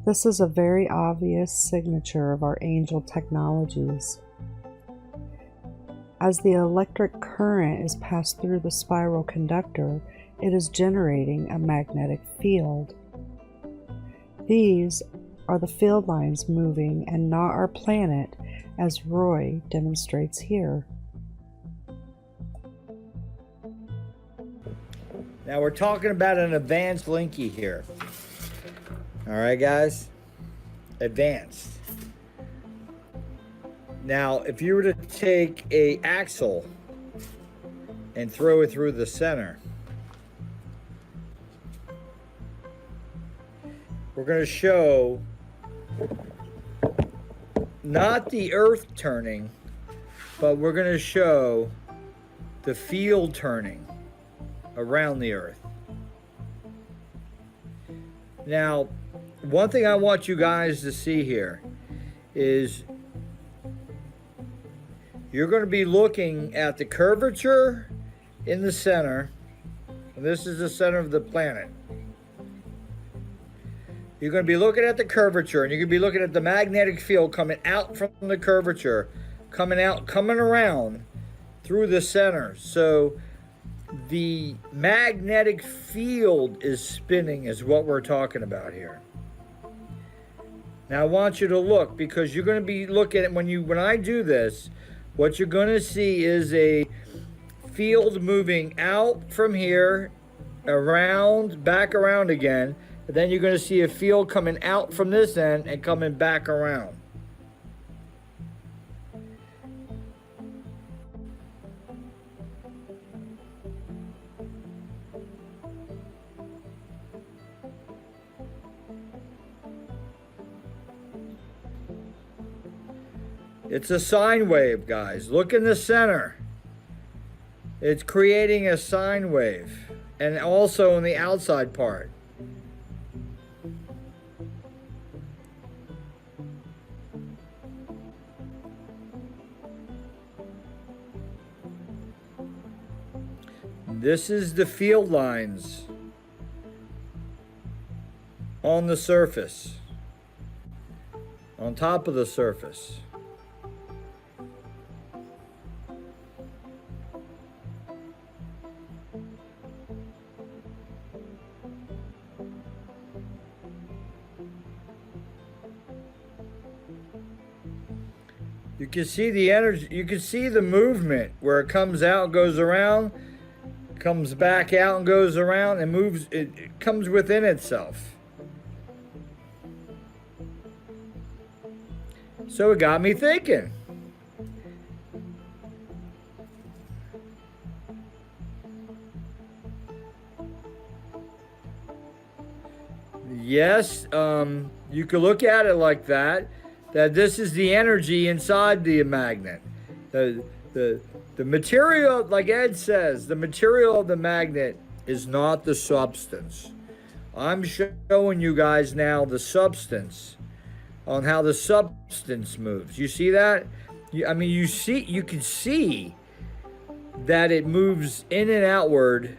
B: This is a very obvious signature of our angel technologies. As the electric current is passed through the spiral conductor, it is generating a magnetic field. These are the field lines moving and not our planet, as Roy demonstrates here.
J: Now we're talking about an advanced Linky here. All right, guys? Advanced. Now, if you were to take an axle and throw it through the center, we're going to show not the Earth turning, but we're going to show the field turning around the Earth. Now, one thing I want you guys to see here is you're going to be looking at the curvature in the center. And this is the center of the planet. You're going to be looking at the curvature, and you're going to be looking at the magnetic field coming out from the curvature, coming around through the center. So the magnetic field is spinning is what we're talking about here. Now I want you to look, because you're going to be looking at, when I do this, what you're going to see is a field moving out from here, around, back around again. And then you're going to see a field coming out from this end and coming back around. It's a sine wave, guys. Look in the center. It's creating a sine wave. And also in the outside part. This is the field lines on the surface. on top of the surface. You can see the energy, you can see the movement where it comes out, goes around, comes back out and goes around and moves, it comes within itself. So it got me thinking. Yes, you could look at it like that this is the energy inside the magnet. The material, like Ed says, the material of the magnet is not the substance. I'm showing you guys now the substance, on how the substance moves. You see that? You can see that it moves in and outward.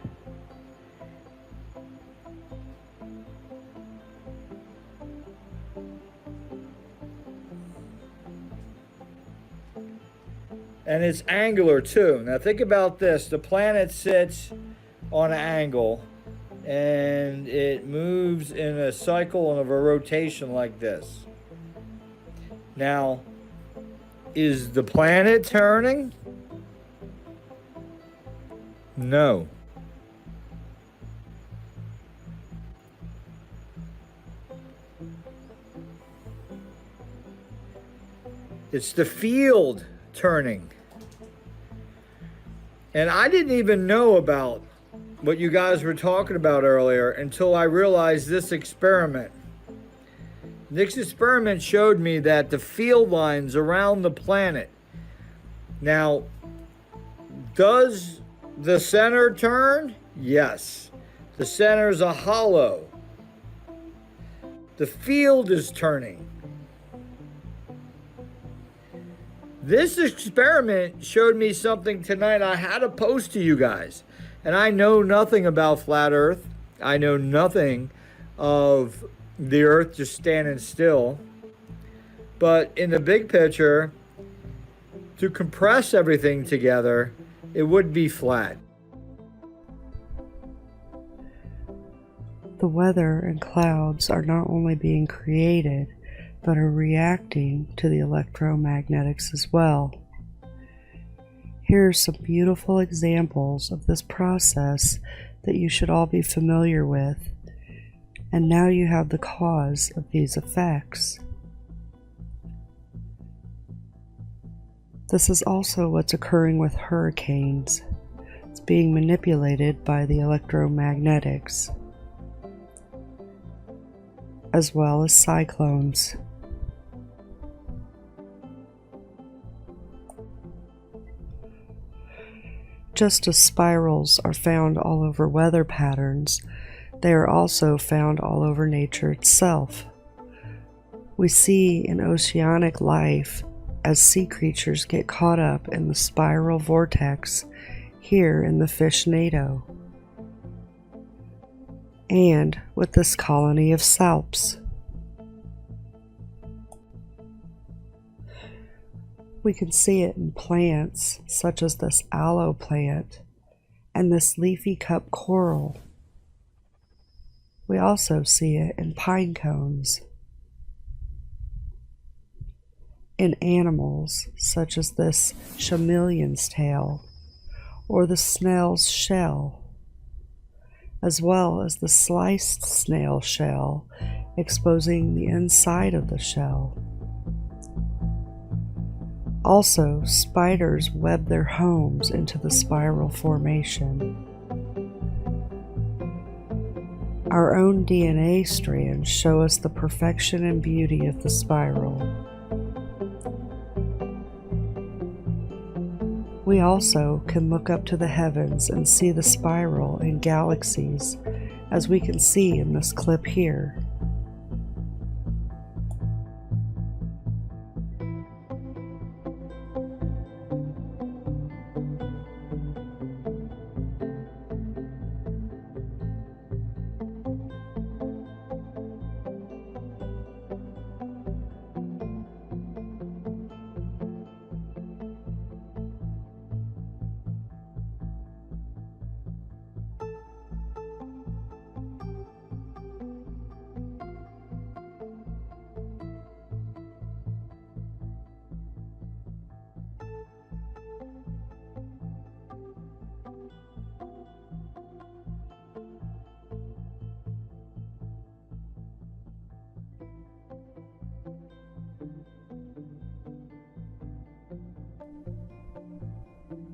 J: And it's angular too. Now think about this. The planet sits on an angle and it moves in a cycle and of a rotation like this. Now, is the planet turning? No. It's the field turning. And I didn't even know about what you guys were talking about earlier until I realized this experiment. This experiment showed me that the field lines around the planet. Now, does the center turn? Yes. The center is a hollow. The field is turning. This experiment showed me something tonight I had to post to you guys. And I know nothing about flat Earth. I know nothing of the Earth just standing still. But in the big picture, to compress everything together, it would be flat.
B: The weather and clouds are not only being created, but are reacting to the electromagnetics as well. Here are some beautiful examples of this process that you should all be familiar with, and now you have the cause of these effects. This is also what's occurring with hurricanes. It's being manipulated by the electromagnetics, as well as cyclones. Just as spirals are found all over weather patterns, they are also found all over nature itself. We see in oceanic life as sea creatures get caught up in the spiral vortex here in the fish NATO, and with this colony of salps. We can see it in plants such as this aloe plant and this leafy cup coral. We also see it in pine cones, in animals such as this chameleon's tail or the snail's shell, as well as the sliced snail shell exposing the inside of the shell. Also, spiders web their homes into the spiral formation. Our own DNA strands show us the perfection and beauty of the spiral. We also can look up to the heavens and see the spiral in galaxies, as we can see in this clip here.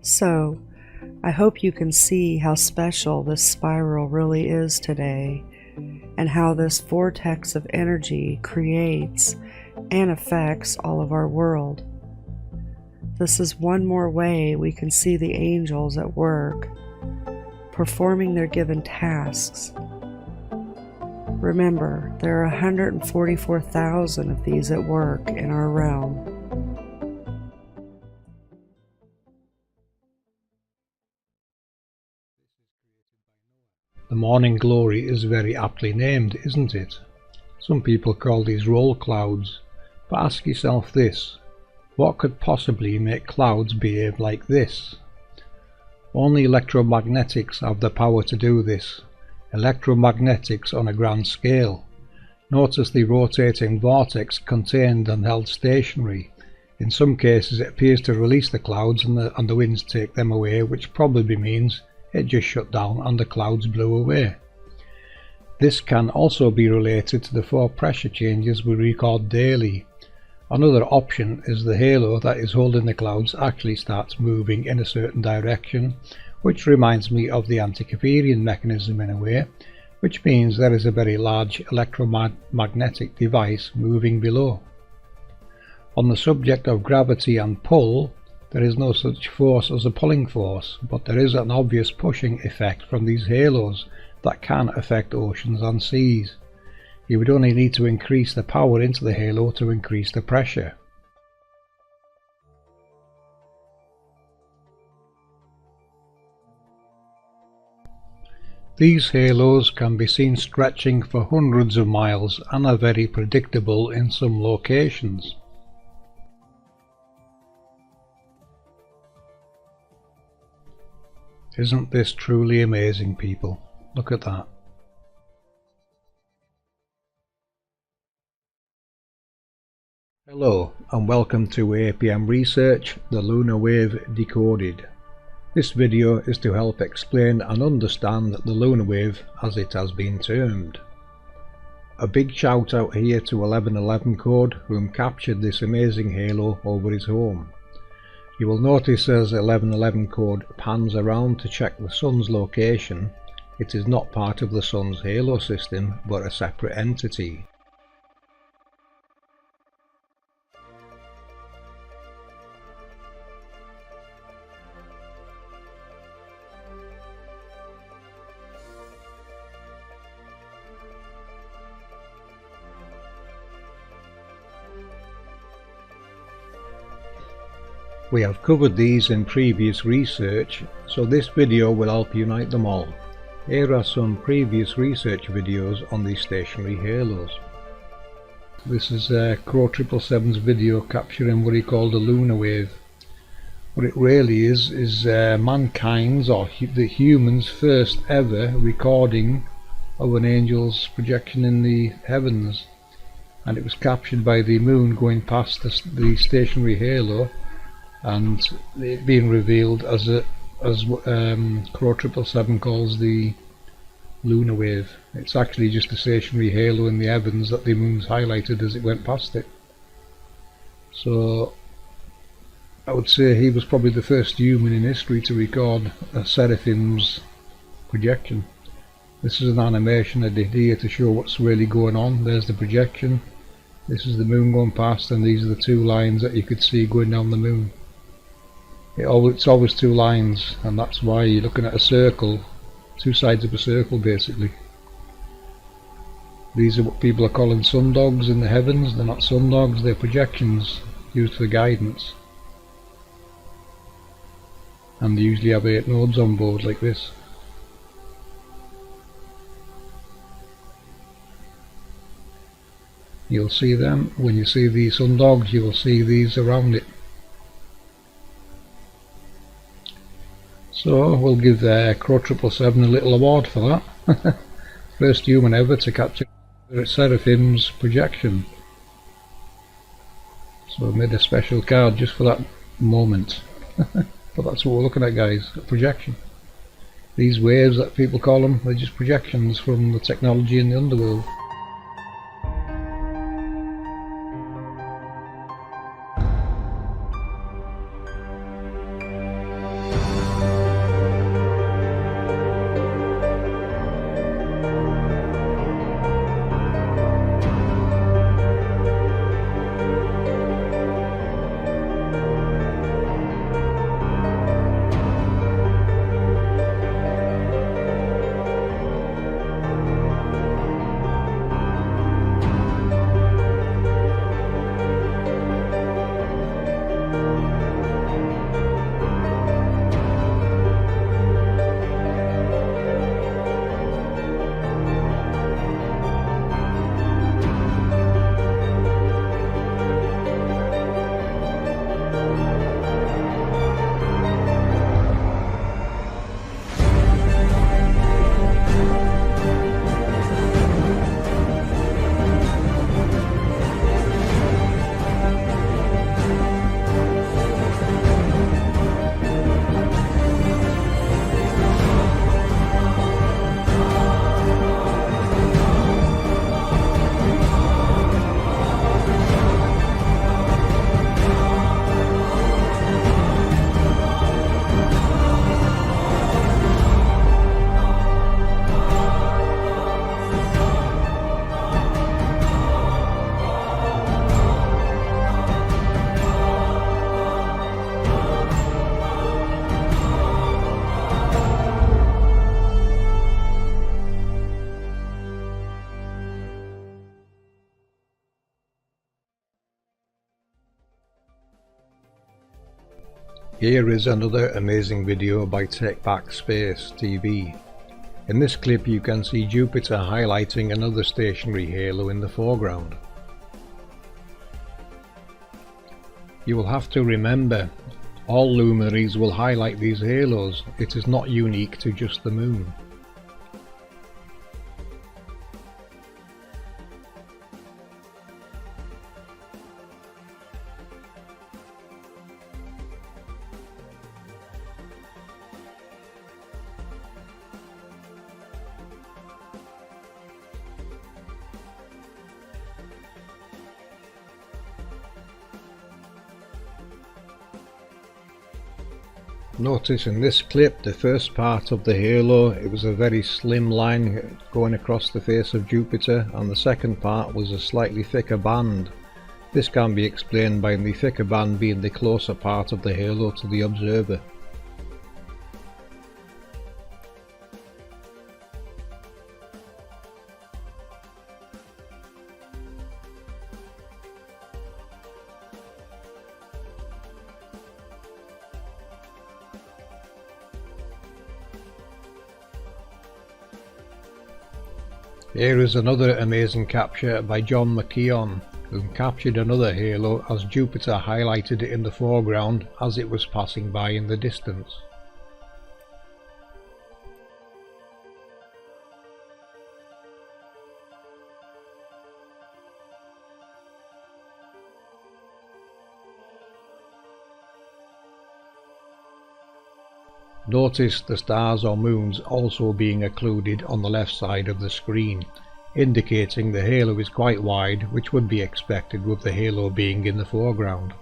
B: So, I hope you can see how special this spiral really is today, and how this vortex of energy creates and affects all of our world. This is one more way we can see the angels at work, performing their given tasks. Remember, there are 144,000 of these at work in our realm.
A: The morning glory is very aptly named, isn't it? Some people call these roll clouds, but ask yourself this: what could possibly make clouds behave like this? Only electromagnetics have the power to do this. Electromagnetics on a grand scale. Notice the rotating vortex contained and held stationary. In some cases it appears to release the clouds and the winds take them away, which probably means it just shut down and the clouds blew away. This can also be related to the 4 pressure changes we record daily. Another option is the halo that is holding the clouds actually starts moving in a certain direction, which reminds me of the anti-Caperian mechanism in a way, which means there is a very large electromagnetic device moving below. On the subject of gravity and pull, there is no such force as a pulling force, but there is an obvious pushing effect from these halos that can affect oceans and seas. You would only need to increase the power into the halo to increase the pressure. These halos can be seen stretching for hundreds of miles and are very predictable in some locations. Isn't this truly amazing, people? Look at that. Hello and welcome to APM Research, the Lunar Wave Decoded. This video is to help explain and understand the lunar wave as it has been termed. A big shout out here to 1111 Code, whom captured this amazing halo over his home. You will notice as 1111 Code pans around to check the sun's location, it is not part of the sun's halo system but a separate entity. We have covered these in previous research, so this video will help unite them all. Here are some previous research videos on these stationary halos. This is Crow 777's video capturing what he called a lunar wave. What it really is mankind's, or the humans' first ever recording of an angel's projection in the heavens, and it was captured by the moon going past the stationary halo, and it being revealed as Crow 777 calls the lunar wave. It's actually just a stationary halo in the heavens that the moon's highlighted as it went past it. So I would say he was probably the first human in history to record a seraphim's projection. This is an animation I did here to show what's really going on. There's the projection, this is the moon going past, and these are the 2 lines that you could see going down the moon. It's always 2 lines, and that's why you're looking at a circle, 2 sides of a circle basically. These are what people are calling sundogs in the heavens. They're not sundogs, they're projections used for guidance. And they usually have 8 nodes on board like this. You'll see them. When you see these sundogs, you will see these around it. So we'll give Crow 777 a little award for that. First human ever to capture Seraphim's projection. So I made a special card just for that moment. But that's what we're looking at, guys, a projection. These waves that people call them, they're just projections from the technology in the underworld. Here is another amazing video by Take Back Space TV. In this clip you can see Jupiter highlighting another stationary halo in the foreground. You will have to remember, all luminaries will highlight these halos. It is not unique to just the Moon. Notice in this clip the first part of the halo, it was a very slim line going across the face of Jupiter, and the second part was a slightly thicker band. This can be explained by the thicker band being the closer part of the halo to the observer. Here is another amazing capture by John McKeon, who captured another halo as Jupiter highlighted it in the foreground as it was passing by in the distance. Notice the stars or moons also being occluded on the left side of the screen, indicating the halo is quite wide, which would be expected with the halo being in the foreground.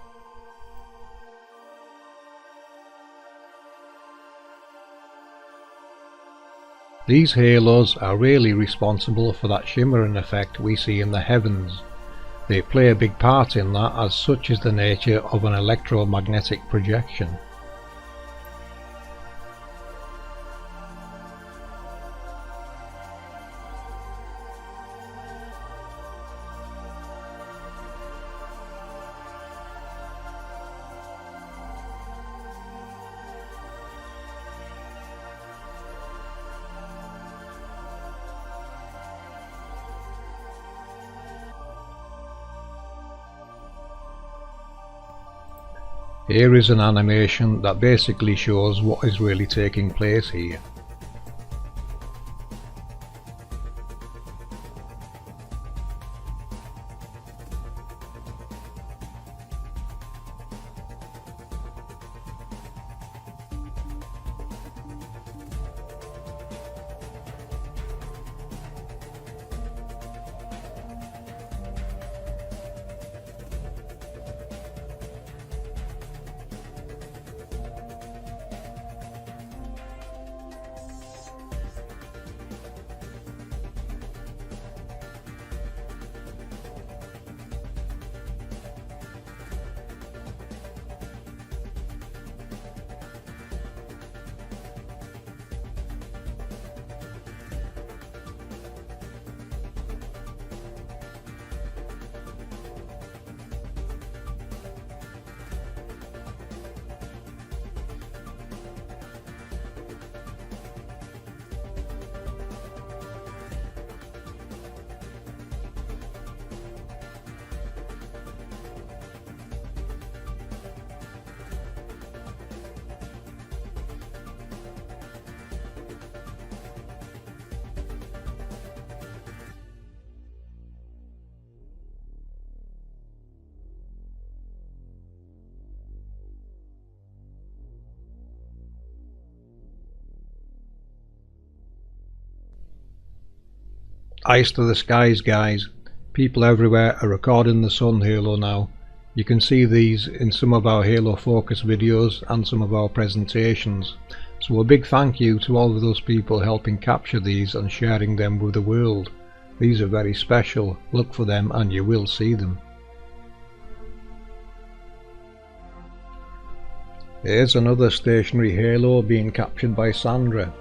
A: These halos are really responsible for that shimmering effect we see in the heavens. They play a big part in that, as such is the nature of an electromagnetic projection. Here is an animation that basically shows what is really taking place here. Ice to the skies, guys. People everywhere are recording the sun halo now. You can see these in some of our halo focus videos and some of our presentations. So a big thank you to all of those people helping capture these and sharing them with the world. These are very special. Look for them and you will see them. Here's another stationary halo being captured by Sandra.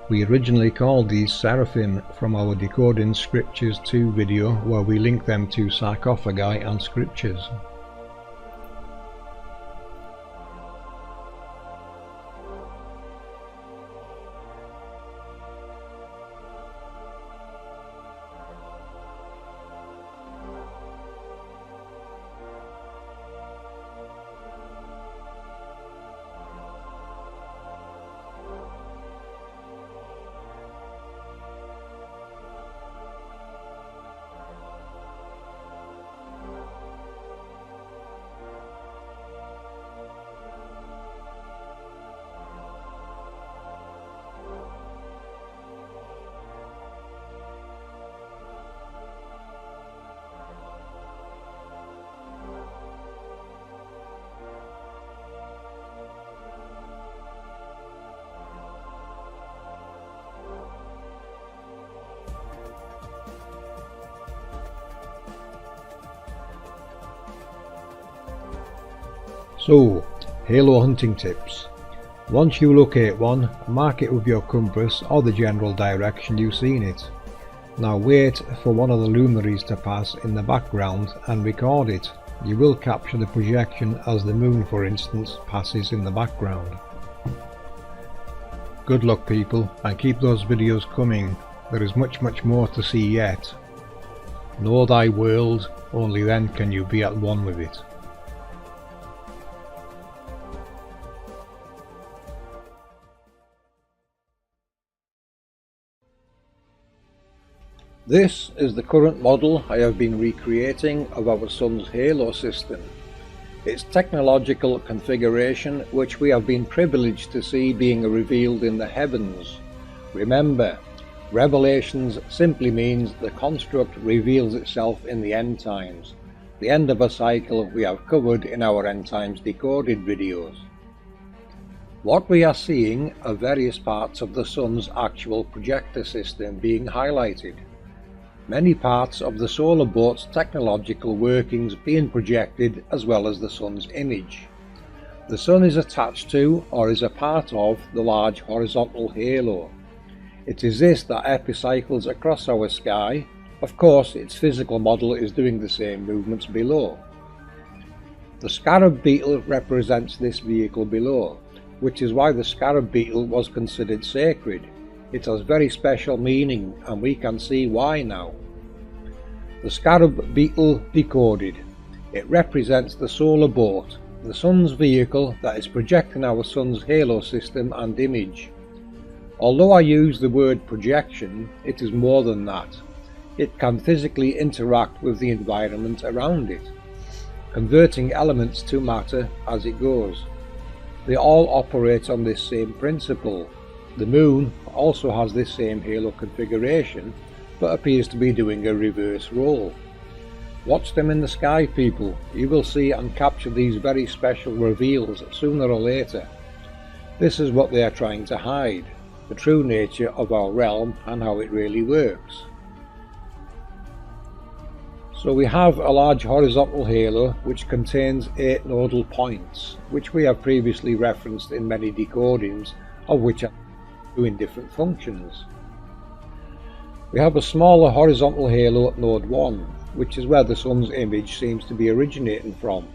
A: We originally called these Seraphim from our Decoding Scriptures 2 video, where we link them to sarcophagi and scriptures. So, halo hunting tips. Once you locate one, mark it with your compass or the general direction you've seen it. Now wait for one of the luminaries to pass in the background and record it. You will capture the projection as the moon, for instance, passes in the background. Good luck people, and keep those videos coming. There is much more to see yet. Know thy world, only then can you be at one with it. This is the current model I have been recreating of our Sun's halo system. Its technological configuration, which we have been privileged to see being revealed in the heavens. Remember, revelations simply means the construct reveals itself in the end times, the end of a cycle we have covered in our End Times Decoded videos. What we are seeing are various parts of the Sun's actual projector system being highlighted. Many parts of the solar boat's technological workings being projected, as well as the Sun's image. The Sun is attached to, or is a part of, the large horizontal halo. It is this that epicycles across our sky. Of course, its physical model is doing the same movements below. The scarab beetle represents this vehicle below, which is why the scarab beetle was considered sacred. It has very special meaning, and we can see why now. The scarab beetle decoded. It represents the solar boat, the Sun's vehicle that is projecting our Sun's halo system and image. Although I use the word projection, it is more than that. It can physically interact with the environment around it, converting elements to matter as it goes. They all operate on this same principle. The moon also has this same halo configuration, but appears to be doing a reverse role. Watch them in the sky people, you will see and capture these very special reveals sooner or later. This is what they are trying to hide, the true nature of our realm and how it really works. So we have a large horizontal halo which contains 8 nodal points, which we have previously referenced in many decodings, of which are doing different functions. We have a smaller horizontal halo at node 1, which is where the Sun's image seems to be originating from.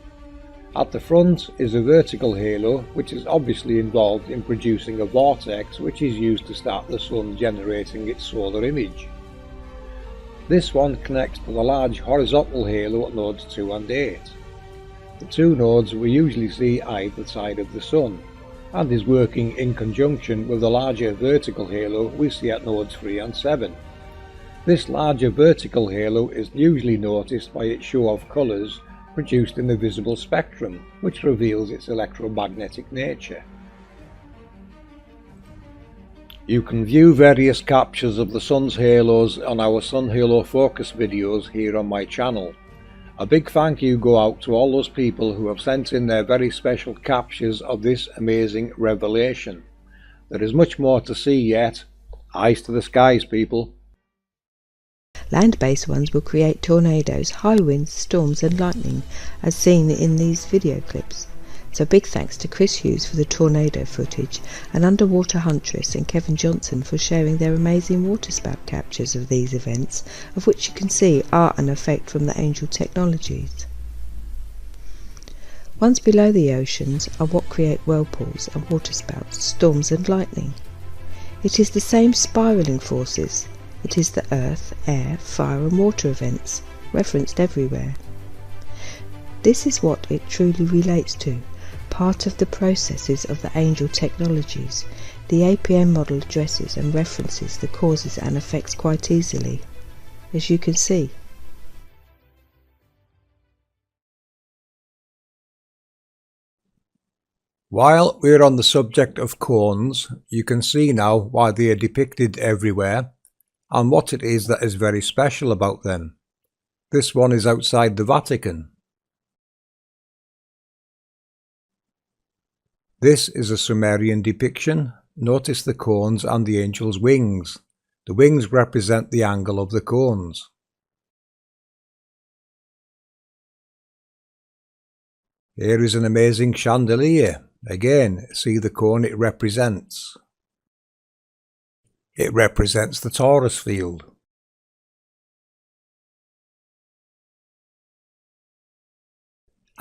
A: At the front is a vertical halo, which is obviously involved in producing a vortex which is used to start the Sun generating its solar image. This one connects to the large horizontal halo at nodes 2 and 8. The two nodes we usually see either side of the Sun, and is working in conjunction with the larger vertical halo we see at nodes 3 and 7. This larger vertical halo is usually noticed by its show of colours produced in the visible spectrum, which reveals its electromagnetic nature. You can view various captures of the Sun's halos on our Sun Halo Focus videos here on my channel. A big thank you go out to all those people who have sent in their very special captures of this amazing revelation. There is much more to see yet. Eyes to the skies people.
C: Land-based ones will create tornadoes, high winds, storms and lightning, as seen in these video clips. So big thanks to Chris Hughes for the tornado footage, and Underwater Huntress and Kevin Johnson for sharing their amazing waterspout captures of these events, of which you can see are an effect from the Angel technologies. Ones below the oceans are what create whirlpools and waterspouts, storms and lightning. It is the same spiralling forces. It is the earth, air, fire and water events, referenced everywhere. This is what it truly relates to, part of the processes of the Angel technologies. The APM model addresses and references the causes and effects quite easily, as you can see.
A: While we're on the subject of cones, you can see now why they are depicted everywhere, and what it is that is very special about them. This one is outside the Vatican. This is a Sumerian depiction. Notice the cones and the angel's wings. The wings represent the angle of the cones. Here is an amazing chandelier. Again, see the cone it represents. It represents the torus field.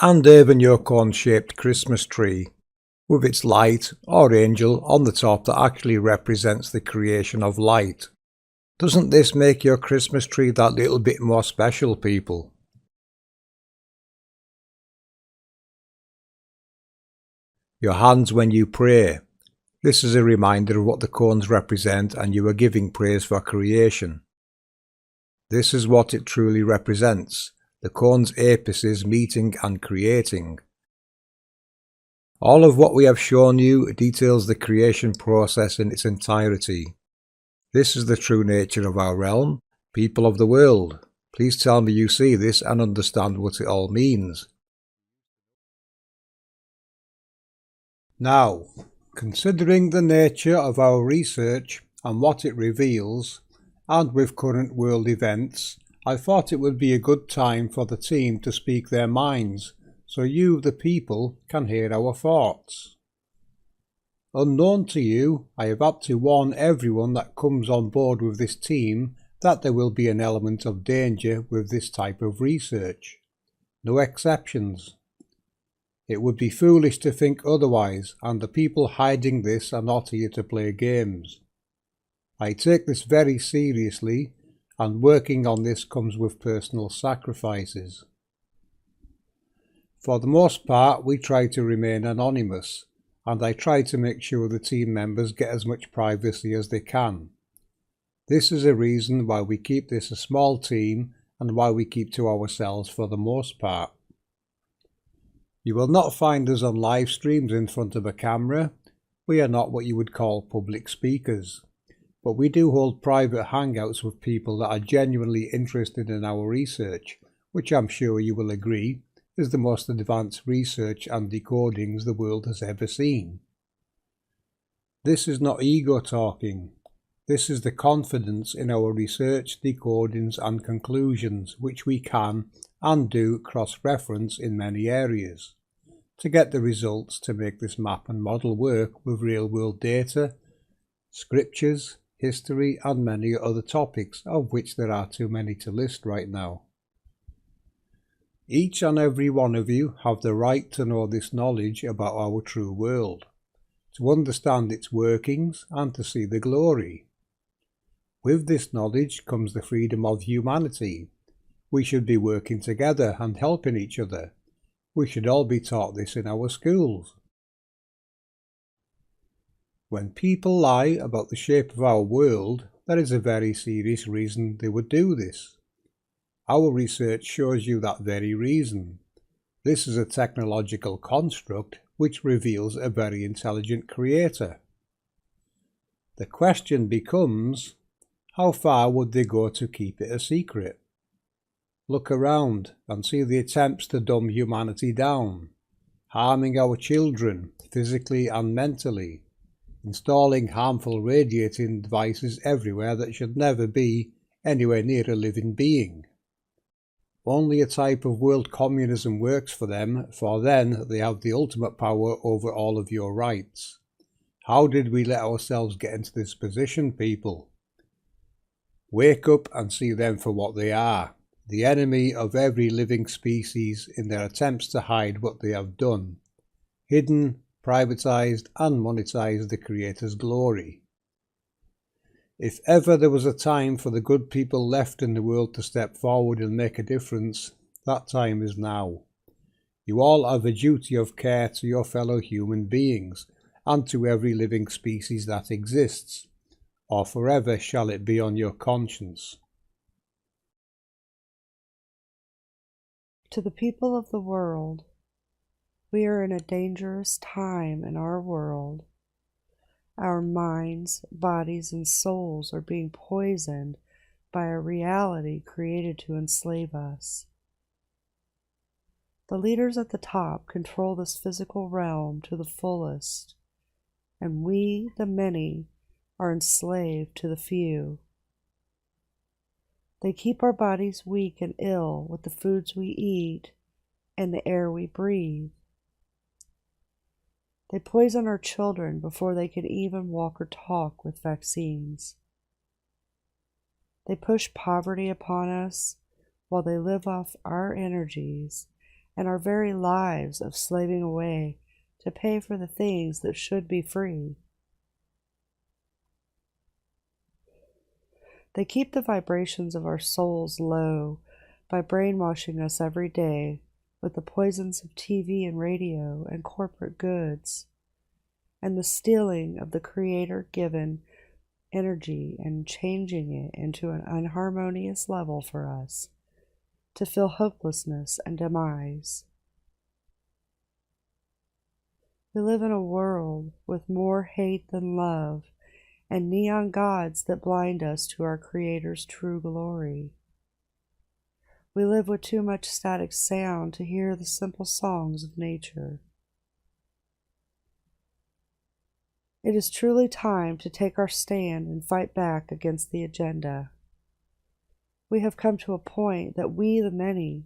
A: And even your cone-shaped Christmas tree, with its light or angel on the top that actually represents the creation of light. Doesn't this make your Christmas tree that little bit more special, people? Your hands when you pray. This is a reminder of what the cones represent, and you are giving praise for creation. This is what it truly represents, the cone's apices meeting and creating. All of what we have shown you details the creation process in its entirety. This is the true nature of our realm, people of the world. Please tell me you see this and understand what it all means. Now, considering the nature of our research and what it reveals, and with current world events, I thought it would be a good time for the team to speak their minds, so you, the people, can hear our thoughts. Unknown to you, I have had to warn everyone that comes on board with this team that there will be an element of danger with this type of research. No exceptions. It would be foolish to think otherwise, and the people hiding this are not here to play games. I take this very seriously, and working on this comes with personal sacrifices. For the most part, we try to remain anonymous, and I try to make sure the team members get as much privacy as they can. This is a reason why we keep this a small team and why we keep to ourselves for the most part. You will not find us on live streams in front of a camera. We are not what you would call public speakers. But we do hold private hangouts with people that are genuinely interested in our research, which I'm sure you will agree is the most advanced research and decodings the world has ever seen. This is not ego talking. This is the confidence in our research, decodings and conclusions, which we can and do cross-reference in many areas to get the results to make this map and model work with real-world data, scriptures, history and many other topics, of which there are too many to list right now. Each and every one of you have the right to know this knowledge about our true world, to understand its workings and to see the glory. With this knowledge comes the freedom of humanity. We should be working together and helping each other. We should all be taught this in our schools. When people lie about the shape of our world, there is a very serious reason they would do this. Our research shows you that very reason. This is a technological construct which reveals a very intelligent creator. The question becomes, how far would they go to keep it a secret? Look around and see the attempts to dumb humanity down, harming our children physically and mentally, installing harmful radiating devices everywhere that should never be anywhere near a living being. Only a type of world communism works for them, for then they have the ultimate power over all of your rights. How did we let ourselves get into this position, people? Wake up and see them for what they are, the enemy of every living species in their attempts to hide what they have done, hidden, privatized and monetized the Creator's glory. If ever there was a time for the good people left in the world to step forward and make a difference, that time is now. You all have a duty of care to your fellow human beings and to every living species that exists, or forever shall it be on your conscience.
B: To the people of the world, we are in a dangerous time in our world. Our minds, bodies, and souls are being poisoned by a reality created to enslave us. The leaders at the top control this physical realm to the fullest, and we, the many, are enslaved to the few. They keep our bodies weak and ill with the foods we eat and the air we breathe. They poison our children before they can even walk or talk with vaccines. They push poverty upon us while they live off our energies and our very lives of slaving away to pay for the things that should be free. They keep the vibrations of our souls low by brainwashing us every day with the poisons of TV and radio and corporate goods, and the stealing of the Creator-given energy and changing it into an unharmonious level for us to feel hopelessness and demise. We live in a world with more hate than love and neon gods that blind us to our Creator's true glory. We live with too much static sound to hear the simple songs of nature. It is truly time to take our stand and fight back against the agenda. We have come to a point that we, the many,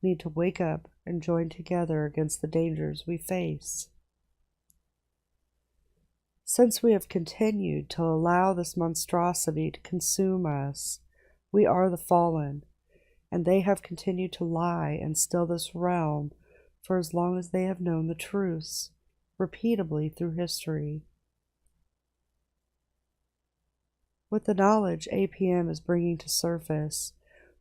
B: need to wake up and join together against the dangers we face. Since we have continued to allow this monstrosity to consume us, we are the fallen, and they have continued to lie and still this realm for as long as they have known the truths, repeatedly through history. With the knowledge APM is bringing to surface,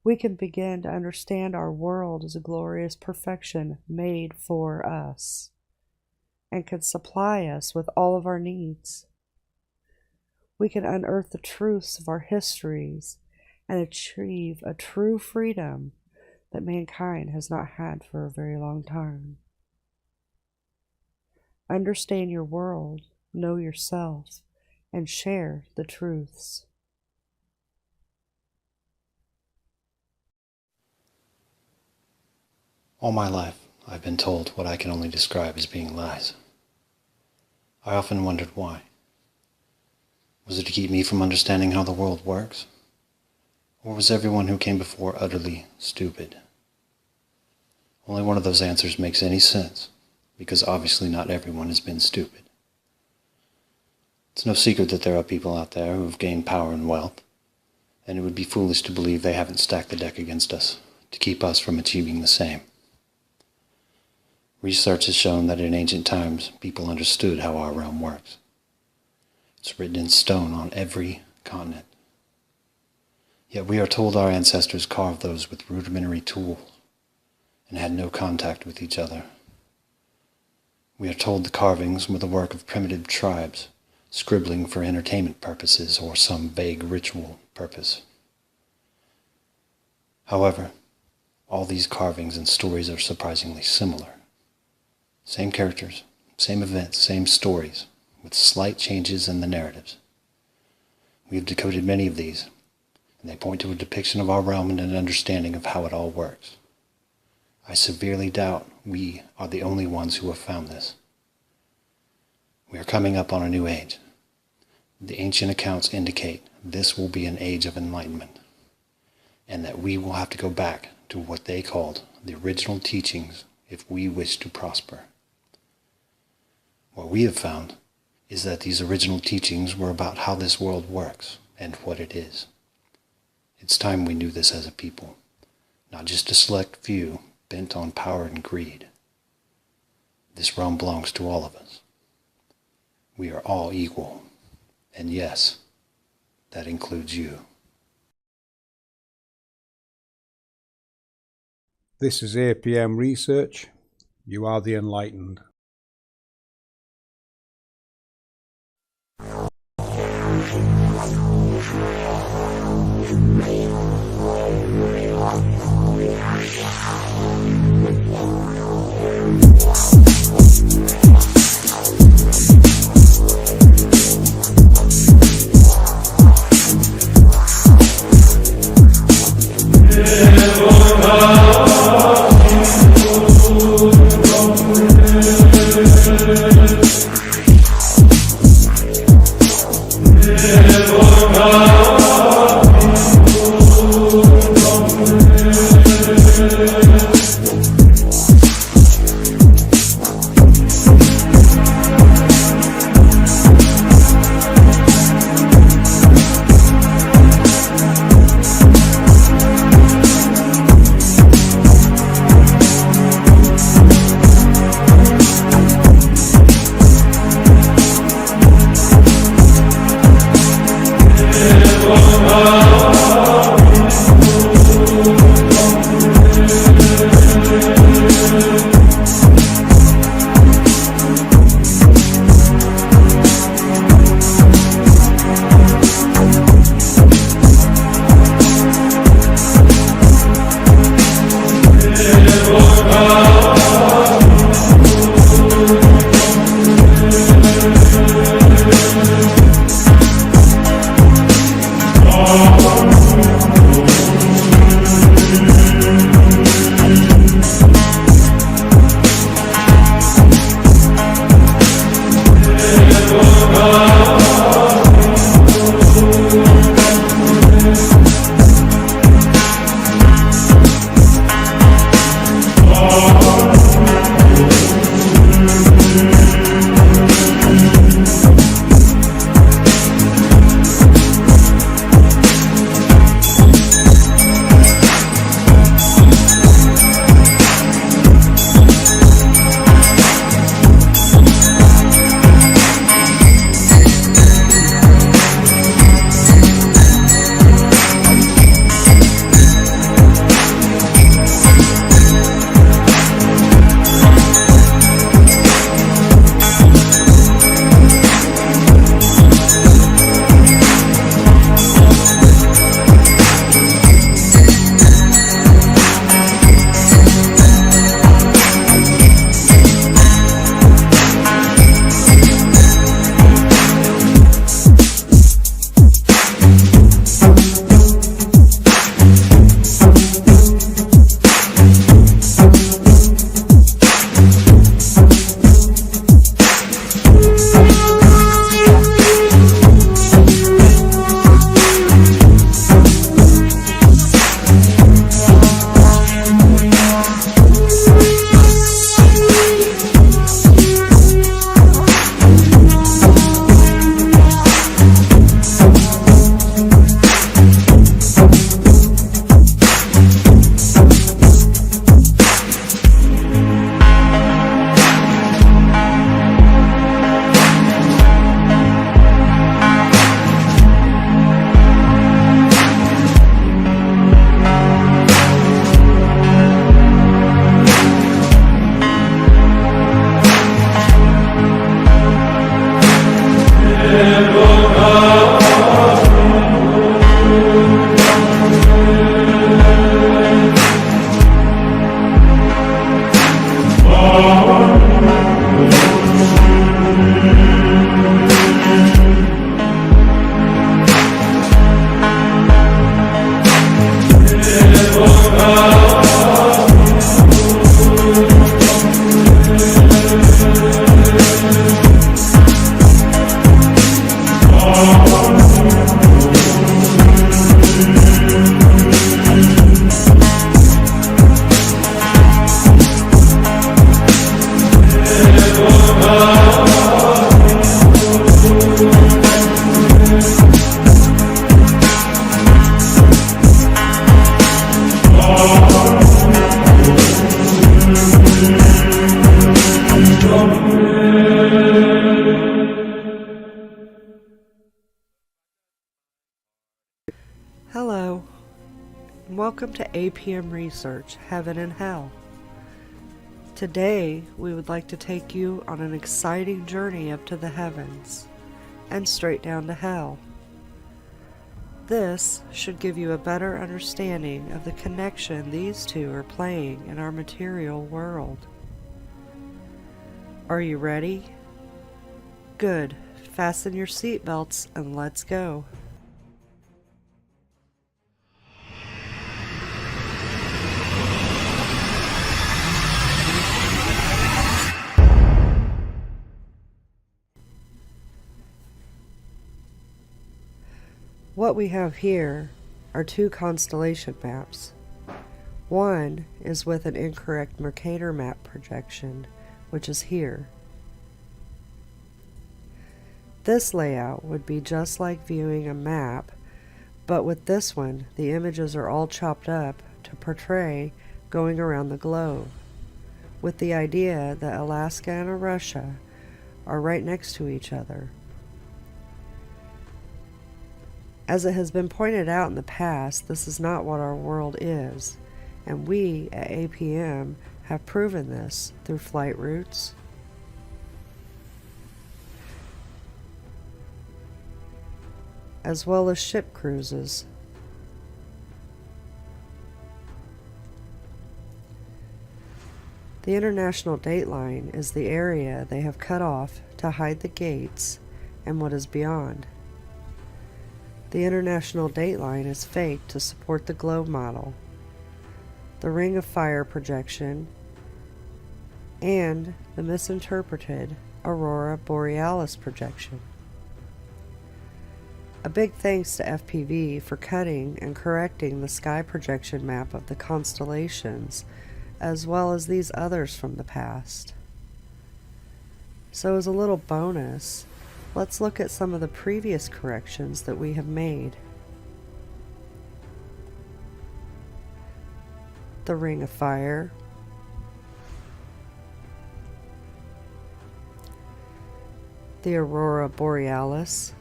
B: we can begin to understand our world as a glorious perfection made for us, and can supply us with all of our needs. We can unearth the truths of our histories and achieve a true freedom that mankind has not had for a very long time. Understand your world, know yourself, and share the truths.
I: All my life, I've been told what I can only describe as being lies. I often wondered why. Was it to keep me from understanding how the world works? Or was everyone who came before utterly stupid? Only one of those answers makes any sense, because obviously not everyone has been stupid. It's no secret that there are people out there who have gained power and wealth, and it would be foolish to believe they haven't stacked the deck against us to keep us from achieving the same. Research has shown that in ancient times, people understood how our realm works. It's written in stone on every continent. Yet we are told our ancestors carved those with rudimentary tools and had no contact with each other. We are told the carvings were the work of primitive tribes, scribbling for entertainment purposes or some vague ritual purpose. However, all these carvings and stories are surprisingly similar. Same characters, same events, same stories, with slight changes in the narratives. We have decoded many of these, and they point to a depiction of our realm and an understanding of how it all works. I severely doubt we are the only ones who have found this. We are coming up on a new age. The ancient accounts indicate this will be an age of enlightenment, and that we will have to go back to what they called the original teachings if we wish to prosper. What we have found is that these original teachings were about how this world works and what it is. It's time we knew this as a people, not just a select few bent on power and greed. This realm belongs to all of us. We are all equal, and yes, that includes you.
A: This is APM Research. You are the enlightened.
K: Yeah. Welcome to APM Research, Heaven and Hell. Today, we would like to take you on an exciting journey up to the heavens and straight down to hell. This should give you a better understanding of the connection these two are playing in our material world. Are you ready? Good. Fasten your seatbelts and let's go. What we have here are two constellation maps. One is with an incorrect Mercator map projection, which is here. This layout would be just like viewing a map, but with this one, the images are all chopped up to portray going around the globe, with the idea that Alaska and Russia are right next to each other. As it has been pointed out in the past, this is not what our world is, and we at APM have proven this through flight routes, as well as ship cruises. The international dateline is the area they have cut off to hide the gates and what is beyond. The international dateline is faked to support the globe model, the ring of fire projection, and the misinterpreted aurora borealis projection. A big thanks to FPV for cutting and correcting the sky projection map of the constellations, as well as these others from the past. So as a little bonus, let's look at some of the previous corrections that we have made. The ring of fire, the aurora borealis,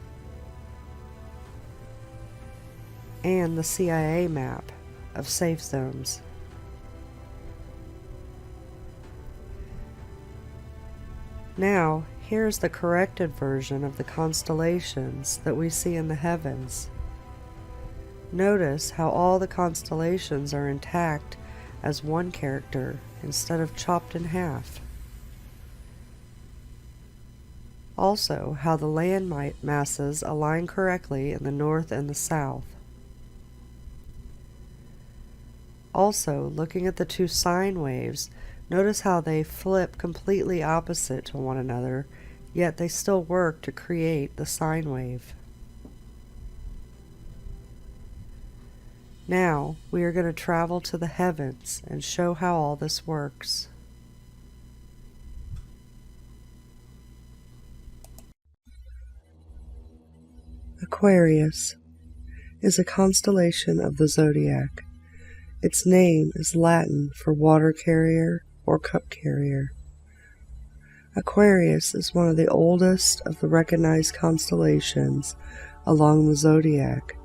K: and the CIA map of safe zones. Now, here's the corrected version of the constellations that we see in the heavens. Notice how all the constellations are intact as one character instead of chopped in half. Also, how the land masses align correctly in the north and the south. Also, looking at the two sine waves, notice how they flip completely opposite to one another, yet they still work to create the sine wave. Now, we are going to travel to the heavens and show how all this works. Aquarius is a constellation of the zodiac. Its name is Latin for water carrier or cup carrier. Aquarius is one of the oldest of the recognized constellations along the zodiac,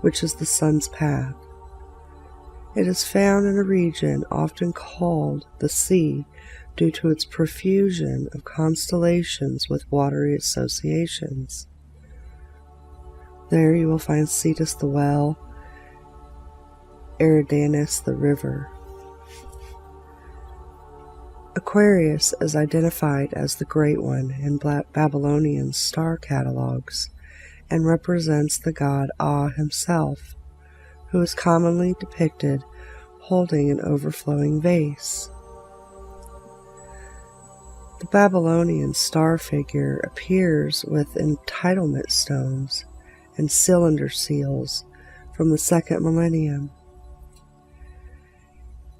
K: which is the sun's path. It is found in a region often called the sea due to its profusion of constellations with watery associations. There you will find Cetus the well, Eridanus the river. Aquarius is identified as the Great One in Babylonian star catalogs and represents the god Ah himself, who is commonly depicted holding an overflowing vase. The Babylonian star figure appears with entitlement stones and cylinder seals from the second millennium.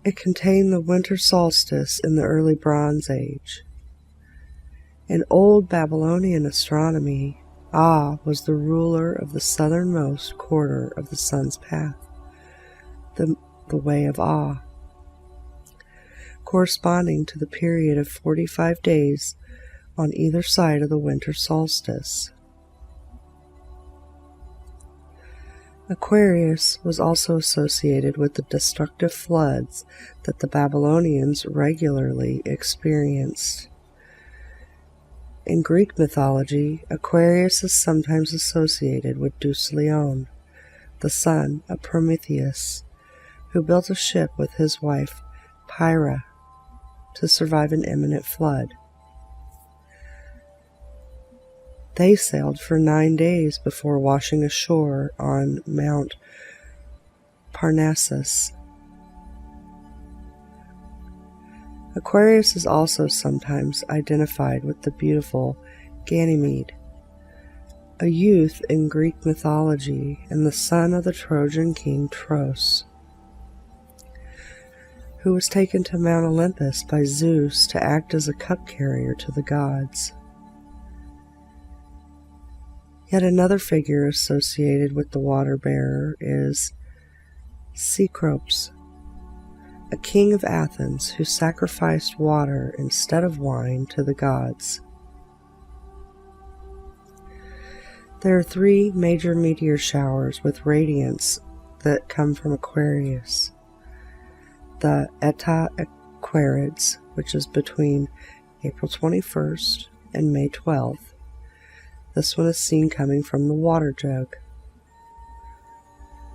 K: It contained the winter solstice in the early Bronze Age. In old Babylonian astronomy, Ah was the ruler of the southernmost quarter of the sun's path, the way of Ah, corresponding to the period of 45 days on either side of the winter solstice. Aquarius was also associated with the destructive floods that the Babylonians regularly experienced. In Greek mythology, Aquarius is sometimes associated with Deus Leon, the son of Prometheus, who built a ship with his wife Pyrrha to survive an imminent flood. They sailed for 9 days before washing ashore on Mount Parnassus. Aquarius is also sometimes identified with the beautiful Ganymede, a youth in Greek mythology and the son of the Trojan king Tros, who was taken to Mount Olympus by Zeus to act as a cup carrier to the gods. Yet another figure associated with the water bearer is Cecropes, a king of Athens who sacrificed water instead of wine to the gods. There are 3 major meteor showers with radiance that come from Aquarius. The Eta Aquarids, which is between April 21st and May 12th. This one is seen coming from the water jug.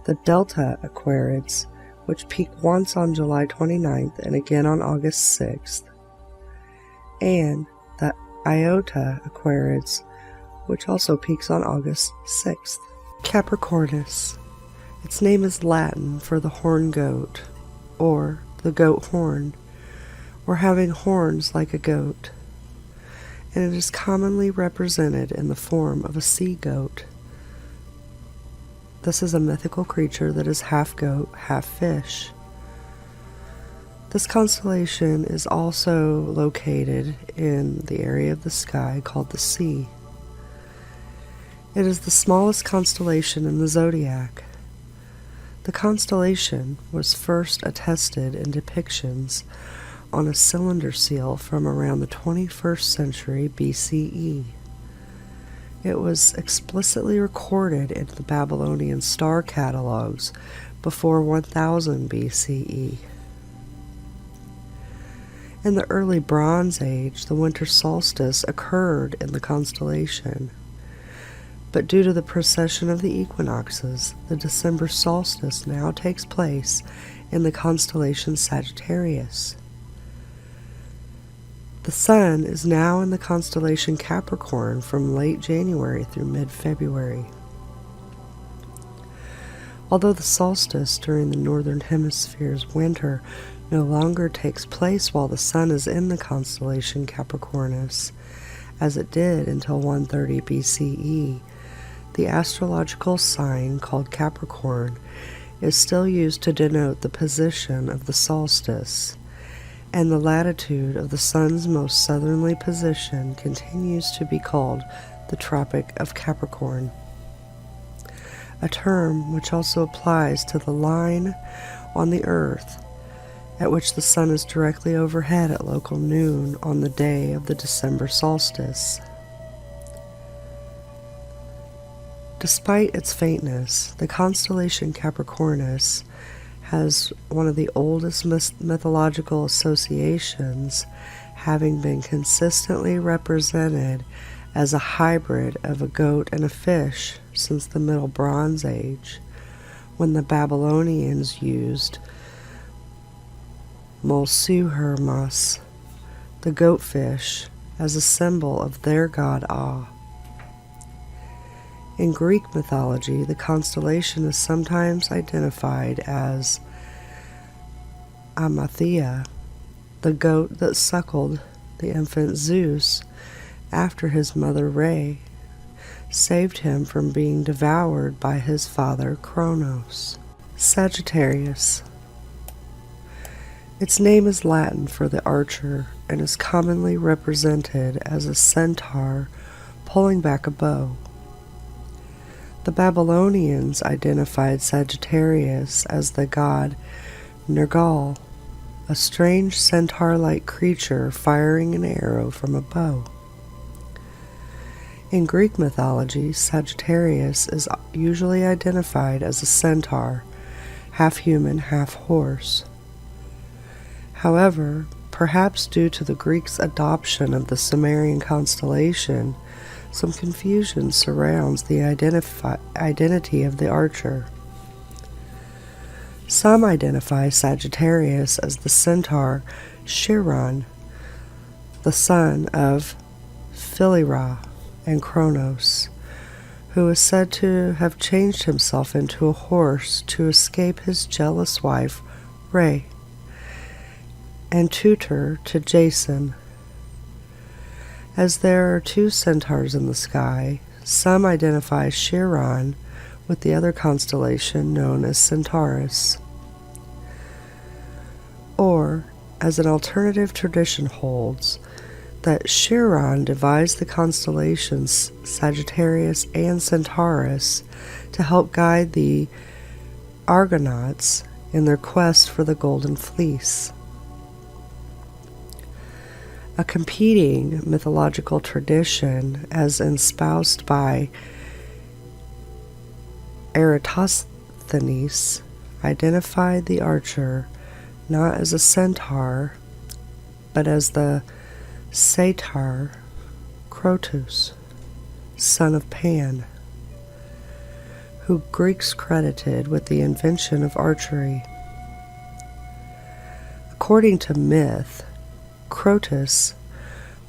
K: The Delta Aquarids, which peak once on July 29th and again on August 6th. And the Iota Aquarids, which also peaks on August 6th. Capricornus. Its name is Latin for the horn goat, or the goat horn, or having horns like a goat, and it is commonly represented in the form of a sea goat. This is a mythical creature that is half goat, half fish. This constellation is also located in the area of the sky called the Sea. It is the smallest constellation in the zodiac. The constellation was first attested in depictions on a cylinder seal from around the 21st century BCE. It was explicitly recorded in the Babylonian star catalogs before 1000 BCE. In the early Bronze Age, the winter solstice occurred in the constellation. But due to the precession of the equinoxes, the December solstice now takes place in the constellation Sagittarius. The Sun is now in the constellation Capricorn from late January through mid-February. Although the solstice during the Northern Hemisphere's winter no longer takes place while the Sun is in the constellation Capricornus, as it did until 130 BCE, the astrological sign called Capricorn is still used to denote the position of the solstice, and the latitude of the Sun's most southerly position continues to be called the Tropic of Capricorn, a term which also applies to the line on the Earth at which the Sun is directly overhead at local noon on the day of the December solstice. Despite its faintness, the constellation Capricornus has one of the oldest mythological associations, having been consistently represented as a hybrid of a goat and a fish since the Middle Bronze Age, when the Babylonians used Molsuhermas, the goatfish, as a symbol of their god Ah. In Greek mythology, the constellation is sometimes identified as Amathea, the goat that suckled the infant Zeus after his mother Rhea saved him from being devoured by his father Kronos. Sagittarius. Its name is Latin for the archer and is commonly represented as a centaur pulling back a bow. The Babylonians identified Sagittarius as the god Nergal, a strange centaur-like creature firing an arrow from a bow. In Greek mythology, Sagittarius is usually identified as a centaur, half human, half horse. However, perhaps due to the Greeks' adoption of the Sumerian constellation, some confusion surrounds the identity of the archer. Some identify Sagittarius as the centaur Chiron, the son of Philyra and Kronos, who is said to have changed himself into a horse to escape his jealous wife, Rhea, and tutor to Jason. As there are two centaurs in the sky, some identify Chiron with the other constellation known as Centaurus. Or, as an alternative tradition holds, that Chiron devised the constellations Sagittarius and Centaurus to help guide the Argonauts in their quest for the Golden Fleece. A competing mythological tradition, as espoused by Eratosthenes, identified the archer not as a centaur, but as the satyr Crotus, son of Pan, who Greeks credited with the invention of archery. According to myth, Crotus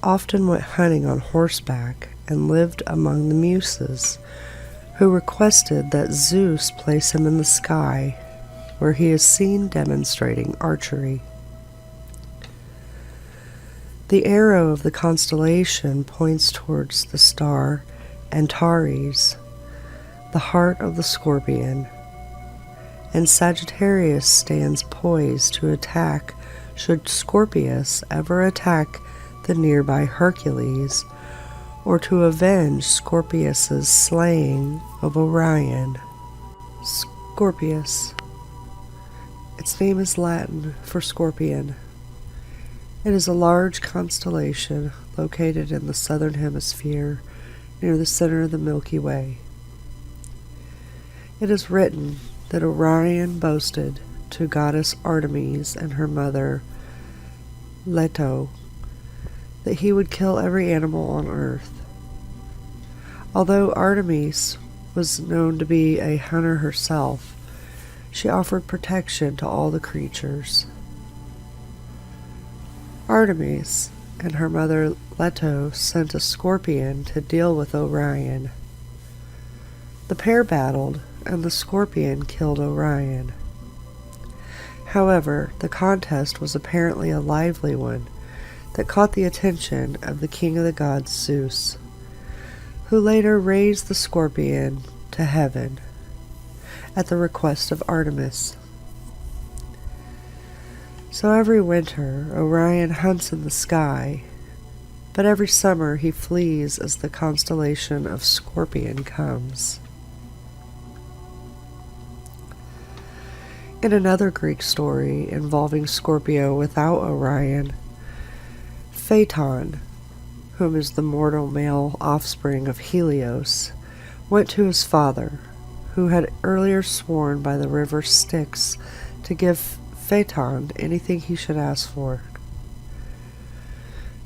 K: often went hunting on horseback and lived among the Muses, who requested that Zeus place him in the sky, where he is seen demonstrating archery. The arrow of the constellation points towards the star Antares, the heart of the scorpion, and Sagittarius stands poised to attack should Scorpius ever attack the nearby Hercules, or to avenge Scorpius's slaying of Orion. Scorpius. Its name is Latin for scorpion. It is a large constellation located in the southern hemisphere near the center of the Milky Way. It is written that Orion boasted to goddess Artemis and her mother Leto that he would kill every animal on earth. Although Artemis was known to be a hunter herself, she offered protection to all the creatures. Artemis and her mother Leto sent a scorpion to deal with Orion. The pair battled, and the scorpion killed Orion. However, the contest was apparently a lively one that caught the attention of the king of the gods, Zeus, who later raised the scorpion to heaven at the request of Artemis. So every winter, Orion hunts in the sky, but every summer he flees as the constellation of Scorpion comes. In another Greek story involving Scorpio without Orion, Phaeton, whom is the mortal male offspring of Helios, went to his father, who had earlier sworn by the river Styx to give Phaeton anything he should ask for.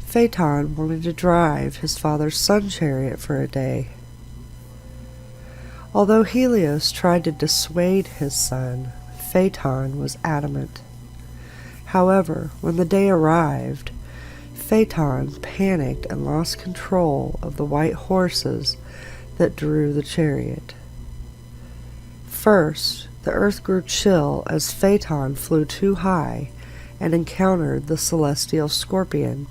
K: Phaeton wanted to drive his father's sun chariot for a day. Although Helios tried to dissuade his son, Phaeton was adamant. However, when the day arrived, Phaeton panicked and lost control of the white horses that drew the chariot. First, the earth grew chill as Phaeton flew too high and encountered the celestial scorpion.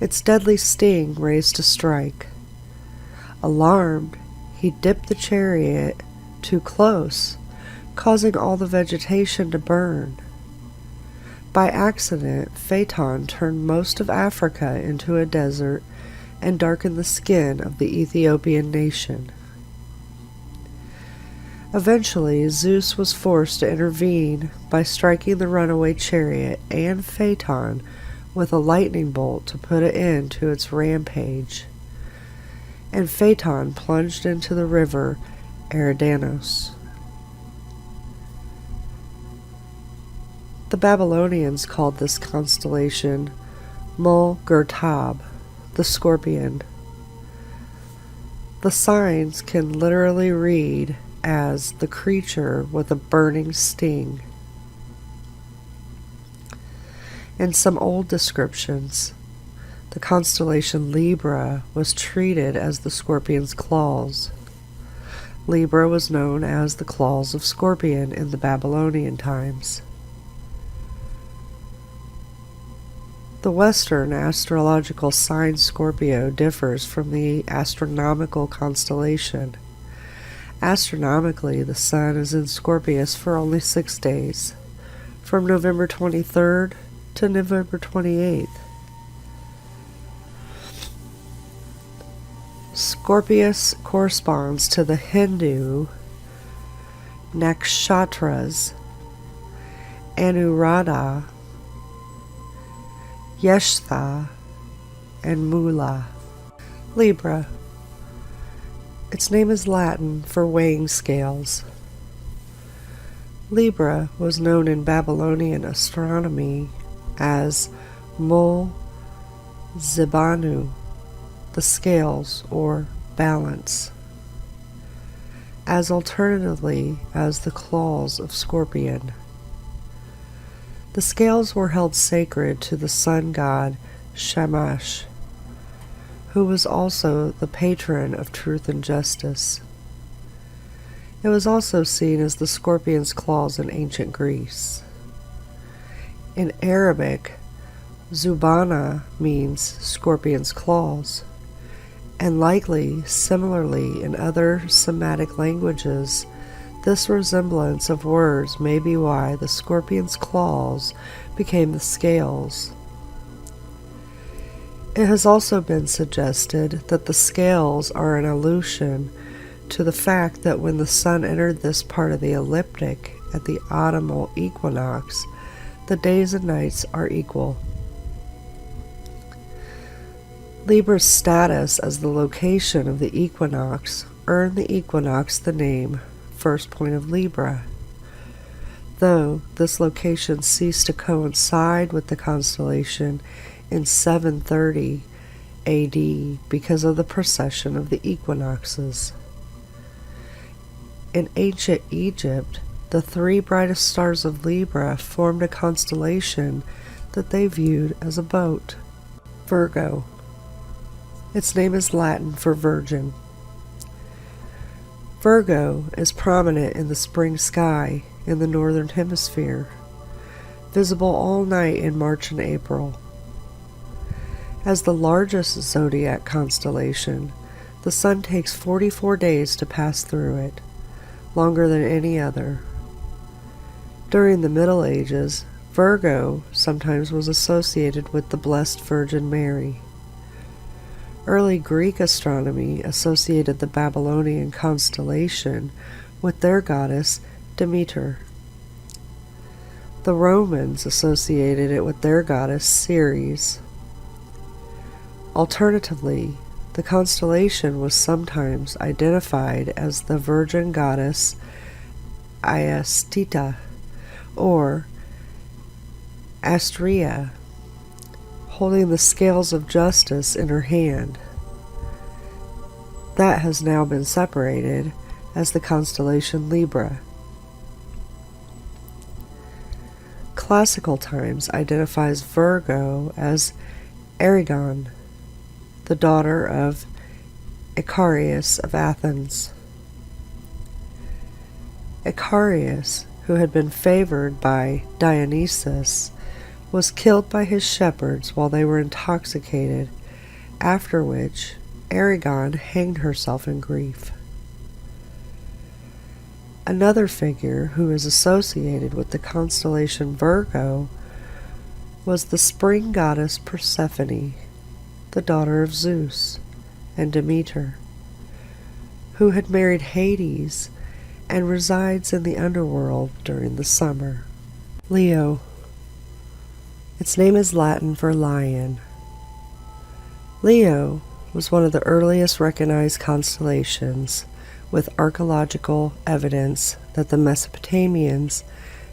K: Its deadly sting raised a strike. Alarmed, he dipped the chariot too close, causing all the vegetation to burn. By accident, Phaeton turned most of Africa into a desert and darkened the skin of the Ethiopian nation. Eventually, Zeus was forced to intervene by striking the runaway chariot and Phaeton with a lightning bolt to put an end to its rampage, and Phaeton plunged into the river Eridanos. The Babylonians called this constellation Mul-Ghurtab, the Scorpion. The signs can literally read as the creature with a burning sting. In some old descriptions, the constellation Libra was treated as the scorpion's claws. Libra was known as the claws of Scorpion in the Babylonian times. The Western astrological sign Scorpio differs from the astronomical constellation. Astronomically, the Sun is in Scorpius for only 6 days, from November 23rd to November 28th. Scorpius corresponds to the Hindu nakshatras Anuradha, Yeshtha, and Mula. Libra. Its name is Latin for weighing scales. Libra was known in Babylonian astronomy as Mul Zibanu, the scales or balance, as alternatively as the claws of Scorpion. The scales were held sacred to the sun god Shamash, who was also the patron of truth and justice. It was also seen as the scorpion's claws in ancient Greece. In Arabic, Zubana means scorpion's claws, and likely, similarly in other Semitic languages, this resemblance of words may be why the scorpion's claws became the scales. It has also been suggested that the scales are an allusion to the fact that when the sun entered this part of the ecliptic at the autumnal equinox, the days and nights are equal. Libra's status as the location of the equinox earned the equinox the name first point of Libra, though this location ceased to coincide with the constellation in 730 AD because of the precession of the equinoxes. In ancient Egypt, the 3 brightest stars of Libra formed a constellation that they viewed as a boat. Virgo. Its name is Latin for virgin. Virgo is prominent in the spring sky in the northern hemisphere, visible all night in March and April. As the largest zodiac constellation, the sun takes 44 days to pass through it, longer than any other. During the Middle Ages, Virgo sometimes was associated with the Blessed Virgin Mary. Early Greek astronomy associated the Babylonian constellation with their goddess Demeter. The Romans associated it with their goddess Ceres. Alternatively, the constellation was sometimes identified as the virgin goddess Iastita or Astrea, holding the scales of justice in her hand. That has now been separated as the constellation Libra. Classical Times identifies Virgo as Erigon, the daughter of Icarius of Athens. Icarius, who had been favored by Dionysus, was killed by his shepherds while they were intoxicated, after which Erigon hanged herself in grief. Another figure who is associated with the constellation Virgo was the spring goddess Persephone, the daughter of Zeus and Demeter, who had married Hades and resides in the underworld during the summer. Leo. Its name is Latin for lion. Leo, was one of the earliest recognized constellations, with archaeological evidence that the Mesopotamians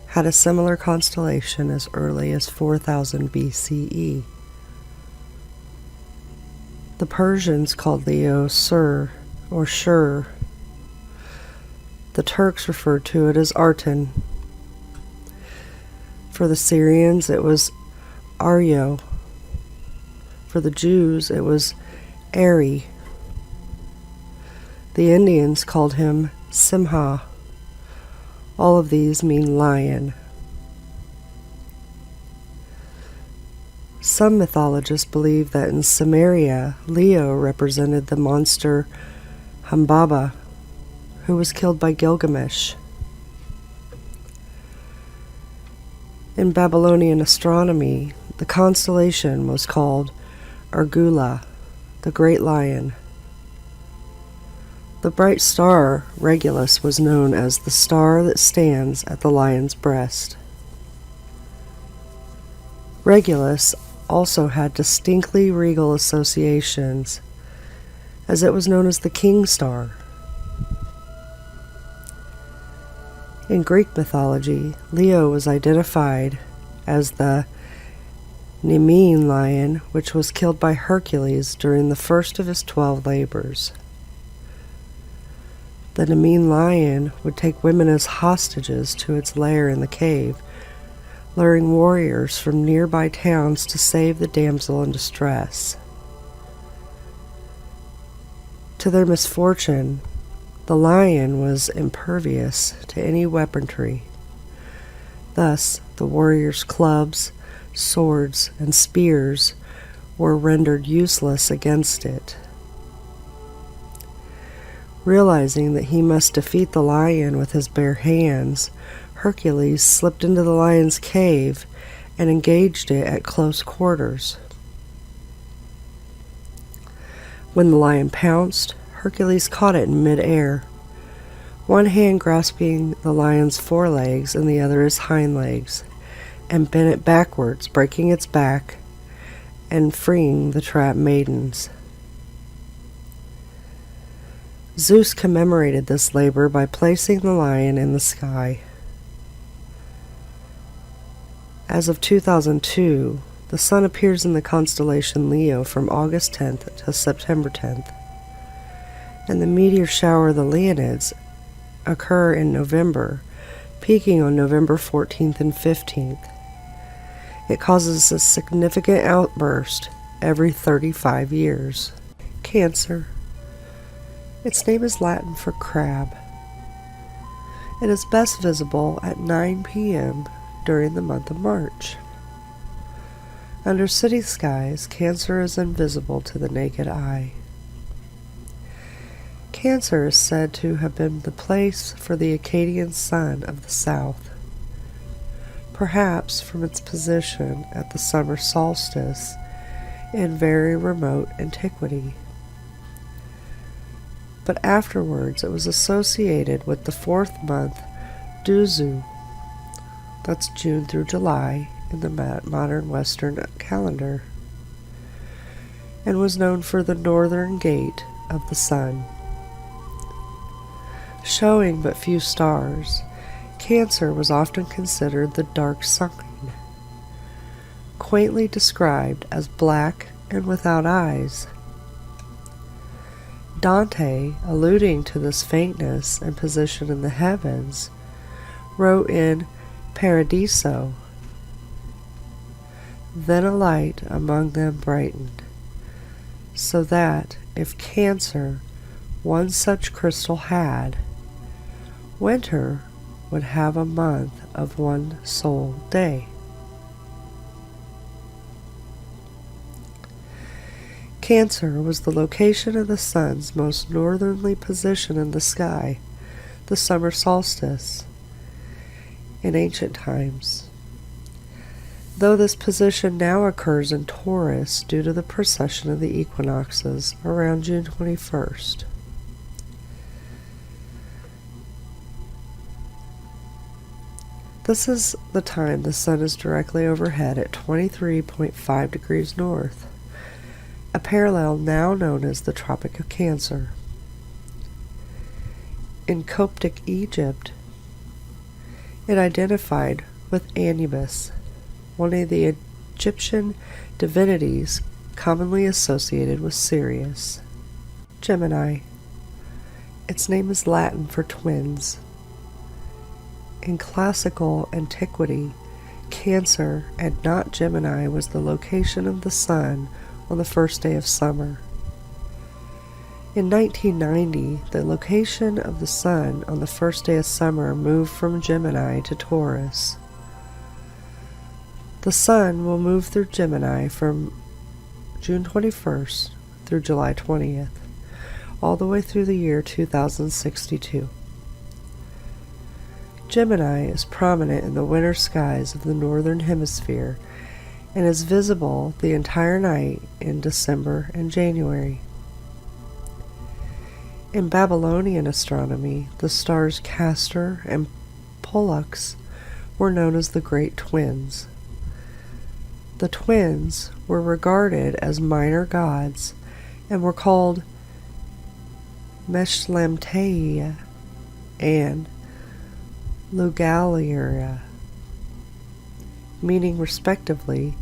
K: had a similar constellation as early as 4000 BCE. The Persians called Leo Sur, or Shur. The Turks referred to it as Artan. For the Syrians, it was Aryo. For the Jews, it was Eri. The Indians called him Simha. All of these mean lion. Some mythologists believe that in Samaria, Leo represented the monster Humbaba, who was killed by Gilgamesh. In Babylonian astronomy, the constellation was called Argula, the Great Lion. The bright star, Regulus, was known as the star that stands at the lion's breast. Regulus also had distinctly regal associations, as it was known as the king star. In Greek mythology, Leo was identified as the Nemean lion, which was killed by Hercules during the first of his 12 labors. The Nemean lion would take women as hostages to its lair in the cave, luring warriors from nearby towns to save the damsel in distress. To their misfortune, the lion was impervious to any weaponry. Thus, the warriors' clubs, swords, and spears were rendered useless against it. Realizing that he must defeat the lion with his bare hands, Hercules slipped into the lion's cave and engaged it at close quarters. When the lion pounced, Hercules caught it in mid-air, one hand grasping the lion's forelegs and the other his hind legs, and bent it backwards, breaking its back and freeing the trapped maidens. Zeus commemorated this labor by placing the lion in the sky. As of 2002, the sun appears in the constellation Leo from August 10th to September 10th, and the meteor shower the Leonids occur in November, peaking on November 14th and 15th. It causes a significant outburst every 35 years. Cancer. Its name is Latin for crab. It is best visible at 9 p.m. during the month of March. Under city skies, Cancer is invisible to the naked eye. Cancer is said to have been the place for the Akkadian sun of the south, perhaps from its position at the summer solstice in very remote antiquity. But afterwards it was associated with the fourth month, Duzu, that's June through July in the modern Western calendar, and was known for the northern gate of the sun. Showing but few stars, Cancer was often considered the dark sign, quaintly described as black and without eyes. Dante, alluding to this faintness and position in the heavens, wrote in Paradiso, "Then a light among them brightened, so that if Cancer one such crystal had, winter would have a month of one sole day." Cancer was the location of the sun's most northerly position in the sky, the summer solstice, in ancient times, though this position now occurs in Taurus due to the precession of the equinoxes around June 21st. This is the time the sun is directly overhead at 23.5 degrees north. a parallel now known as the Tropic of Cancer. In Coptic Egypt, it identified with Anubis, one of the Egyptian divinities commonly associated with Sirius. Gemini. Its name is Latin for twins. In classical antiquity, Cancer and not Gemini was the location of the sun on the first day of summer. In 1990, the location of the sun on the first day of summer moved from Gemini to Taurus. The sun will move through Gemini from June 21st through July 20th, all the way through the year 2062. Gemini is prominent in the winter skies of the northern hemisphere and is visible the entire night in December and January. In Babylonian astronomy, the stars Castor and Pollux were known as the Great Twins. The twins were regarded as minor gods and were called Meshlemteia and Lugalira, meaning respectively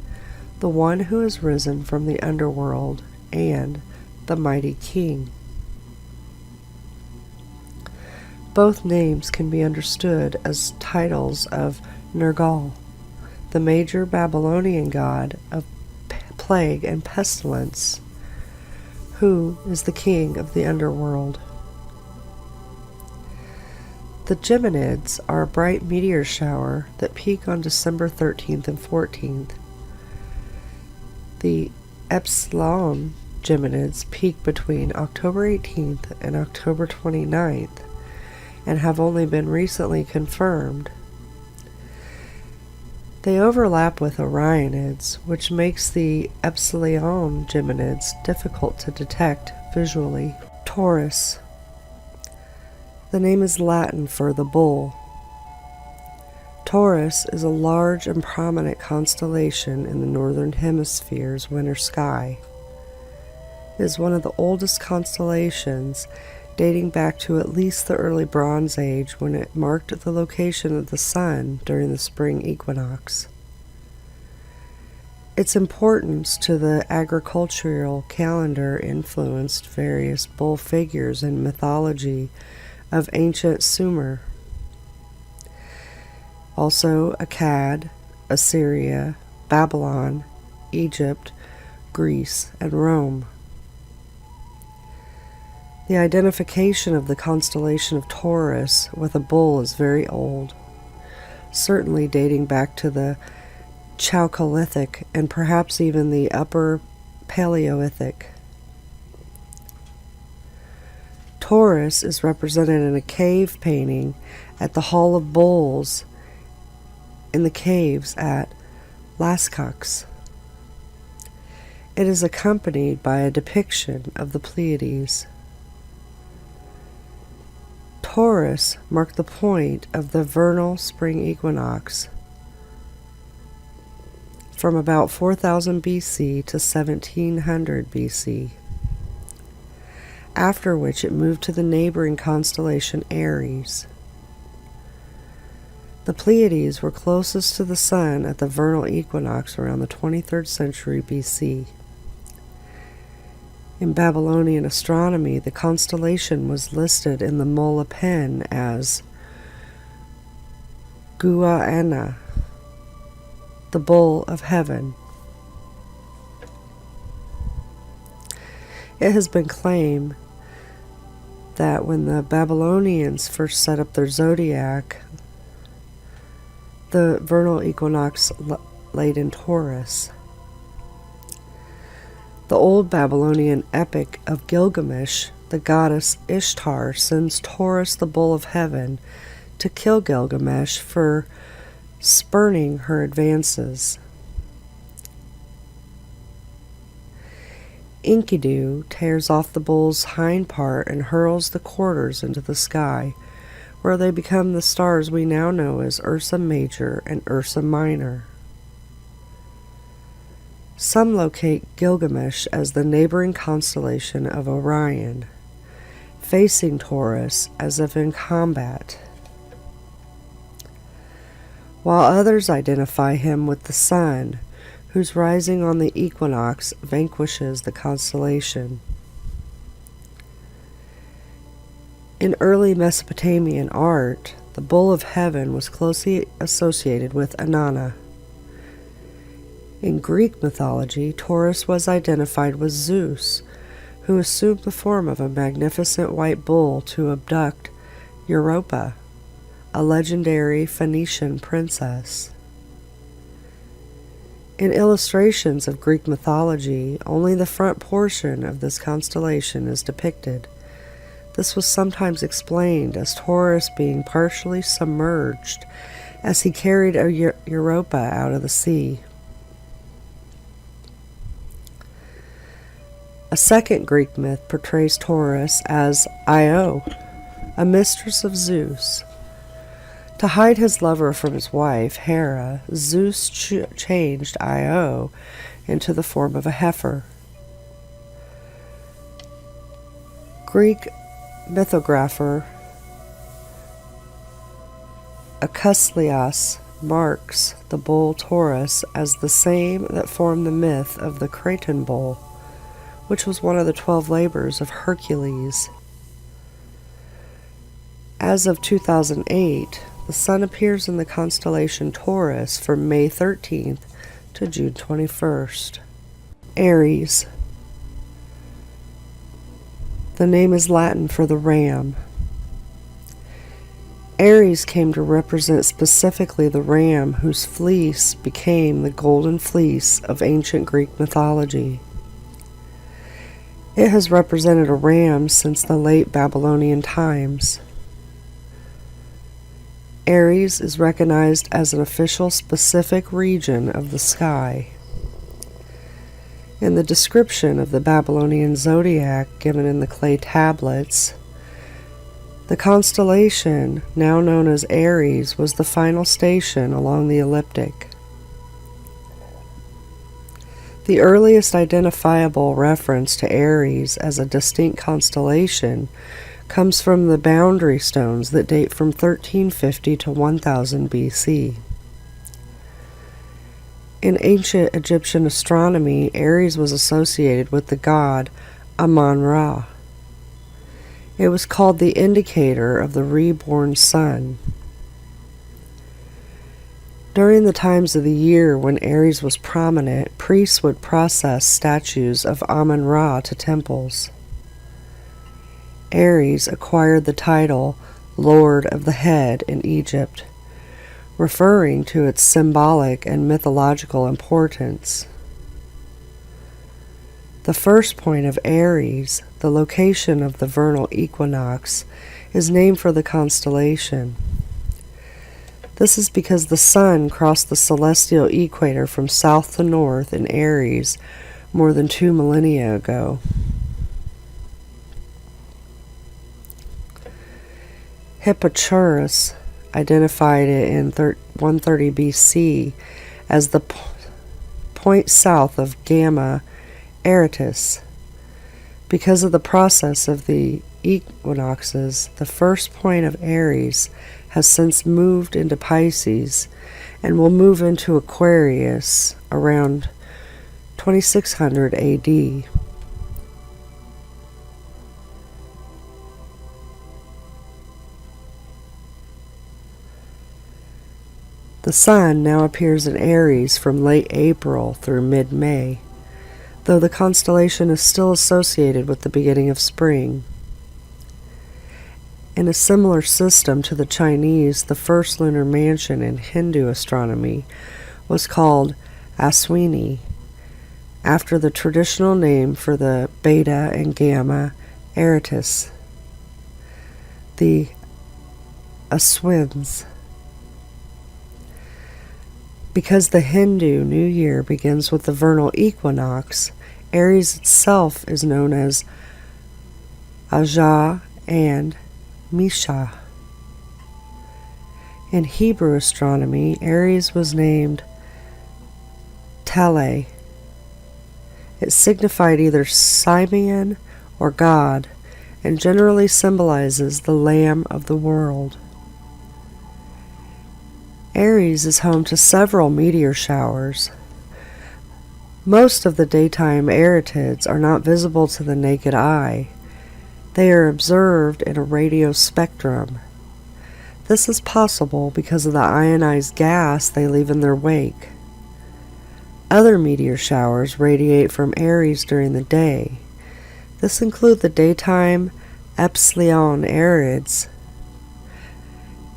K: the one who has risen from the underworld and the mighty king. Both names can be understood as titles of Nergal, the major Babylonian god of plague and pestilence, who is the king of the underworld. The Geminids are a bright meteor shower that peak on December 13th and 14th. The Epsilon Geminids peak between October 18th and October 29th and have only been recently confirmed. They overlap with Orionids, which makes the Epsilon Geminids difficult to detect visually. Taurus. The name is Latin for the bull. Taurus is a large and prominent constellation in the northern hemisphere's winter sky. It is one of the oldest constellations, dating back to at least the early Bronze Age, when it marked the location of the sun during the spring equinox. Its importance to the agricultural calendar influenced various bull figures in mythology of ancient Sumer. Also Akkad, Assyria, Babylon, Egypt, Greece, and Rome. The identification of the constellation of Taurus with a bull is very old, certainly dating back to the Chalcolithic and perhaps even the Upper Paleolithic. Taurus is represented in a cave painting at the Hall of Bulls in the caves at Lascaux. It is accompanied by a depiction of the Pleiades. Taurus marked the point of the vernal spring equinox from about 4000 BC to 1700 BC, after which it moved to the neighboring constellation Aries. The Pleiades were closest to the sun at the vernal equinox around the 23rd century BC. In Babylonian astronomy, the constellation was listed in the Mola Pen as Gua'ana, the bull of heaven. It has been claimed that when the Babylonians first set up their zodiac, the vernal equinox laid in Taurus. The old Babylonian epic of Gilgamesh, the goddess Ishtar sends Taurus, the bull of heaven, to kill Gilgamesh for spurning her advances. Enkidu tears off the bull's hind part and hurls the quarters into the sky, where they become the stars we now know as Ursa Major and Ursa Minor. Some locate Gilgamesh as the neighboring constellation of Orion, facing Taurus as if in combat, while others identify him with the sun, whose rising on the equinox vanquishes the constellation. In early Mesopotamian art, the bull of heaven was closely associated with Inanna. In Greek mythology, Taurus was identified with Zeus, who assumed the form of a magnificent white bull to abduct Europa, a legendary Phoenician princess. In illustrations of Greek mythology, only the front portion of this constellation is depicted. This was sometimes explained as Taurus being partially submerged as he carried Europa out of the sea. A second Greek myth portrays Taurus as Io, a mistress of Zeus. To hide his lover from his wife, Hera, Zeus changed Io into the form of a heifer. Greek mythographer Acuslias marks the bull Taurus as the same that formed the myth of the Cretan bull, which was one of the 12 labors of Hercules. As of 2008, the sun appears in the constellation Taurus from May 13th to June 21st. Aries. The name is Latin for the ram. Aries came to represent specifically the ram whose fleece became the golden fleece of ancient Greek mythology. It has represented a ram since the late Babylonian times. Aries is recognized as an official specific region of the sky. In the description of the Babylonian zodiac given in the clay tablets, the constellation, now known as Aries, was the final station along the ecliptic. The earliest identifiable reference to Aries as a distinct constellation comes from the boundary stones that date from 1350 to 1000 BC. In ancient Egyptian astronomy, Aries was associated with the god Amun-Ra. It was called the indicator of the reborn sun. During the times of the year when Aries was prominent, priests would process statues of Amun-Ra to temples. Aries acquired the title Lord of the Head in Egypt, referring to its symbolic and mythological importance. The first point of Aries, the location of the vernal equinox, is named for the constellation. This is because the sun crossed the celestial equator from south to north in Aries more than 2 millennia ago. Hipparchus identified it in 130 BC as the point south of Gamma Aratus. Because of the process of the equinoxes, the first point of Aries has since moved into Pisces and will move into Aquarius around 2600 AD. The sun now appears in Aries from late April through mid-May, though the constellation is still associated with the beginning of spring. In a similar system to the Chinese, the first lunar mansion in Hindu astronomy was called Aswini, after the traditional name for the Beta and Gamma Aratus, the Aswins. Because the Hindu New Year begins with the vernal equinox, Aries itself is known as Ajah and Misha. In Hebrew astronomy, Aries was named Tale, It signified either Simeon or God, and generally symbolizes the Lamb of the world. Aries is home to several meteor showers. Most of the daytime Aretids are not visible to the naked eye. They are observed in a radio spectrum. This is possible because of the ionized gas they leave in their wake. Other meteor showers radiate from Aries during the day. This includes the daytime Epsilon Arids,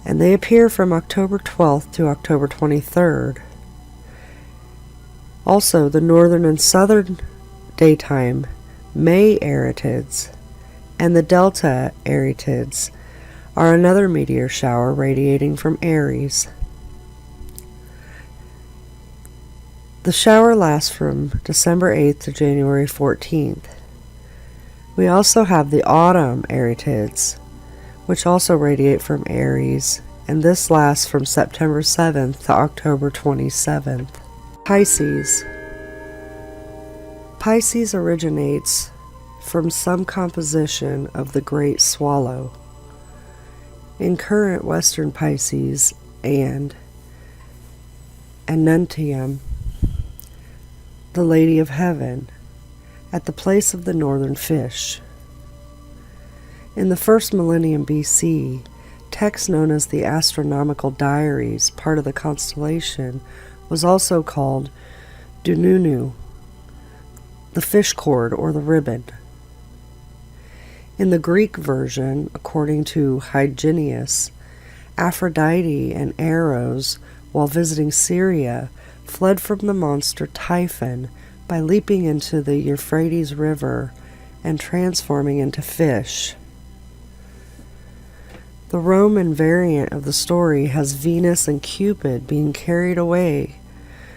K: and they appear from October 12th to October 23rd. Also, the northern and southern daytime May Aretids and the Delta Aretids are another meteor shower radiating from Aries. The shower lasts from December 8th to January 14th. We also have the autumn Aretids, which also radiate from Aries, and this lasts from September 7th to October 27th. Pisces. Pisces originates from some composition of the Great Swallow. In current Western Pisces and Anuntium, the Lady of Heaven, at the place of the northern fish. In the first millennium BC, text known as the Astronomical Diaries, part of the constellation, was also called Dununu, the fish cord or the ribbon. In the Greek version, according to Hyginus, Aphrodite and Eros, while visiting Syria, fled from the monster Typhon by leaping into the Euphrates River and transforming into fish. The Roman variant of the story has Venus and Cupid being carried away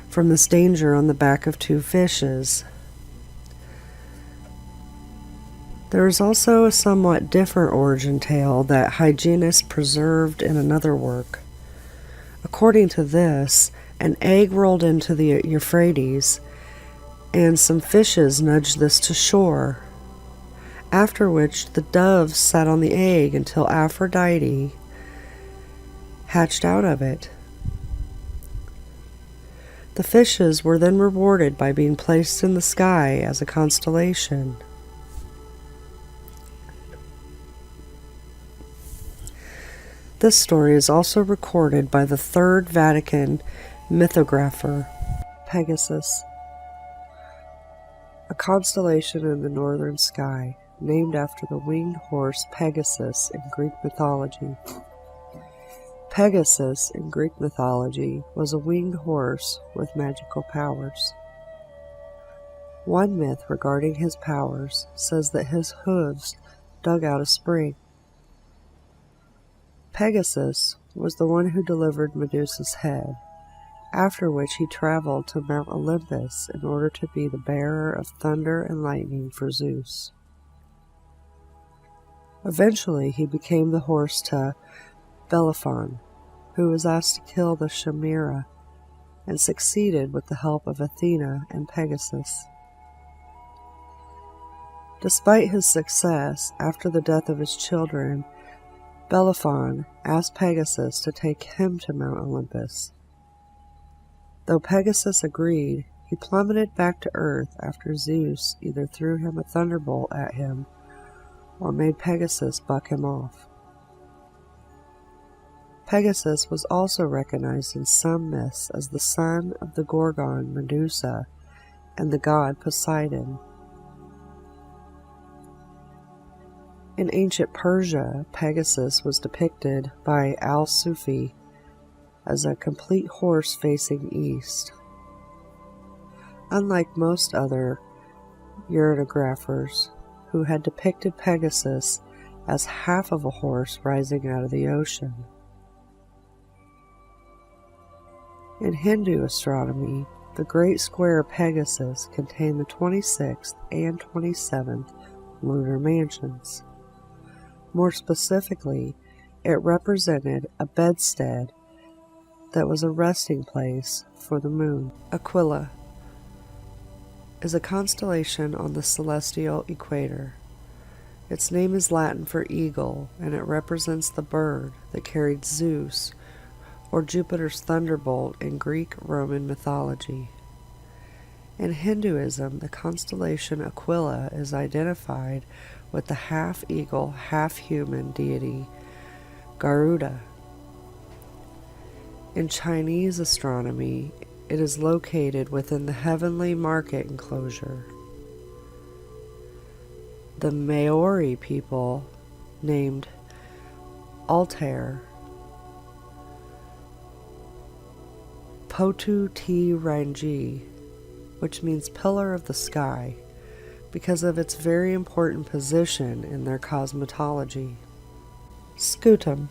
K: from this danger on the back of two fishes. There is also a somewhat different origin tale that Hyginus preserved in another work. According to this, an egg rolled into the Euphrates, and some fishes nudged this to shore, after which the doves sat on the egg until Aphrodite hatched out of it. The fishes were then rewarded by being placed in the sky as a constellation. This story is also recorded by the Third Vatican mythographer, Pegasus, a constellation in the northern sky, named after the winged horse Pegasus in Greek mythology. Pegasus in Greek mythology was a winged horse with magical powers. One myth regarding his powers says that his hooves dug out a spring. Pegasus was the one who delivered Medusa's head, after which he traveled to Mount Olympus in order to be the bearer of thunder and lightning for Zeus. Eventually, he became the horse to Bellerophon, who was asked to kill the Chimera, and succeeded with the help of Athena and Pegasus. Despite his success, after the death of his children, Bellerophon asked Pegasus to take him to Mount Olympus. Though Pegasus agreed, he plummeted back to earth after Zeus either threw him a thunderbolt at him or made Pegasus buck him off. Pegasus was also recognized in some myths as the son of the Gorgon Medusa and the god Poseidon. In ancient Persia, Pegasus was depicted by Al-Sufi as a complete horse facing east. Unlike most other urographers who had depicted Pegasus as half of a horse rising out of the ocean. In Hindu astronomy, the Great Square Pegasus contained the 26th and 27th lunar mansions. More specifically, it represented a bedstead that was a resting place for the moon. Aquila. is a constellation on the celestial equator. Its name is Latin for eagle, and it represents the bird that carried Zeus, or Jupiter's thunderbolt in Greek Roman mythology. In Hinduism, the constellation Aquila is identified with the half-eagle, half-human deity Garuda. In Chinese astronomy, it is located within the heavenly market enclosure. The Maori people named Altair Potu Te Rangi, which means pillar of the sky, because of its very important position in their cosmology. Scutum.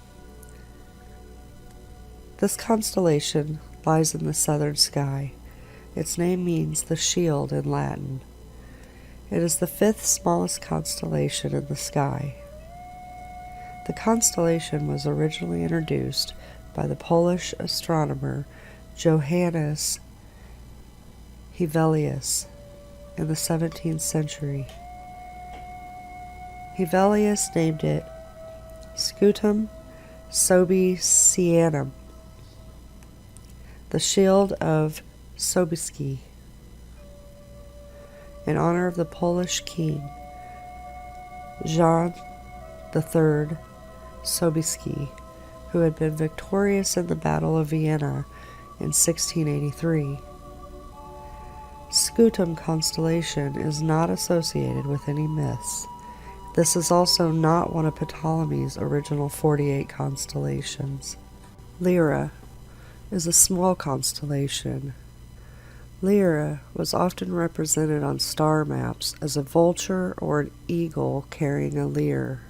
K: This constellation lies in the southern sky. Its name means the shield in Latin. It is the fifth smallest constellation in the sky. The constellation was originally introduced by the Polish astronomer Johannes Hevelius in the 17th century. Hevelius named it Scutum Sobieskianum, the shield of Sobieski, in honor of the Polish king Jan III Sobieski, who had been victorious in the Battle of Vienna in 1683. Scutum constellation is not associated with any myths. This is also not one of Ptolemy's original 48 constellations. Lyra is a small constellation. Lyra was often represented on star maps as a vulture or an eagle carrying a lyre,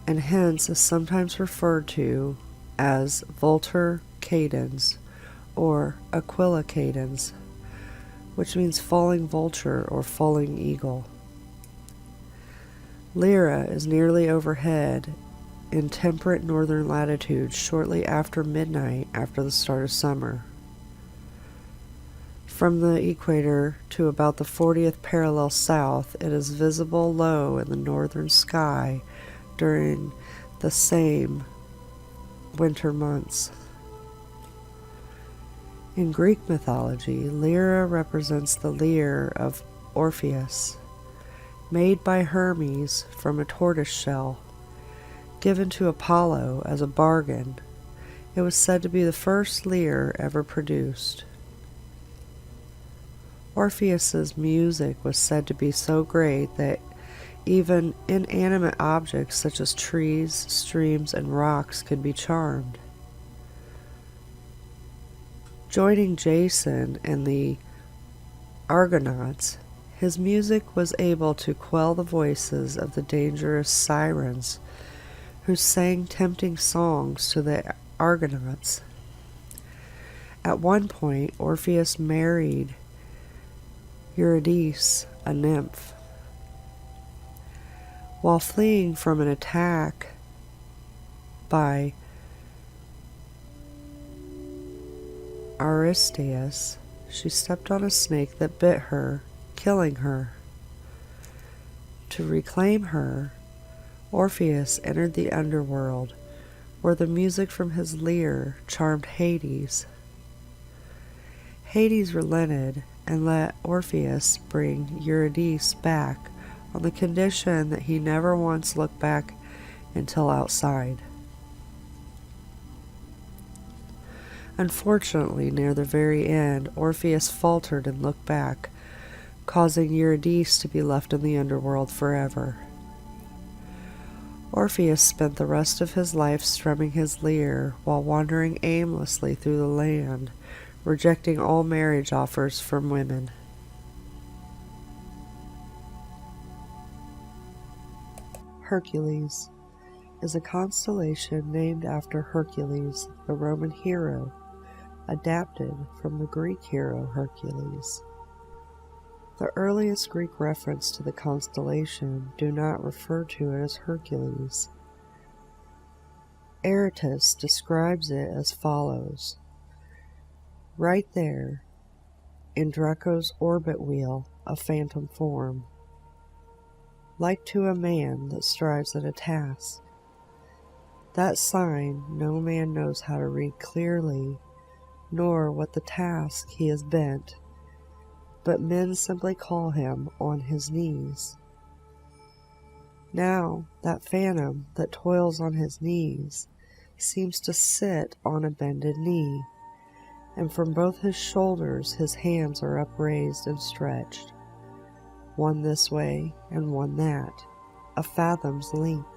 K: and hence is sometimes referred to as Vultur Cadens or Aquila Cadens, which means falling vulture or falling eagle. Lyra is nearly overhead in temperate northern latitudes shortly after midnight after the start of summer. From the equator to about the 40th parallel south, it is visible low in the northern sky during the same winter months. In Greek mythology, Lyra represents the lyre of Orpheus, made by Hermes from a tortoise shell, given to Apollo as a bargain. It was said to be the first lyre ever produced. Orpheus's music was said to be so great that even inanimate objects such as trees, streams, and rocks could be charmed. Joining Jason and the Argonauts, his music was able to quell the voices of the dangerous sirens who sang tempting songs to the Argonauts. At one point, Orpheus married Eurydice, a nymph. While fleeing from an attack by Aristeus, she stepped on a snake that bit her, killing her. To reclaim her, Orpheus entered the underworld, where the music from his lyre charmed Hades. Hades relented and let Orpheus bring Eurydice back on the condition that he never once looked back until outside. Unfortunately, near the very end, Orpheus faltered and looked back, causing Eurydice to be left in the underworld forever. Orpheus spent the rest of his life strumming his lyre while wandering aimlessly through the land, rejecting all marriage offers from women. Hercules is a constellation named after Hercules, the Roman hero, adapted from the Greek hero Hercules. The earliest Greek reference to the constellation do not refer to it as Hercules. Aratus describes it as follows: right there, in Draco's orbit wheel a phantom form, like to a man that strives at a task. That sign no man knows how to read clearly, nor what the task he is bent, but men simply call him on his knees. Now that phantom that toils on his knees seems to sit on a bended knee, and from both his shoulders his hands are upraised and stretched, one this way and one that, a fathom's length.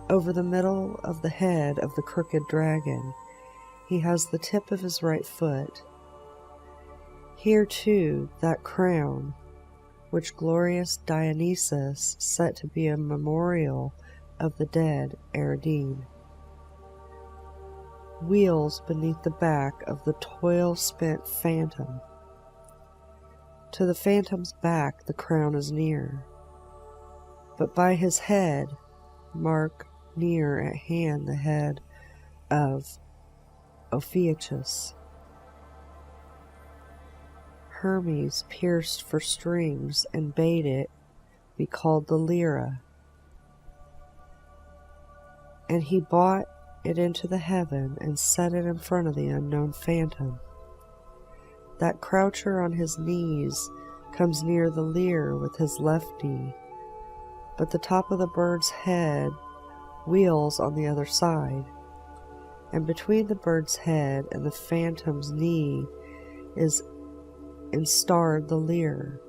K: Over the middle of the head of the crooked dragon he has the tip of his right foot. Here too that crown, which glorious Dionysus set to be a memorial of the dead Eridine, wheels beneath the back of the toil-spent phantom. To the phantom's back the crown is near, but by his head mark near at hand the head of Ophiuchus. Hermes pierced for strings and bade it be called the lyra, and he brought it into the heaven and set it in front of the unknown phantom. That croucher on his knees comes near the lyre with his left knee, but the top of the bird's head wheels on the other side, and between the bird's head and the phantom's knee is instarred the lyre.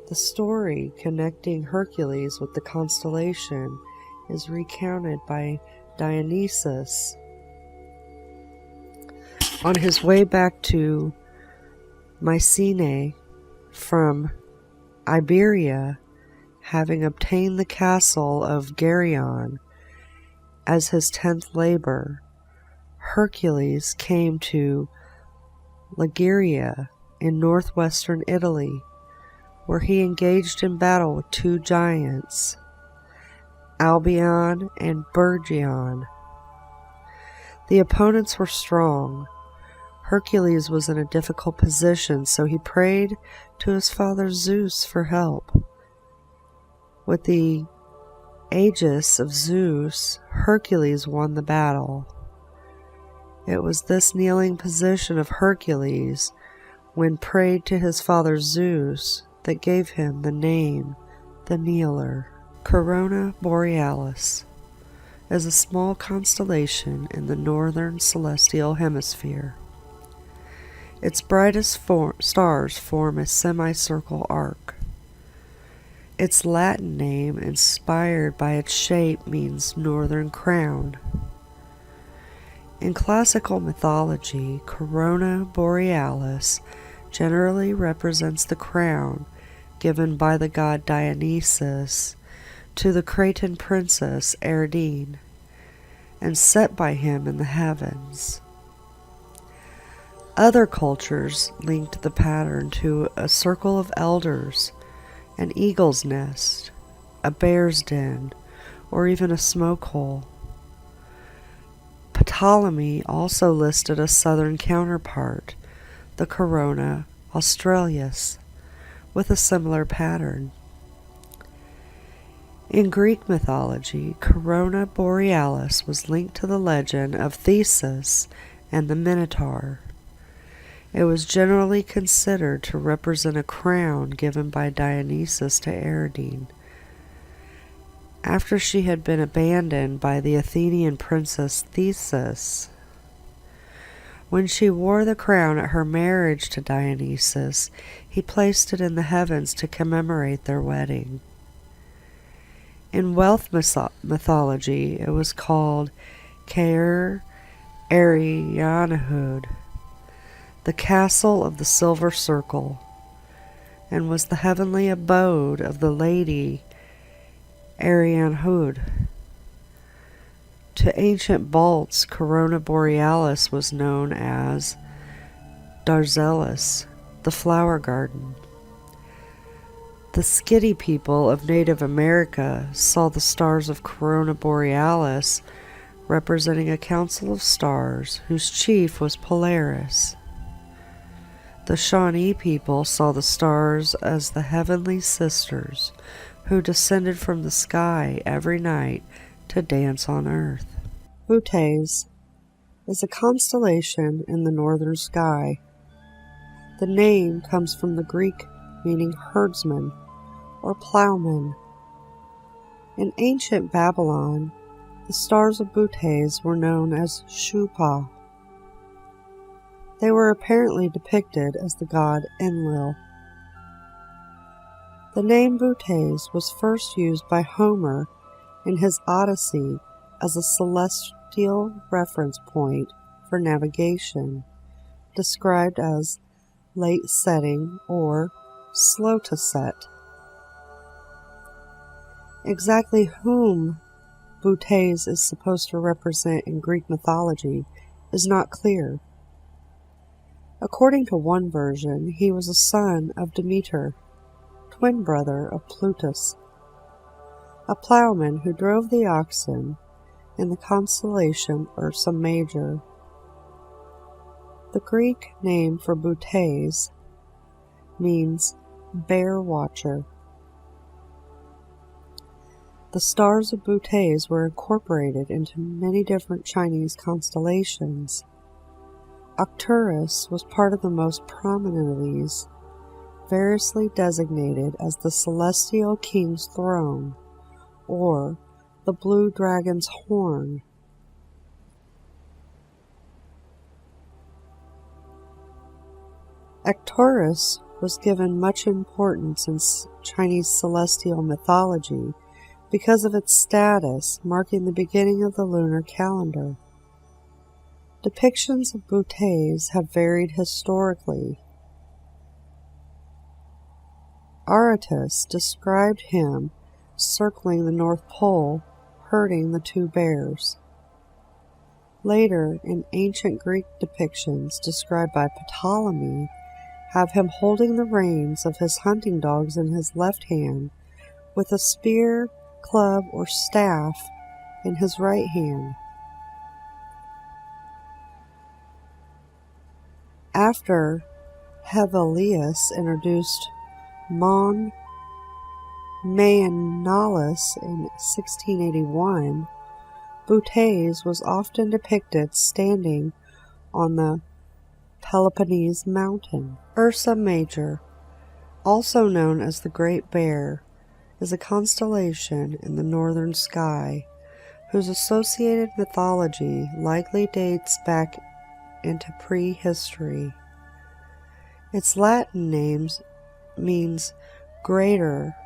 K: The story connecting Hercules with the constellation is recounted by Dionysus on his way back to Mycenae from Iberia, having obtained the castle of Geryon as his 10th labor. Hercules came to Liguria in northwestern Italy, where he engaged in battle with two giants, Albion and Bergion. The opponents were strong. Hercules was in a difficult position, so he prayed to his father Zeus for help. With the aegis of Zeus, Hercules won the battle. It was this kneeling position of Hercules, when prayed to his father Zeus, that gave him the name the Kneeler. Corona Borealis is a small constellation in the northern celestial hemisphere. Its brightest stars form a semicircle arc. Its Latin name, inspired by its shape, means northern crown. In classical mythology, Corona Borealis generally represents the crown given by the god Dionysus to the Cretan princess Eridine, and set by him in the heavens. Other cultures linked the pattern to a circle of elders, an eagle's nest, a bear's den, or even a smoke hole. Ptolemy also listed a southern counterpart, the Corona Australis, with a similar pattern. In Greek mythology, Corona Borealis was linked to the legend of Theseus and the Minotaur. It was generally considered to represent a crown given by Dionysus to Eridine, after she had been abandoned by the Athenian princess Theseus. When she wore the crown at her marriage to Dionysus, he placed it in the heavens to commemorate their wedding. In wealth mythology, it was called Caer Arianahud, the castle of the silver circle, and was the heavenly abode of the lady Arianahud. To ancient Balts, Corona Borealis was known as Darzelis, the flower garden. The Skitty people of Native America saw the stars of Corona Borealis representing a council of stars whose chief was Polaris. The Shawnee people saw the stars as the heavenly sisters who descended from the sky every night to dance on earth. Bootes is a constellation in the northern sky. The name comes from the Greek meaning herdsman or plowman. In ancient Babylon, the stars of Bootes were known as Shupa. They were apparently depicted as the god Enlil. The name Bootes was first used by Homer in his Odyssey as a celestial reference point for navigation, described as late setting or slow to set. Exactly whom Bootes is supposed to represent in Greek mythology is not clear. According to one version, he was a son of Demeter, twin brother of Plutus, a plowman who drove the oxen in the constellation Ursa Major. The Greek name for Bootes means bear watcher. The stars of Bootes were incorporated into many different Chinese constellations. Arcturus was part of the most prominent of these, variously designated as the Celestial King's Throne, or the Blue Dragon's Horn. Arcturus was given much importance in Chinese celestial mythology because of its status marking the beginning of the lunar calendar. Depictions of Bootes have varied historically. Aratus described him circling the North Pole, herding the two bears. Later, in ancient Greek depictions described by Ptolemy, have him holding the reins of his hunting dogs in his left hand, with a spear, club, or staff in his right hand. After Hevelius introduced Mon Maenalus in 1681, Bootes was often depicted standing on the Peloponnese mountain. Ursa Major, also known as the Great Bear, is a constellation in the northern sky whose associated mythology likely dates back into prehistory. Its Latin name means greater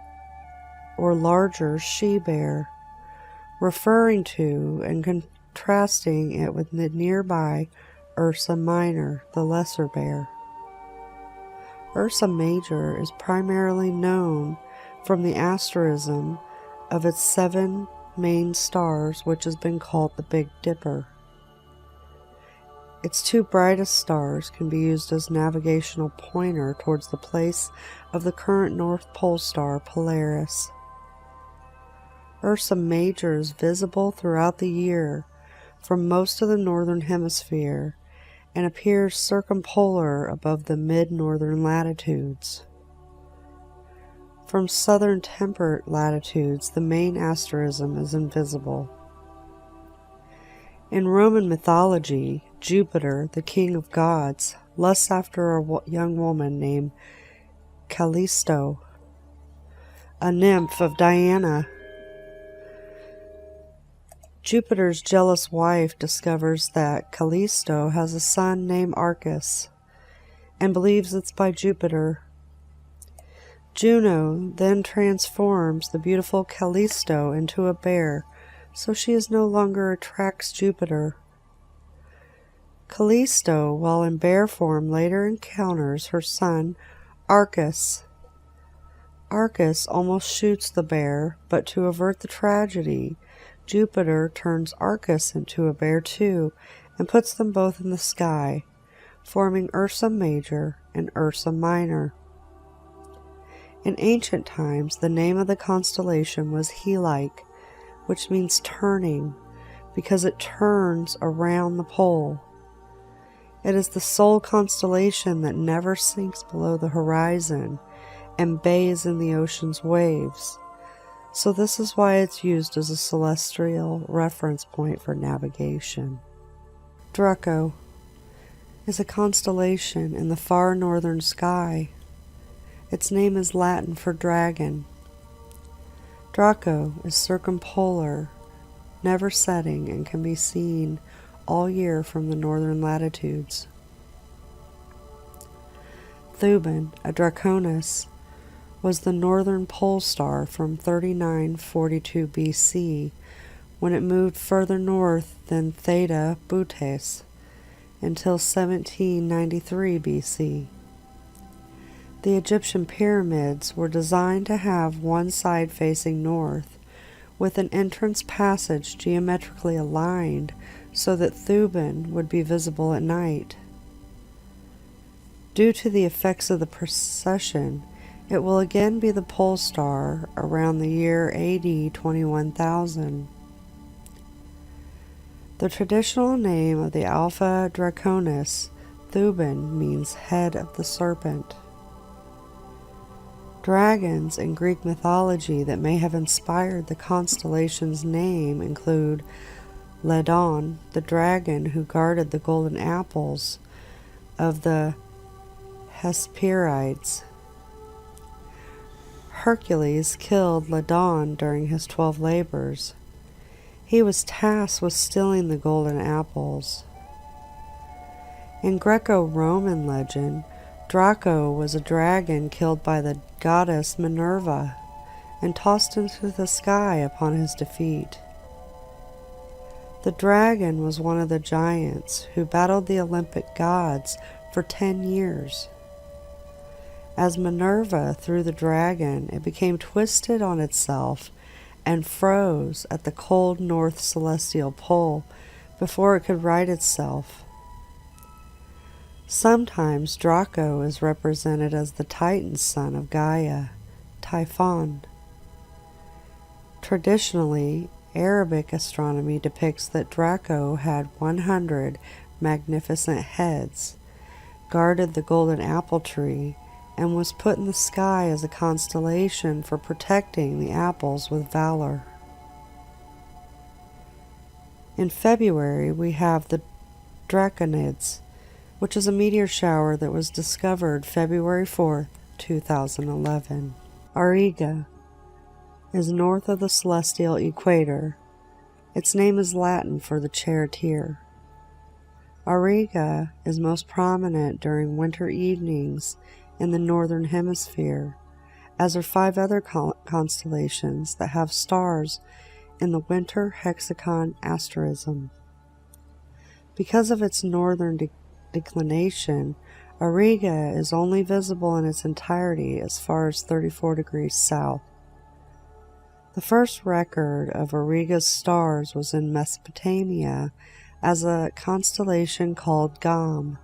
K: or larger she-bear, referring to and contrasting it with the nearby Ursa Minor, the lesser bear. Ursa Major is primarily known from the asterism of its 7 main stars, which has been called the Big Dipper. Its 2 brightest stars can be used as navigational pointer towards the place of the current North Pole star Polaris. Ursa Major is visible throughout the year from most of the northern hemisphere and appears circumpolar above the mid-northern latitudes. From southern temperate latitudes, the main asterism is invisible. In Roman mythology, Jupiter, the king of gods, lusts after a young woman named Callisto, a nymph of Diana. Jupiter's jealous wife discovers that Callisto has a son named Arcus and believes it's by Jupiter. Juno then transforms the beautiful Callisto into a bear, so she no longer attracts Jupiter. Callisto, while in bear form, later encounters her son, Arcus. Arcus almost shoots the bear, but to avert the tragedy, Jupiter turns Arcus into a bear too, and puts them both in the sky, forming Ursa Major and Ursa Minor. In ancient times, the name of the constellation was Helike, which means turning, because it turns around the pole. It is the sole constellation that never sinks below the horizon and bathes in the ocean's waves. So this is why it's used as a celestial reference point for navigation. Draco is a constellation in the far northern sky. Its name is Latin for dragon. Draco is circumpolar, never setting, and can be seen all year from the northern latitudes. Thuban, a Draconis, was the northern pole star from 3942 BC when it moved further north than Theta Bootes until 1793 BC. The Egyptian pyramids were designed to have one side facing north, with an entrance passage geometrically aligned so that Thuban would be visible at night. Due to the effects of the precession, it will again be the pole star around the year AD 21,000. The traditional name of the Alpha Draconis, Thuban, means head of the serpent. Dragons in Greek mythology that may have inspired the constellation's name include Ledon, the dragon who guarded the golden apples of the Hesperides. Hercules killed Ledon during his 12 labors. He was tasked with stealing the golden apples. In Greco-Roman legend, Draco was a dragon killed by the goddess Minerva and tossed into the sky upon his defeat. The dragon was one of the giants who battled the Olympic gods for 10 years. As Minerva threw the dragon, it became twisted on itself and froze at the cold north celestial pole before it could right itself. Sometimes Draco is represented as the Titan son of Gaia, Typhon. Traditionally, Arabic astronomy depicts that Draco had 100 magnificent heads, guarded the golden apple tree, and was put in the sky as a constellation for protecting the apples with valor. In February, we have the Draconids, which is a meteor shower that was discovered February 4th, 2011. Auriga is north of the celestial equator. Its name is Latin for the charioteer. Auriga is most prominent during winter evenings in the northern hemisphere, as are 5 other constellations that have stars in the winter hexagon asterism. Because of its northern declination, Auriga is only visible in its entirety as far as 34 degrees south. The first record of Auriga's stars was in Mesopotamia as a constellation called Gam,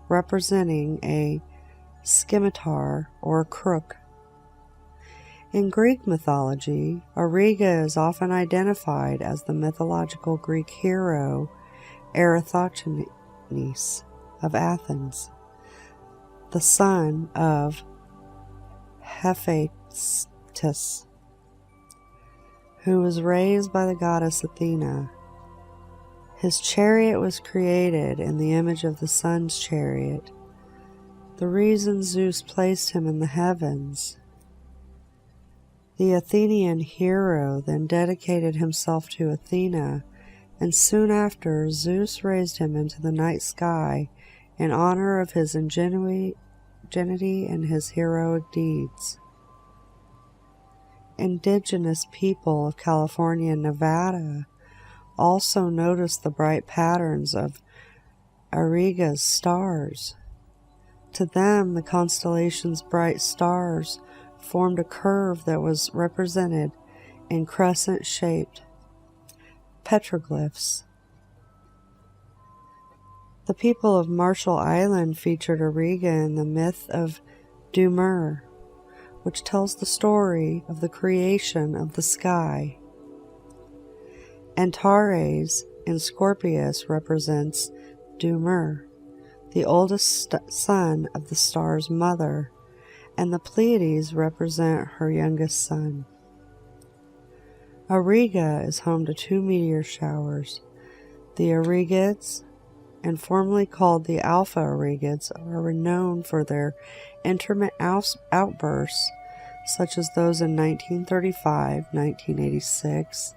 K: representing a scimitar or crook. In Greek mythology, Auriga is often identified as the mythological Greek hero Eratosthenes of Athens, the son of Hephaestus, who was raised by the goddess Athena. His chariot was created in the image of the sun's chariot, the reason Zeus placed him in the heavens. The Athenian hero then dedicated himself to Athena, and soon after Zeus raised him into the night sky in honor of his ingenuity and his heroic deeds. Indigenous people of California and Nevada also noticed the bright patterns of Auriga's stars. To them, the constellation's bright stars formed a curve that was represented in crescent-shaped petroglyphs. The people of Marshall Island featured Auriga in the myth of Dumur, which tells the story of the creation of the sky. Antares in Scorpius represents Dumur, the oldest son of the star's mother, and the Pleiades represent her youngest son. Auriga is home to 2 meteor showers. The Aurigids, and formerly called the Alpha Aurigids, are renowned for their intermittent outbursts, such as those in 1935, 1986,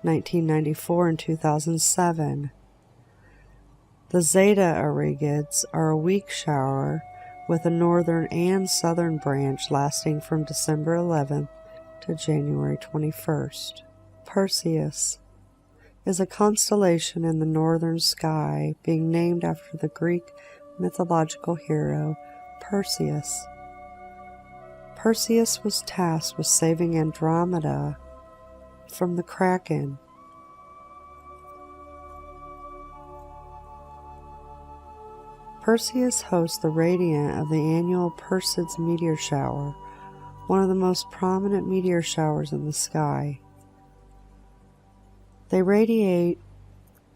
K: 1994, and 2007. The Zeta Aurigids are a weak shower with a northern and southern branch lasting from December 11th to January 21st. Perseus is a constellation in the northern sky, being named after the Greek mythological hero Perseus. Perseus was tasked with saving Andromeda from the Kraken. Perseus hosts the radiant of the annual Perseids meteor shower, one of the most prominent meteor showers in the sky. They radiate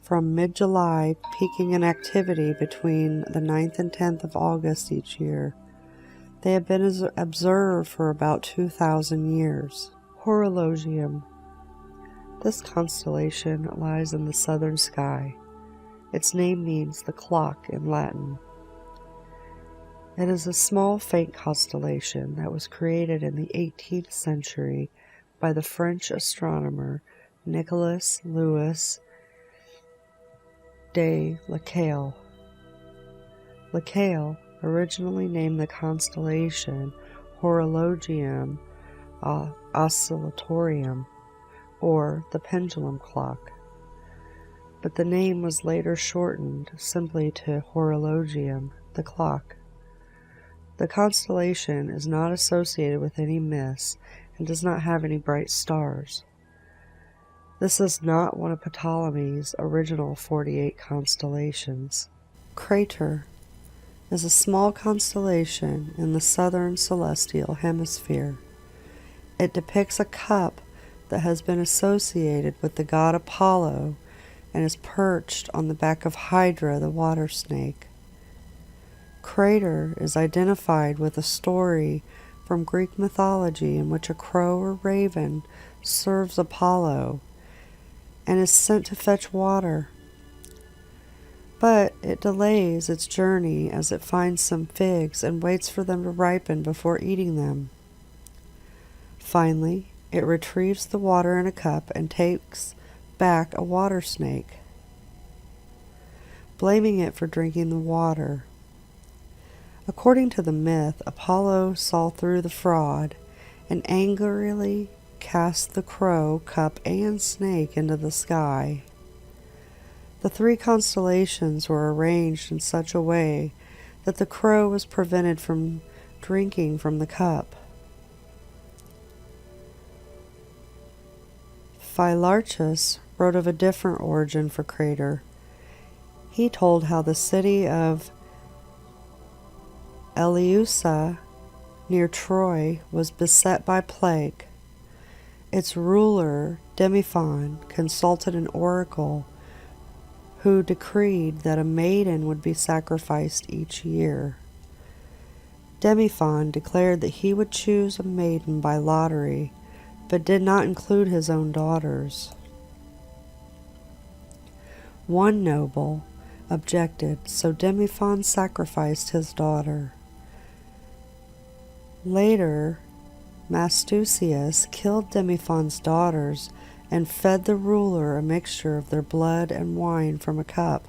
K: from mid-July, peaking in activity between the 9th and 10th of August each year. They have been observed for about 2,000 years. Horologium. This constellation lies in the southern sky. Its name means the clock in Latin. It is a small, faint constellation that was created in the 18th century by the French astronomer Nicolas Louis de Lacaille. Lacaille originally named the constellation Horologium Oscillatorium, or the pendulum clock, but the name was later shortened simply to Horologium, the clock. The constellation is not associated with any myths and does not have any bright stars. This is not one of Ptolemy's original 48 constellations. Crater is a small constellation in the southern celestial hemisphere. It depicts a cup that has been associated with the god Apollo and is perched on the back of Hydra, the water snake. Crater is identified with a story from Greek mythology in which a crow or raven serves Apollo and is sent to fetch water. But it delays its journey as it finds some figs and waits for them to ripen before eating them. Finally, it retrieves the water in a cup and takes back a water snake, blaming it for drinking the water. According to the myth, Apollo saw through the fraud and angrily cast the crow, cup, and snake into the sky. The 3 constellations were arranged in such a way that the crow was prevented from drinking from the cup. Phylarchus wrote of a different origin for Crater. He told how the city of Eleusa near Troy was beset by plague. Its ruler, Demiphon, consulted an oracle who decreed that a maiden would be sacrificed each year. Demiphon declared that he would choose a maiden by lottery, but did not include his own daughters. One noble objected, so Demiphon sacrificed his daughter. Later, Mastusius killed Demiphon's daughters and fed the ruler a mixture of their blood and wine from a cup.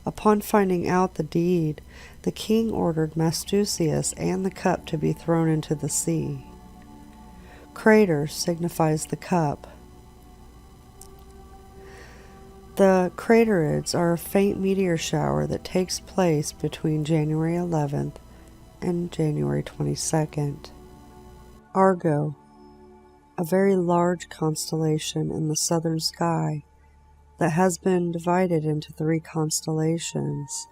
K: Upon finding out the deed, the king ordered Mastusius and the cup to be thrown into the sea. Crater signifies the cup. The craterids are a faint meteor shower that takes place between January 11th and January 22nd. Argo, a very large constellation in the southern sky that has been divided into 3 constellations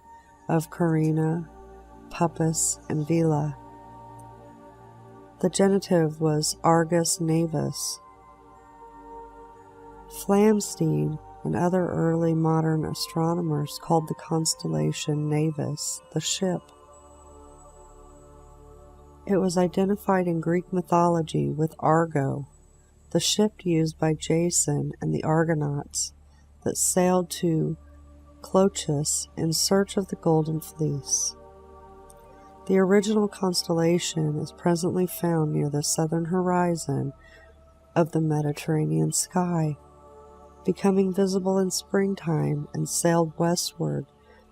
K: of Carina, Puppis, and Vela. The genitive was Argus Navis. Flamsteed and other early modern astronomers called the constellation Navis the ship. It was identified in Greek mythology with Argo, the ship used by Jason and the Argonauts that sailed to Colchis in search of the Golden Fleece. The original constellation is presently found near the southern horizon of the Mediterranean sky, becoming visible in springtime and sailed westward,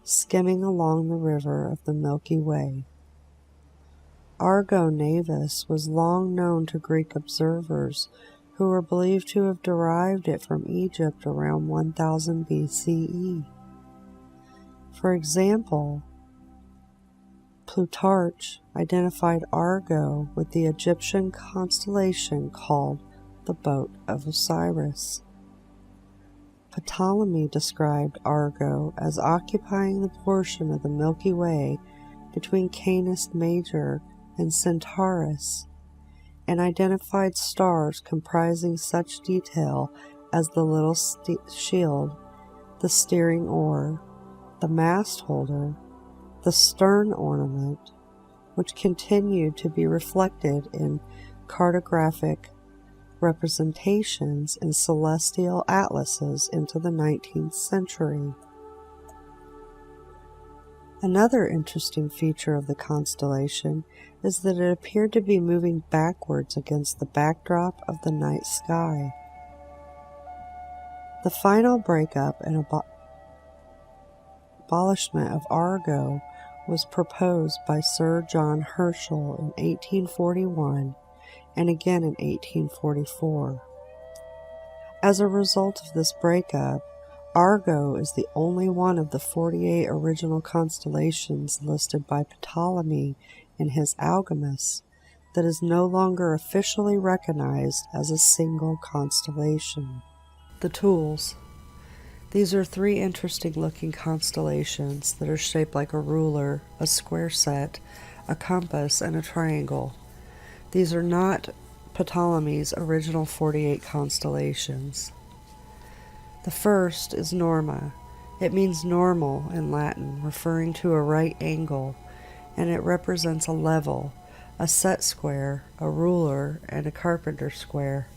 K: skimming along the river of the Milky Way. Argo Navis was long known to Greek observers who were believed to have derived it from Egypt around 1000 BCE. For example, Plutarch identified Argo with the Egyptian constellation called the Boat of Osiris. Ptolemy described Argo as occupying the portion of the Milky Way between Canis Major and Centaurus, and identified stars comprising such detail as the little shield, the steering oar, the mast holder, the stern ornament, which continued to be reflected in cartographic representations in celestial atlases into the 19th century. Another interesting feature of the constellation is that it appeared to be moving backwards against the backdrop of the night sky. The final breakup and abolishment of Argo was proposed by Sir John Herschel in 1841 and again in 1844. As a result of this breakup, Argo is the only one of the 48 original constellations listed by Ptolemy in his Almagest that is no longer officially recognized as a single constellation. The tools. These are three interesting looking constellations that are shaped like a ruler, a square set, a compass, and a triangle. These are not Ptolemy's original 48 constellations. The first is Norma. It means normal in Latin, referring to a right angle, and it represents a level, a set square, a ruler, and a carpenter square.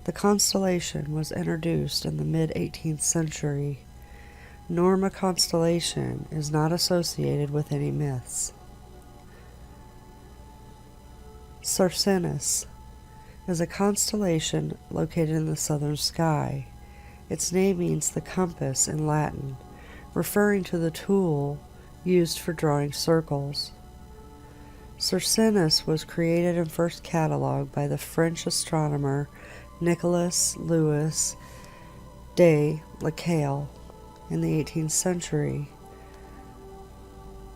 K: The constellation was introduced in the mid-18th century. Norma constellation is not associated with any myths. Circinus is a constellation located in the southern sky. Its name means the compass in Latin, referring to the tool used for drawing circles. Circinus was created and first catalogued by the French astronomer Nicolas Louis de Lacaille in the 18th century.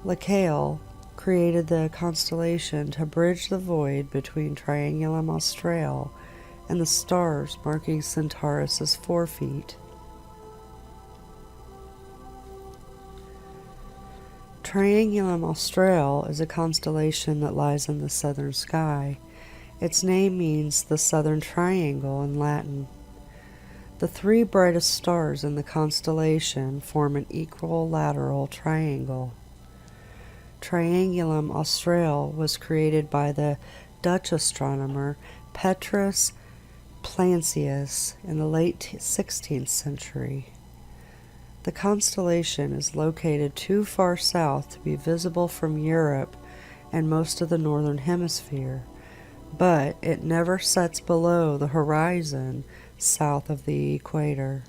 K: Lacaille created the constellation to bridge the void between Triangulum Australe and the stars marking Centaurus's forefeet. Triangulum Australe is a constellation that lies in the southern sky. Its name means the southern triangle in Latin. The three brightest stars in the constellation form an equilateral triangle. Triangulum Australe was created by the Dutch astronomer Petrus Plancius in the late 16th century. The constellation is located too far south to be visible from Europe and most of the northern hemisphere, but it never sets below the horizon south of the equator.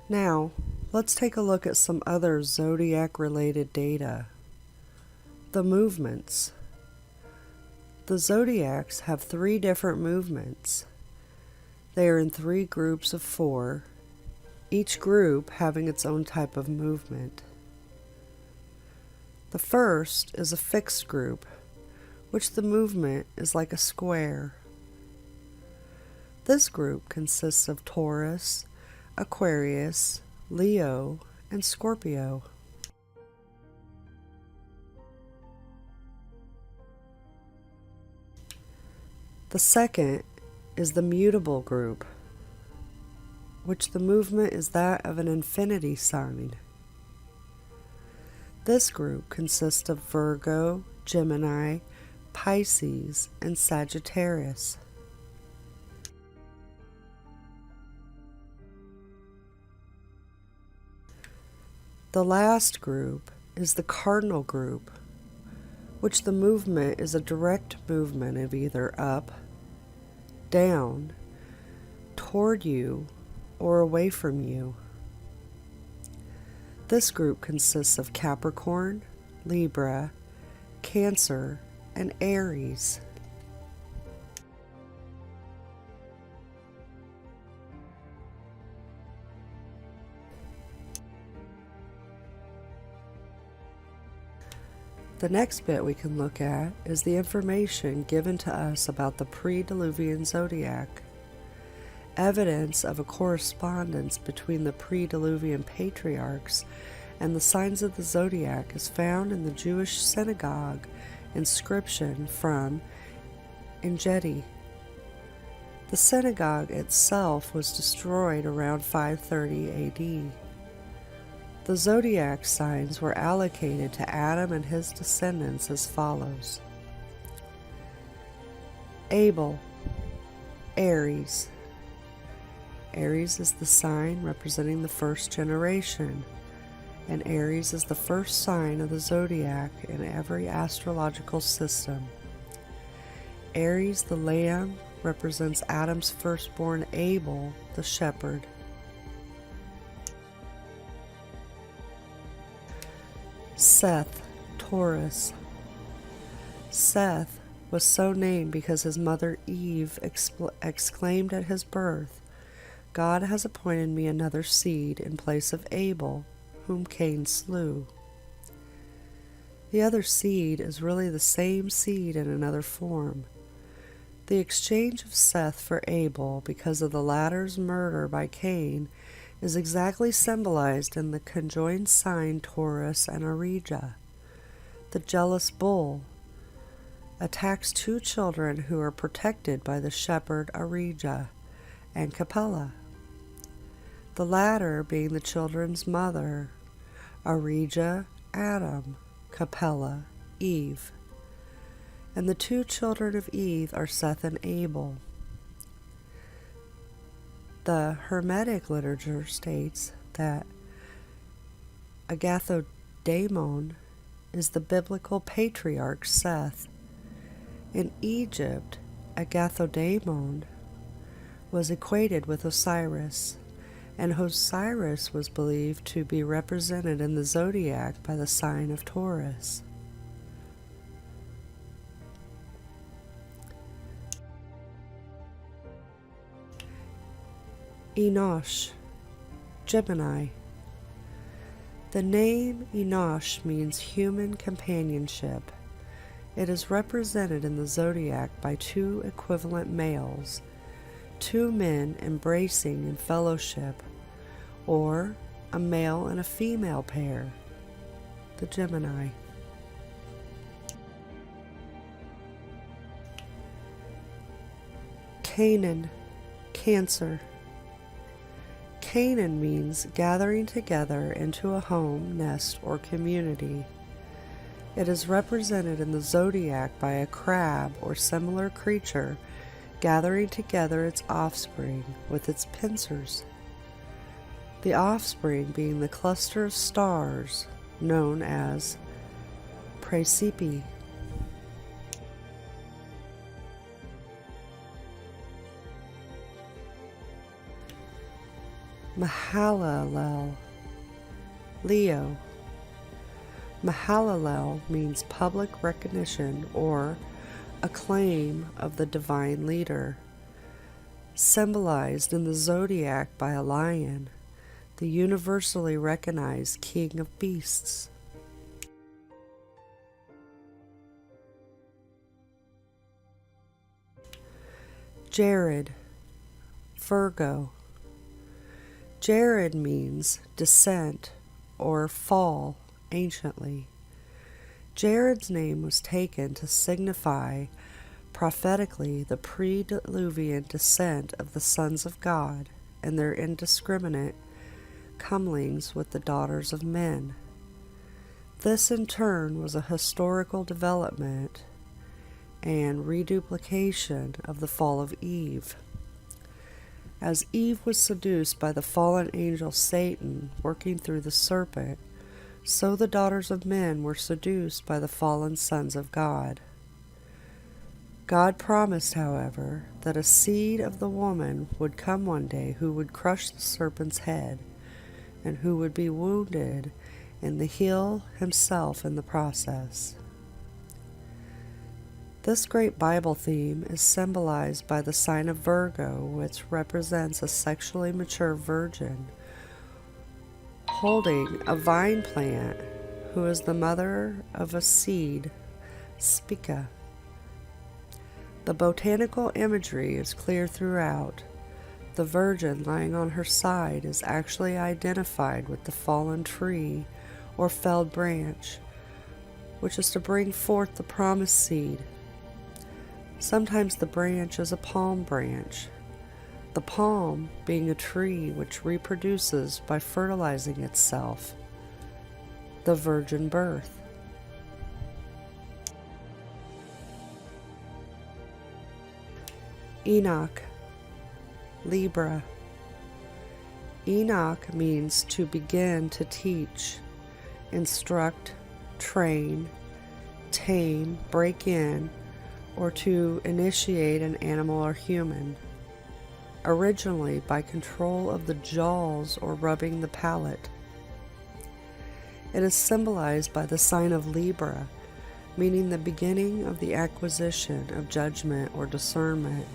K: Now, let's take a look at some other zodiac-related data. The movements. The zodiacs have 3 different movements. They are in 3 groups of 4, each group having its own type of movement. The first is a fixed group, which the movement is like a square. This group consists of Taurus, Aquarius, Leo, and Scorpio. The second is the mutable group, which the movement is that of an infinity sign. This group consists of Virgo, Gemini, Pisces, and Sagittarius. The last group is the cardinal group, which the movement is a direct movement of either up, down, toward you, or away from you. This group consists of Capricorn, Libra, Cancer, and Aries. The next bit we can look at is the information given to us about the pre-Diluvian zodiac. Evidence of a correspondence between the pre-Diluvian patriarchs and the signs of the zodiac is found in the Jewish synagogue inscription from Engedi. The synagogue itself was destroyed around 530 AD. The zodiac signs were allocated to Adam and his descendants as follows. Abel, Aries. Aries is the sign representing the first generation, and Aries is the first sign of the zodiac in every astrological system. Aries, the lamb, represents Adam's firstborn Abel, the shepherd. Seth, Taurus. Seth was so named because his mother Eve exclaimed at his birth, "God has appointed me another seed in place of Abel, whom Cain slew." The other seed is really the same seed in another form. The exchange of Seth for Abel because of the latter's murder by Cain is exactly symbolized in the conjoined sign Taurus and Arija. The jealous bull attacks 2 children who are protected by the shepherd Arija and Capella, the latter being the children's mother, Arija, Adam, Capella, Eve. And the two children of Eve are Seth and Abel. The Hermetic literature states that Agathodaimon is the biblical patriarch Seth. In Egypt, Agathodaimon was equated with Osiris, and Osiris was believed to be represented in the zodiac by the sign of Taurus. Enosh, Gemini. The name Enosh means human companionship. It is represented in the zodiac by two equivalent males, two men embracing in fellowship, or a male and a female pair, the Gemini. Canaan, Cancer. Canaan means gathering together into a home, nest, or community. It is represented in the zodiac by a crab or similar creature gathering together its offspring with its pincers. The offspring being the cluster of stars known as Praesepe. Mahalalel, Leo. Mahalalel means public recognition or acclaim of the divine leader, symbolized in the zodiac by a lion, the universally recognized king of beasts. Jared, Virgo. Jared means descent or fall anciently. Jared's name was taken to signify prophetically the pre-Diluvian descent of the sons of God and their indiscriminate comings with the daughters of men. This in turn was a historical development and reduplication of the fall of Eve. As Eve was seduced by the fallen angel Satan working through the serpent, so the daughters of men were seduced by the fallen sons of God. God promised, however, that a seed of the woman would come one day who would crush the serpent's head, and who would be wounded in the heel himself in the process. This great Bible theme is symbolized by the sign of Virgo, which represents a sexually mature virgin holding a vine plant, who is the mother of a seed, Spica. The botanical imagery is clear throughout. The virgin lying on her side is actually identified with the fallen tree or felled branch, which is to bring forth the promised seed. Sometimes the branch is a palm branch, the palm being a tree which reproduces by fertilizing itself, the virgin birth. Enoch, Libra. Enoch means to begin to teach, instruct, train, tame, break in, or to initiate an animal or human, originally by control of the jaws or rubbing the palate. It is symbolized by the sign of Libra, meaning the beginning of the acquisition of judgment or discernment.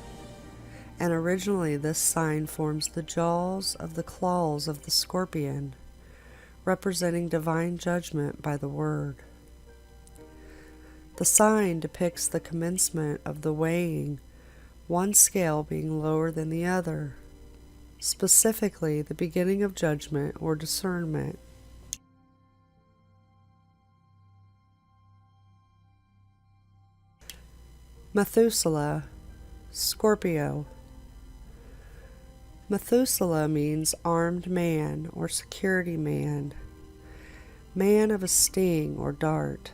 K: And originally this sign forms the jaws of the claws of the scorpion, representing divine judgment by the word. The sign depicts the commencement of the weighing, one scale being lower than the other, specifically the beginning of judgment or discernment. Methuselah, Scorpio. Methuselah means armed man or security man, man of a sting or dart.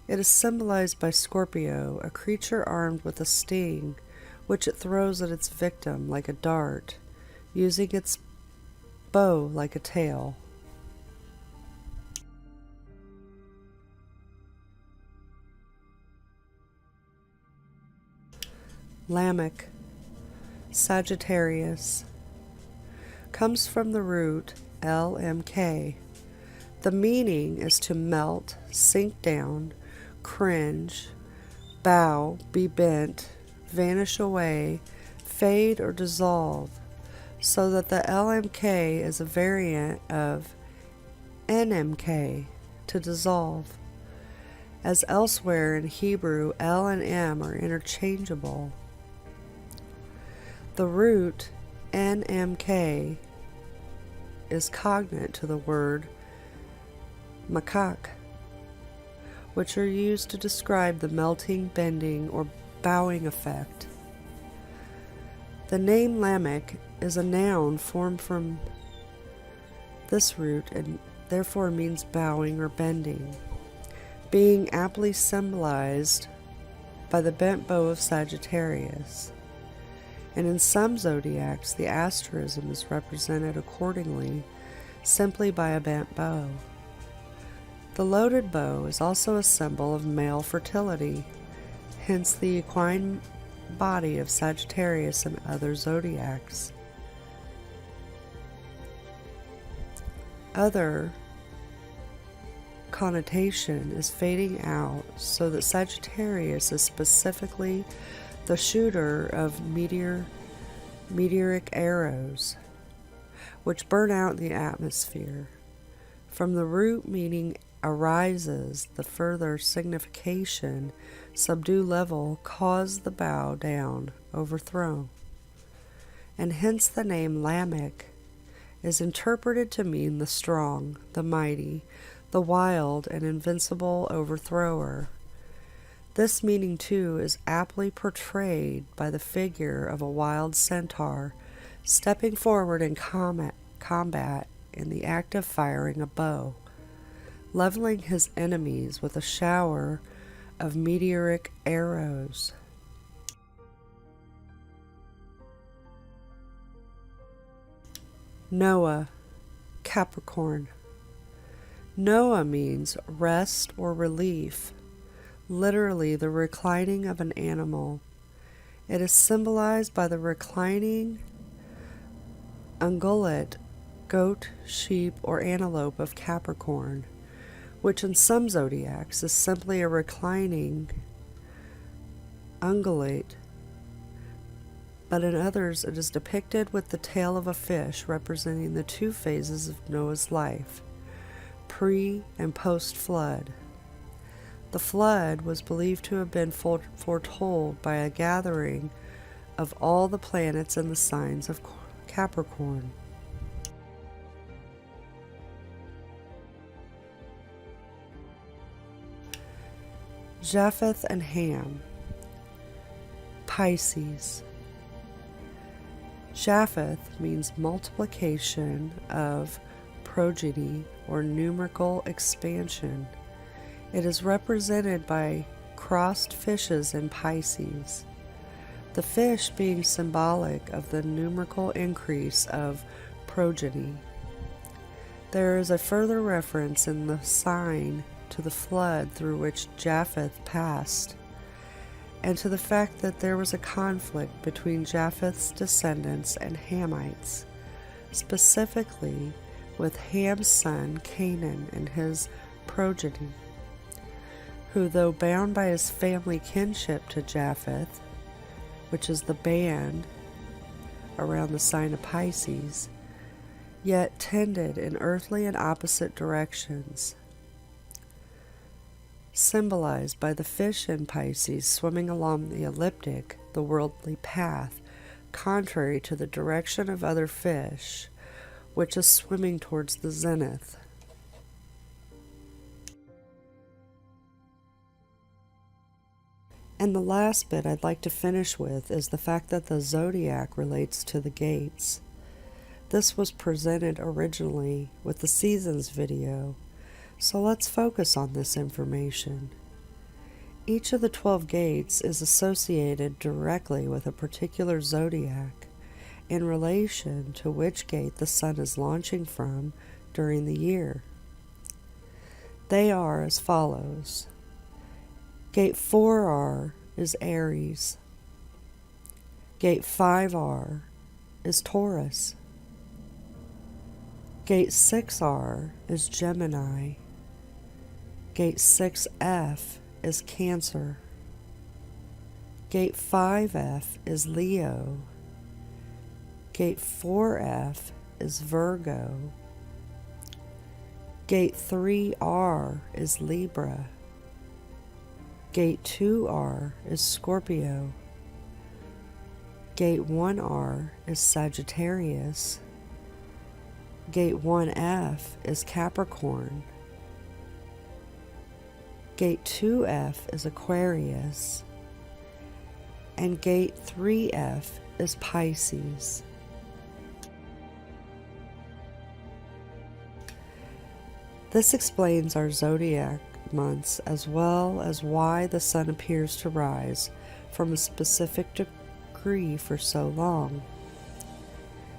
K: It is symbolized by Scorpio, a creature armed with a sting, which it throws at its victim like a dart, using its bow like a tail. Lamech, Sagittarius, comes from the root LMK. The meaning is to melt, sink down, cringe, bow, be bent, vanish away, fade, or dissolve, so that the LMK is a variant of NMK, to dissolve. As elsewhere in Hebrew, L and M are interchangeable. The root NMK is cognate to the word makak, which are used to describe the melting, bending, or bowing effect. The name Lamech is a noun formed from this root and therefore means bowing or bending, being aptly symbolized by the bent bow of Sagittarius. And in some zodiacs, the asterism is represented accordingly simply by a bent bow. The loaded bow is also a symbol of male fertility, hence the equine body of Sagittarius and other zodiacs. Other connotation is fading out so that Sagittarius is specifically the shooter of meteoric arrows, which burn out in the atmosphere. From the root meaning arises, the further signification, subdue level, cause the bow down, overthrown. And hence the name Lamech is interpreted to mean the strong, the mighty, the wild and invincible overthrower. This meaning, too, is aptly portrayed by the figure of a wild centaur stepping forward in combat in the act of firing a bow, leveling his enemies with a shower of meteoric arrows. Noah, Capricorn. Noah means rest or relief, literally the reclining of an animal. It is symbolized by the reclining ungulate, goat, sheep, or antelope of Capricorn, which in some zodiacs is simply a reclining ungulate, but in others it is depicted with the tail of a fish, representing the two phases of Noah's life, pre and post-flood. The flood was believed to have been foretold by a gathering of all the planets in the signs of Capricorn. Japheth and Ham, Pisces. Japheth means multiplication of progeny or numerical expansion. It is represented by crossed fishes in Pisces, the fish being symbolic of the numerical increase of progeny. There is a further reference in the sign to the flood through which Japheth passed, and to the fact that there was a conflict between Japheth's descendants and Hamites, specifically with Ham's son Canaan and his progeny, who, though bound by his family kinship to Japheth, which is the band around the sign of Pisces, yet tended in earthly and opposite directions, symbolized by the fish in Pisces swimming along the ecliptic, the worldly path, contrary to the direction of other fish, which is swimming towards the zenith. And the last bit I'd like to finish with is the fact that the zodiac relates to the gates. This was presented originally with the seasons video, so let's focus on this information. Each of the 12 gates is associated directly with a particular zodiac in relation to which gate the sun is launching from during the year. They are as follows. Gate 4R is Aries. Gate 5R is Taurus. Gate 6R is Gemini. Gate 6F is Cancer. Gate 5F is Leo. Gate 4F is Virgo. Gate 3R is Libra. Gate 2R is Scorpio. Gate 1R is Sagittarius. Gate 1F is Capricorn. Gate 2F is Aquarius. And Gate 3F is Pisces. This explains our zodiac months as well as why the sun appears to rise from a specific degree for so long.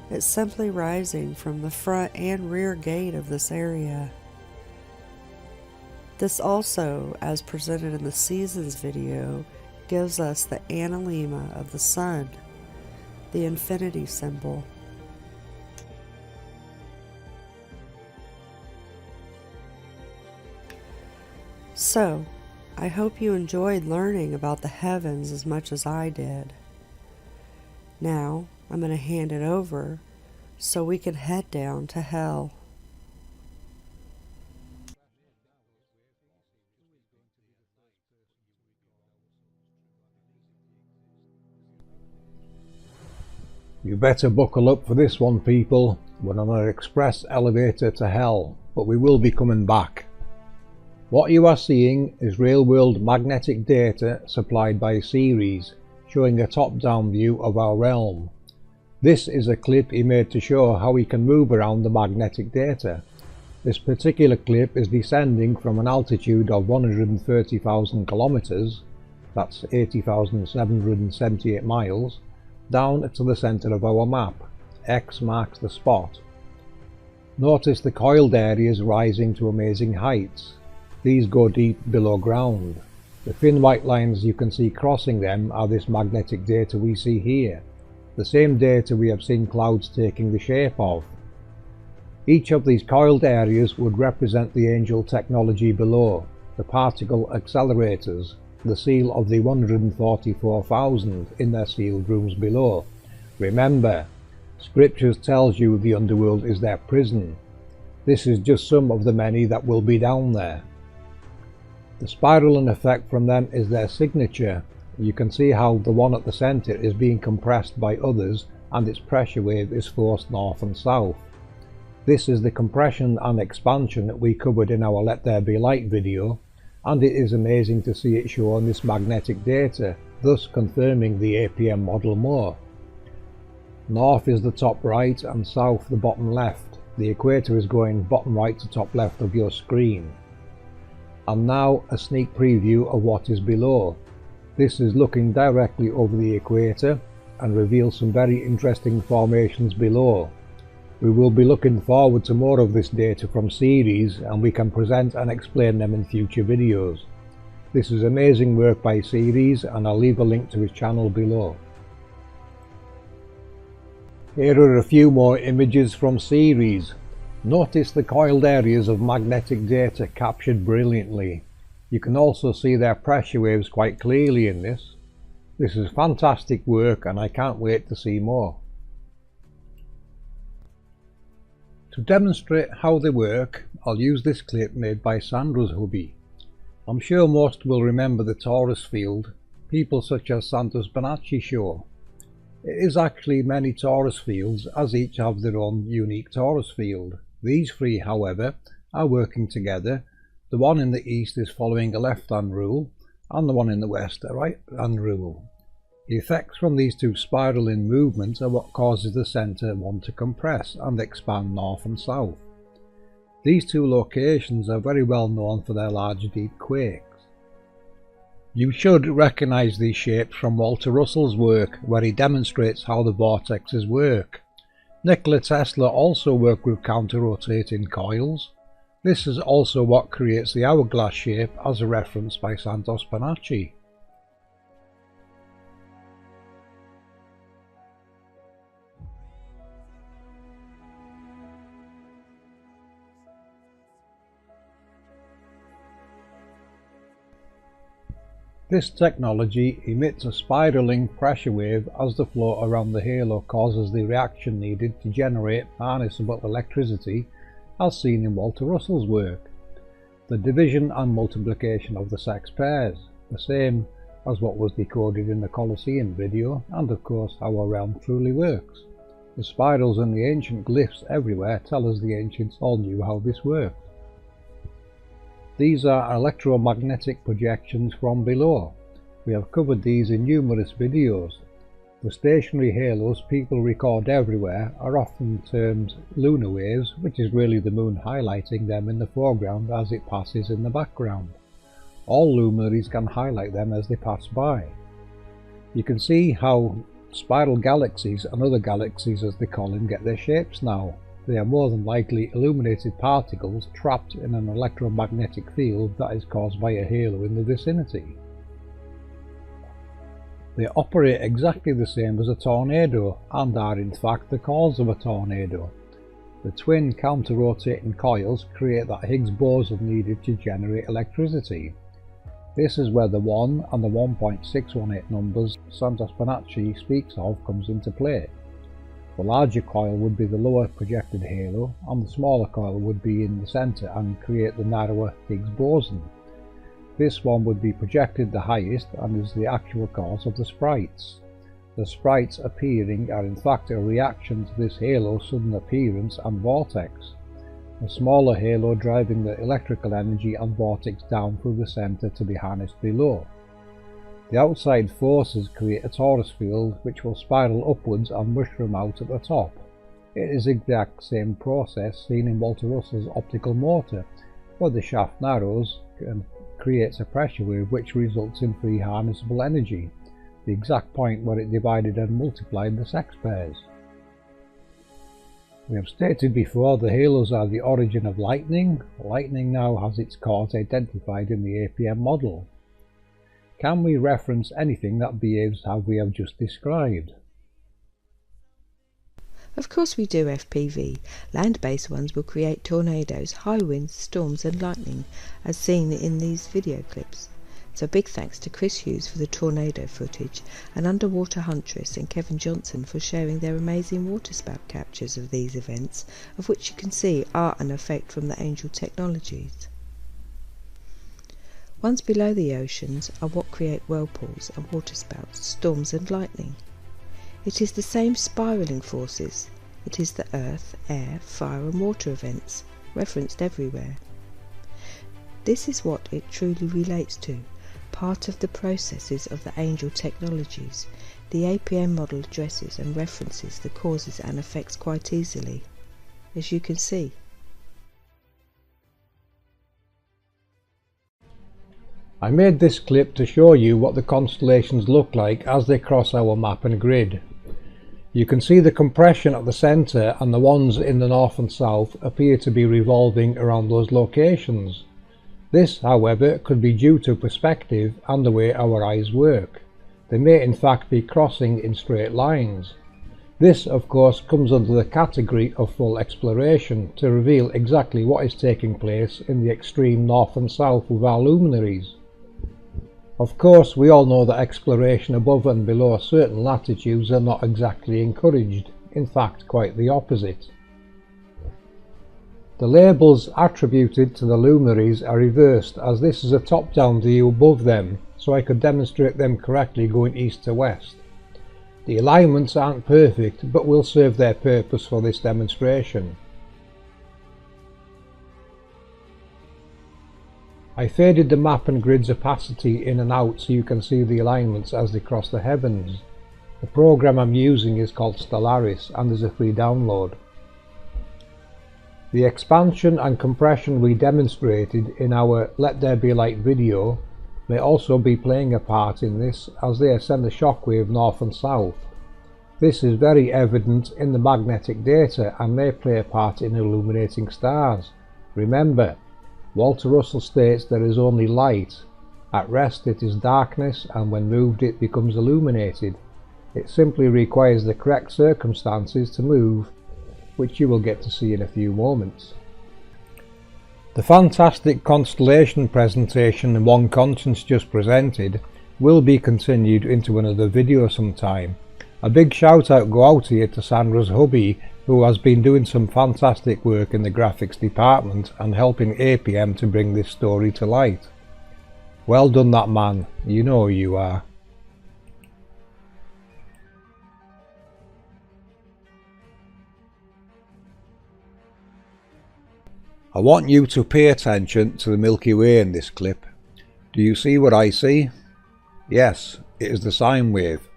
K: It's simply rising from the front and rear gate of this area. This also, as presented in the seasons video, gives us the analemma of the sun, the infinity symbol. So, I hope you enjoyed learning about the heavens as much as I did. Now, I'm going to hand it over so we can head down to hell.
A: You better buckle up for this one, people. We're on an express elevator to hell, but we will be coming back. What you are seeing is real-world magnetic data supplied by Ceres, showing a top-down view of our realm. This is a clip he made to show how we can move around the magnetic data. This particular clip is descending from an altitude of 130,000 kilometers, that's 80,778 miles, down to the center of our map. X marks the spot. Notice the coiled areas rising to amazing heights. These go deep below ground. The thin white lines you can see crossing them are this magnetic data we see here, the same data we have seen clouds taking the shape of. Each of these coiled areas would represent the angel technology below, the particle accelerators, the seal of the 144,000 in their sealed rooms below. Remember, Scriptures tells you the underworld is their prison. This is just some of the many that will be down there. The spiraling effect from them is their signature. You can see how the one at the center is being compressed by others and its pressure wave is forced north and south. This is the compression and expansion that we covered in our Let There Be Light video, and it is amazing to see it show on this magnetic data, thus confirming the APM model more. North is the top right and south the bottom left. The equator is going bottom right to top left of your screen. And now a sneak preview of what is below. This is looking directly over the equator and reveals some very interesting formations below. We will be looking forward to more of this data from Ceres, and we can present and explain them in future videos. This is amazing work by Ceres, and I'll leave a link to his channel below. Here are a few more images from Ceres. Notice the coiled areas of magnetic data captured brilliantly. You can also see their pressure waves quite clearly in this. This is fantastic work and I can't wait to see more. To demonstrate how they work, I'll use this clip made by Sandra's hubby. I'm sure most will remember the torus field people such as Santos Bonacci show. It is actually many torus fields, as each have their own unique torus field. These three, however, are working together. The one in the east is following a left-hand rule, and the one in the west a right-hand rule. The effects from these two spiraling movements are what causes the centre one to compress and expand north and south. These two locations are very well known for their large deep quakes. You should recognise these shapes from Walter Russell's work, where he demonstrates how the vortexes work. Nikola Tesla also worked with counter-rotating coils. This is also what creates the hourglass shape as referenced by Santos Bonacci. This technology emits a spiraling pressure wave as the flow around the halo causes the reaction needed to generate harnessable electricity, as seen in Walter Russell's work. The division and multiplication of the sex pairs, the same as what was decoded in the Colosseum video, and of course how our realm truly works. The spirals and the ancient glyphs everywhere tell us the ancients all knew how this worked. These are electromagnetic projections from below. We have covered these in numerous videos. The stationary halos people record everywhere are often termed lunar waves, which is really the moon highlighting them in the foreground as it passes in the background. All luminaries can highlight them as they pass by. You can see how spiral galaxies and other galaxies, as they call them, get their shapes now. They are more than likely illuminated particles trapped in an electromagnetic field that is caused by a halo in the vicinity. They operate exactly the same as a tornado and are in fact the cause of a tornado. The twin counter-rotating coils create that Higgs boson needed to generate electricity. This is where the 1 and the 1.618 numbers Santos Bonacci speaks of comes into play. The larger coil would be the lower projected halo, and the smaller coil would be in the centre and create the narrower Higgs boson. This one would be projected the highest and is the actual cause of the sprites. The sprites appearing are in fact a reaction to this halo's sudden appearance and vortex. The smaller halo driving the electrical energy and vortex down through the centre to be harnessed below. The outside forces create a torus field which will spiral upwards and mushroom out at the top. It is the exact same process seen in Walter Russell's optical motor, where the shaft narrows and creates a pressure wave which results in free harnessable energy, the exact point where it divided and multiplied the sex pairs. We have stated before the halos are the origin of lightning. Lightning now has its cause identified in the APM model. Can we reference anything that behaves how we have just described?
C: Of course we do, FPV. Land-based ones will create tornadoes, high winds, storms and lightning, as seen in these video clips. So big thanks to Chris Hughes for the tornado footage, and Underwater Huntress and Kevin Johnson for sharing their amazing waterspout captures of these events, of which you can see are an effect from the Angel technologies. Ones below the oceans are what create whirlpools and waterspouts, storms and lightning. It is the same spiralling forces. It is the earth, air, fire and water events, referenced everywhere. This is what it truly relates to, part of the processes of the Angel technologies. The APM model addresses and references the causes and effects quite easily, as you can see.
A: I made this clip to show you what the constellations look like as they cross our map and grid. You can see the compression at the centre, and the ones in the north and south appear to be revolving around those locations. This, however, could be due to perspective and the way our eyes work. They may in fact be crossing in straight lines. This, of course, comes under the category of full exploration to reveal exactly what is taking place in the extreme north and south with our luminaries. Of course, we all know that exploration above and below certain latitudes are not exactly encouraged, in fact quite the opposite. The labels attributed to the luminaries are reversed, as this is a top-down view above them, so I could demonstrate them correctly going east to west. The alignments aren't perfect, but will serve their purpose for this demonstration. I faded the map and grid's opacity in and out so you can see the alignments as they cross the heavens. The program I'm using is called Stellaris and is a free download. The expansion and compression we demonstrated in our Let There Be Light video may also be playing a part in this, as they send a shockwave north and south. This is very evident in the magnetic data and may play a part in illuminating stars. Remember, Walter Russell states there is only light. At rest it is darkness, and when moved it becomes illuminated. It simply requires the correct circumstances to move, which you will get to see in a few moments. The fantastic constellation presentation One Conscience just presented will be continued into another video sometime. A big shout out go out here to Sandra's hubby, who has been doing some fantastic work in the graphics department and helping APM to bring this story to light. Well done, that man, you know who you are. I want you to pay attention to the Milky Way in this clip. Do you see what I see? Yes, it is the sine wave.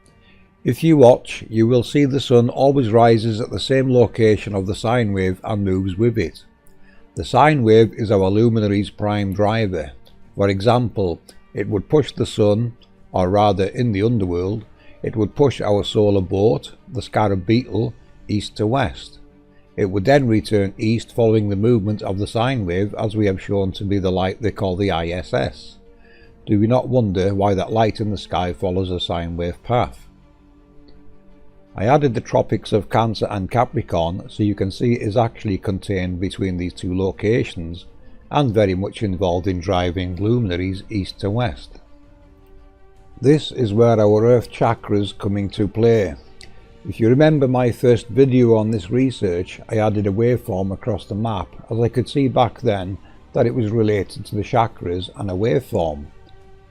A: If you watch, you will see the sun always rises at the same location of the sine wave and moves with it. The sine wave is our luminary's prime driver. For example, it would push the sun, or rather in the underworld, it would push our solar boat, the scarab beetle, east to west. It would then return east following the movement of the sine wave, as we have shown to be the light they call the ISS. Do we not wonder why that light in the sky follows a sine wave path? I added the tropics of Cancer and Capricorn so you can see it is actually contained between these two locations and very much involved in driving luminaries east to west. This is where our Earth chakras come into play. If you remember my first video on this research, I added a waveform across the map, as I could see back then that it was related to the chakras and a waveform.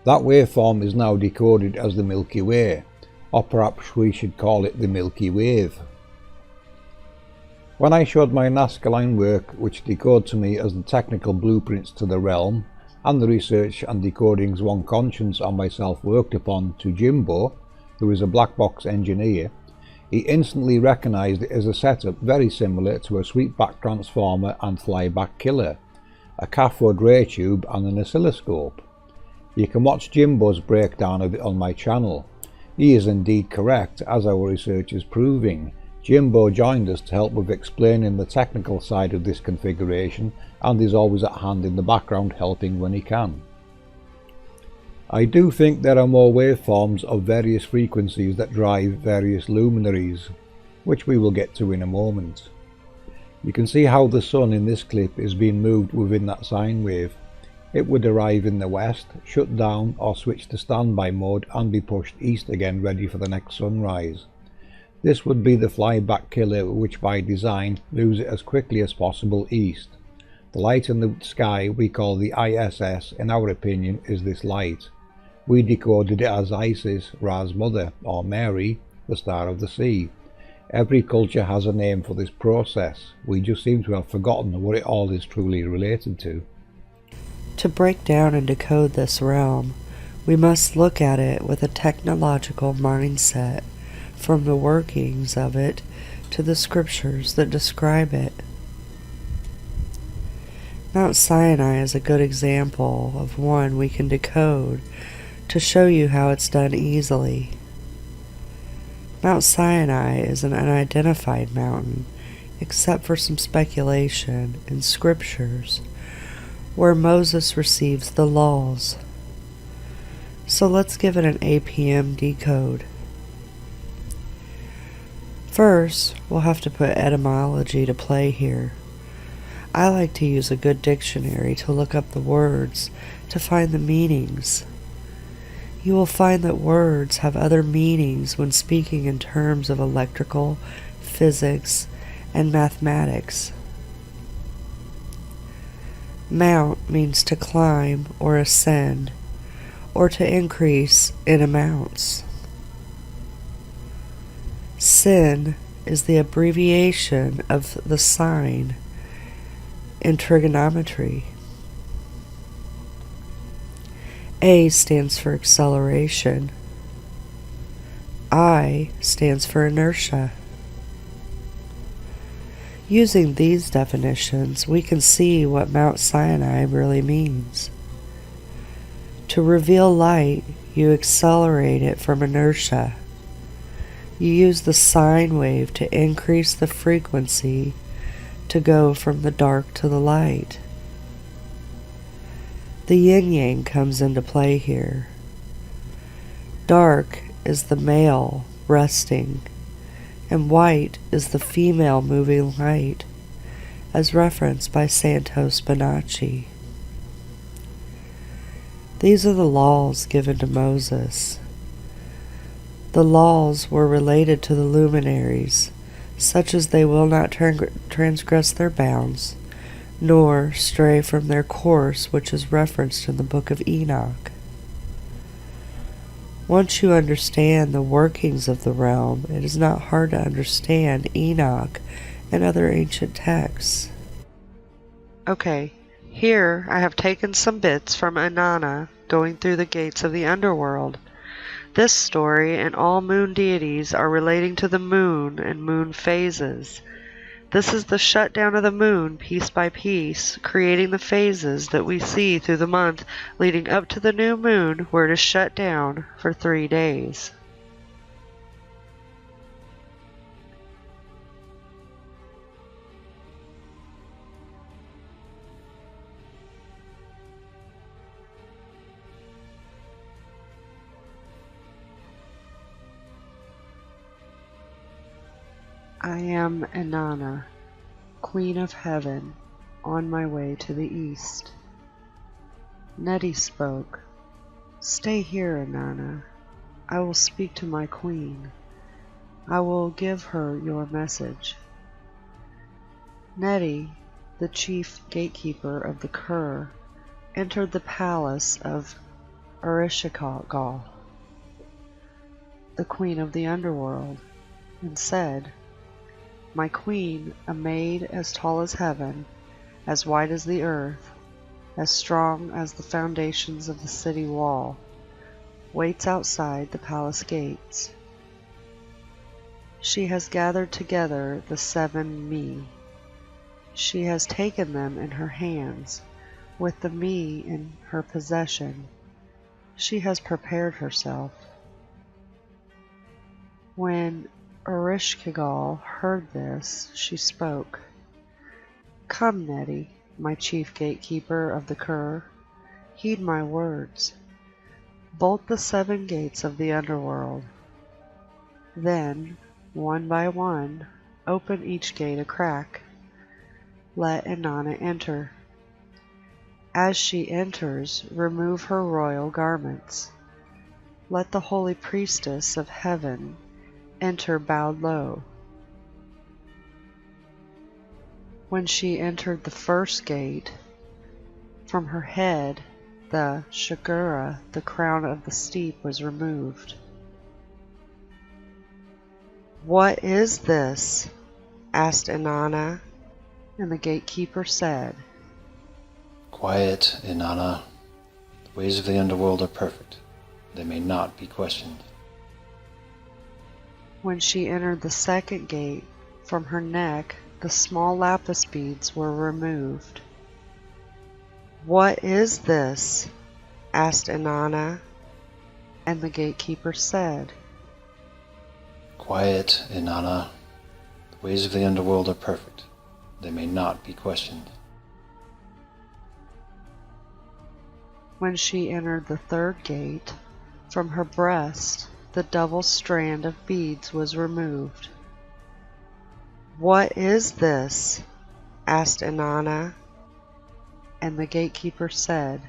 A: That waveform is now decoded as the Milky Way, or perhaps we should call it the Milky Wave. When I showed my Nazca line work, which decoded to me as the technical blueprints to the realm, and the research and decodings One Conscience and myself worked upon, to Jimbo, who is a black box engineer, he instantly recognised it as a setup very similar to a sweepback transformer and flyback killer, a cathode ray tube and an oscilloscope. You can watch Jimbo's breakdown of it on my channel. He is indeed correct, as our research is proving. Jimbo joined us to help with explaining the technical side of this configuration and is always at hand in the background helping when he can. I do think there are more waveforms of various frequencies that drive various luminaries, which we will get to in a moment. You can see how the sun in this clip is being moved within that sine wave. It would arrive in the west, shut down or switch to standby mode and be pushed east again ready for the next sunrise. This would be the flyback killer, which by design moves it as quickly as possible east. The light in the sky we call the ISS, in our opinion, is this light. We decoded it as Isis, Ra's mother, or Mary, the star of the sea. Every culture has a name for this process. We just seem to have forgotten what it all is truly related to.
K: To break down and decode this realm, we must look at it with a technological mindset, from the workings of it to the scriptures that describe it. Mount Sinai is a good example of one we can decode to show you how it's done easily. Mount Sinai is an unidentified mountain, except for some speculation in scriptures, where Moses receives the laws. So let's give it an APM decode. First, we'll have to put etymology to play here. I like to use a good dictionary to look up the words to find the meanings. You will find that words have other meanings when speaking in terms of electrical, physics, and mathematics. Mount means to climb or ascend, or to increase in amounts. Sin is the abbreviation of the sign in trigonometry. A stands for acceleration. I stands for inertia. Using these definitions, we can see what Mount Sinai really means. To reveal light, you accelerate it from inertia. You use the sine wave to increase the frequency to go from the dark to the light. The yin-yang comes into play here. Dark is the male resting, and white is the female moving light, as referenced by Santos Bonacci. These are the laws given to Moses. The laws were related to the luminaries, such as they will not transgress their bounds, nor stray from their course, which is referenced in the book of Enoch. Once you understand the workings of the realm, it is not hard to understand Enoch and other ancient texts. Okay, here I have taken some bits from Inanna going through the gates of the underworld. This story and all moon deities are relating to the moon and moon phases. This is the shutdown of the moon piece by piece, creating the phases that we see through the month leading up to the new moon, where it is shut down for 3 days. I am Inanna, Queen of Heaven, on my way to the east. Nettie spoke. Stay here, Inanna. I will speak to my queen. I will give her your message. Nettie, the chief gatekeeper of the Kur, entered the palace of Ereshkigal, the queen of the underworld, and said, My queen, a maid as tall as heaven, as wide as the earth, as strong as the foundations of the city wall, waits outside the palace gates. She has gathered together the 7 me. She has taken them in her hands, with the me in her possession. She has prepared herself. When Ereshkigal heard this, she spoke. Come, Nettie, my chief gatekeeper of the Kur, heed my words. Bolt the 7 gates of the underworld. Then, one by one, open each gate a crack. Let Inanna enter. As she enters, remove her royal garments. Let the holy priestess of heaven enter bowed low. When she entered the first gate, from her head the shagura, the crown of the steep, was removed. What is this? Asked Inanna, and the gatekeeper said,
I: Quiet, Inanna. The ways of the underworld are perfect. They may not be questioned.
K: When she entered the second gate, from her neck the small lapis beads were removed. What is this? Asked Inanna, and the gatekeeper said,
I: Quiet, Inanna. The ways of the underworld are perfect. They may not be questioned.
K: When she entered the third gate, from her breast the double strand of beads was removed. What is this? Asked Inanna, and the gatekeeper said,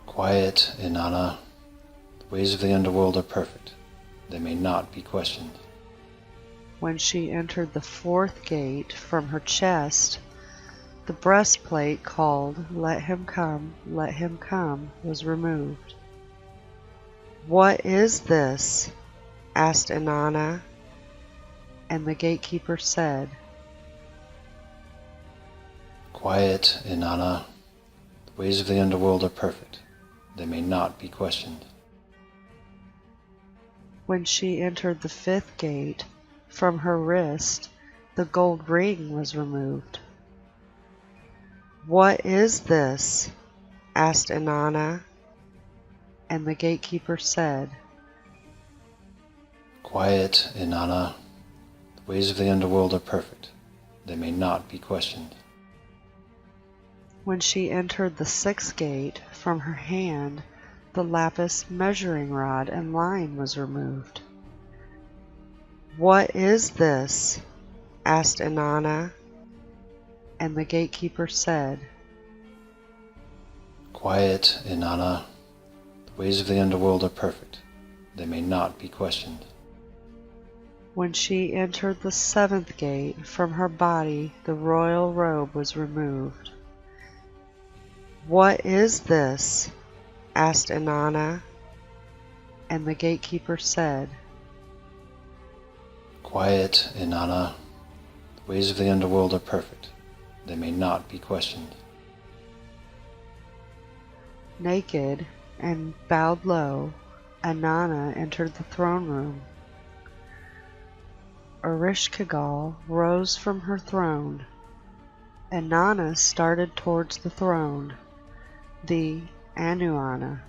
I: Quiet, Inanna. The ways of the underworld are perfect. They may not be questioned.
K: When she entered the fourth gate, from her chest the breastplate called Let Him Come, was removed. What is this? Asked Inanna, and the gatekeeper said,
I: Quiet, Inanna. The ways of the underworld are perfect. They may not be questioned.
K: When she entered the fifth gate, from her wrist the gold ring was removed. What is this? asked Inanna, and the gatekeeper said,
I: Quiet, Inanna. The ways of the underworld are perfect. They may not be questioned.
K: When she entered the sixth gate, from her hand the lapis measuring rod and line was removed. What is this? Asked Inanna, and the gatekeeper said,
I: Quiet, Inanna. The ways of the underworld are perfect. They may not be questioned.
K: When she entered the seventh gate, from her body the royal robe was removed. What is this? Asked Inanna, and the gatekeeper said,
I: Quiet, Inanna. The ways of the underworld are perfect. They may not be questioned.
K: Naked and bowed low, Inanna entered the throne room. Ereshkigal rose from her throne. Inanna started towards the throne, the Anuanna.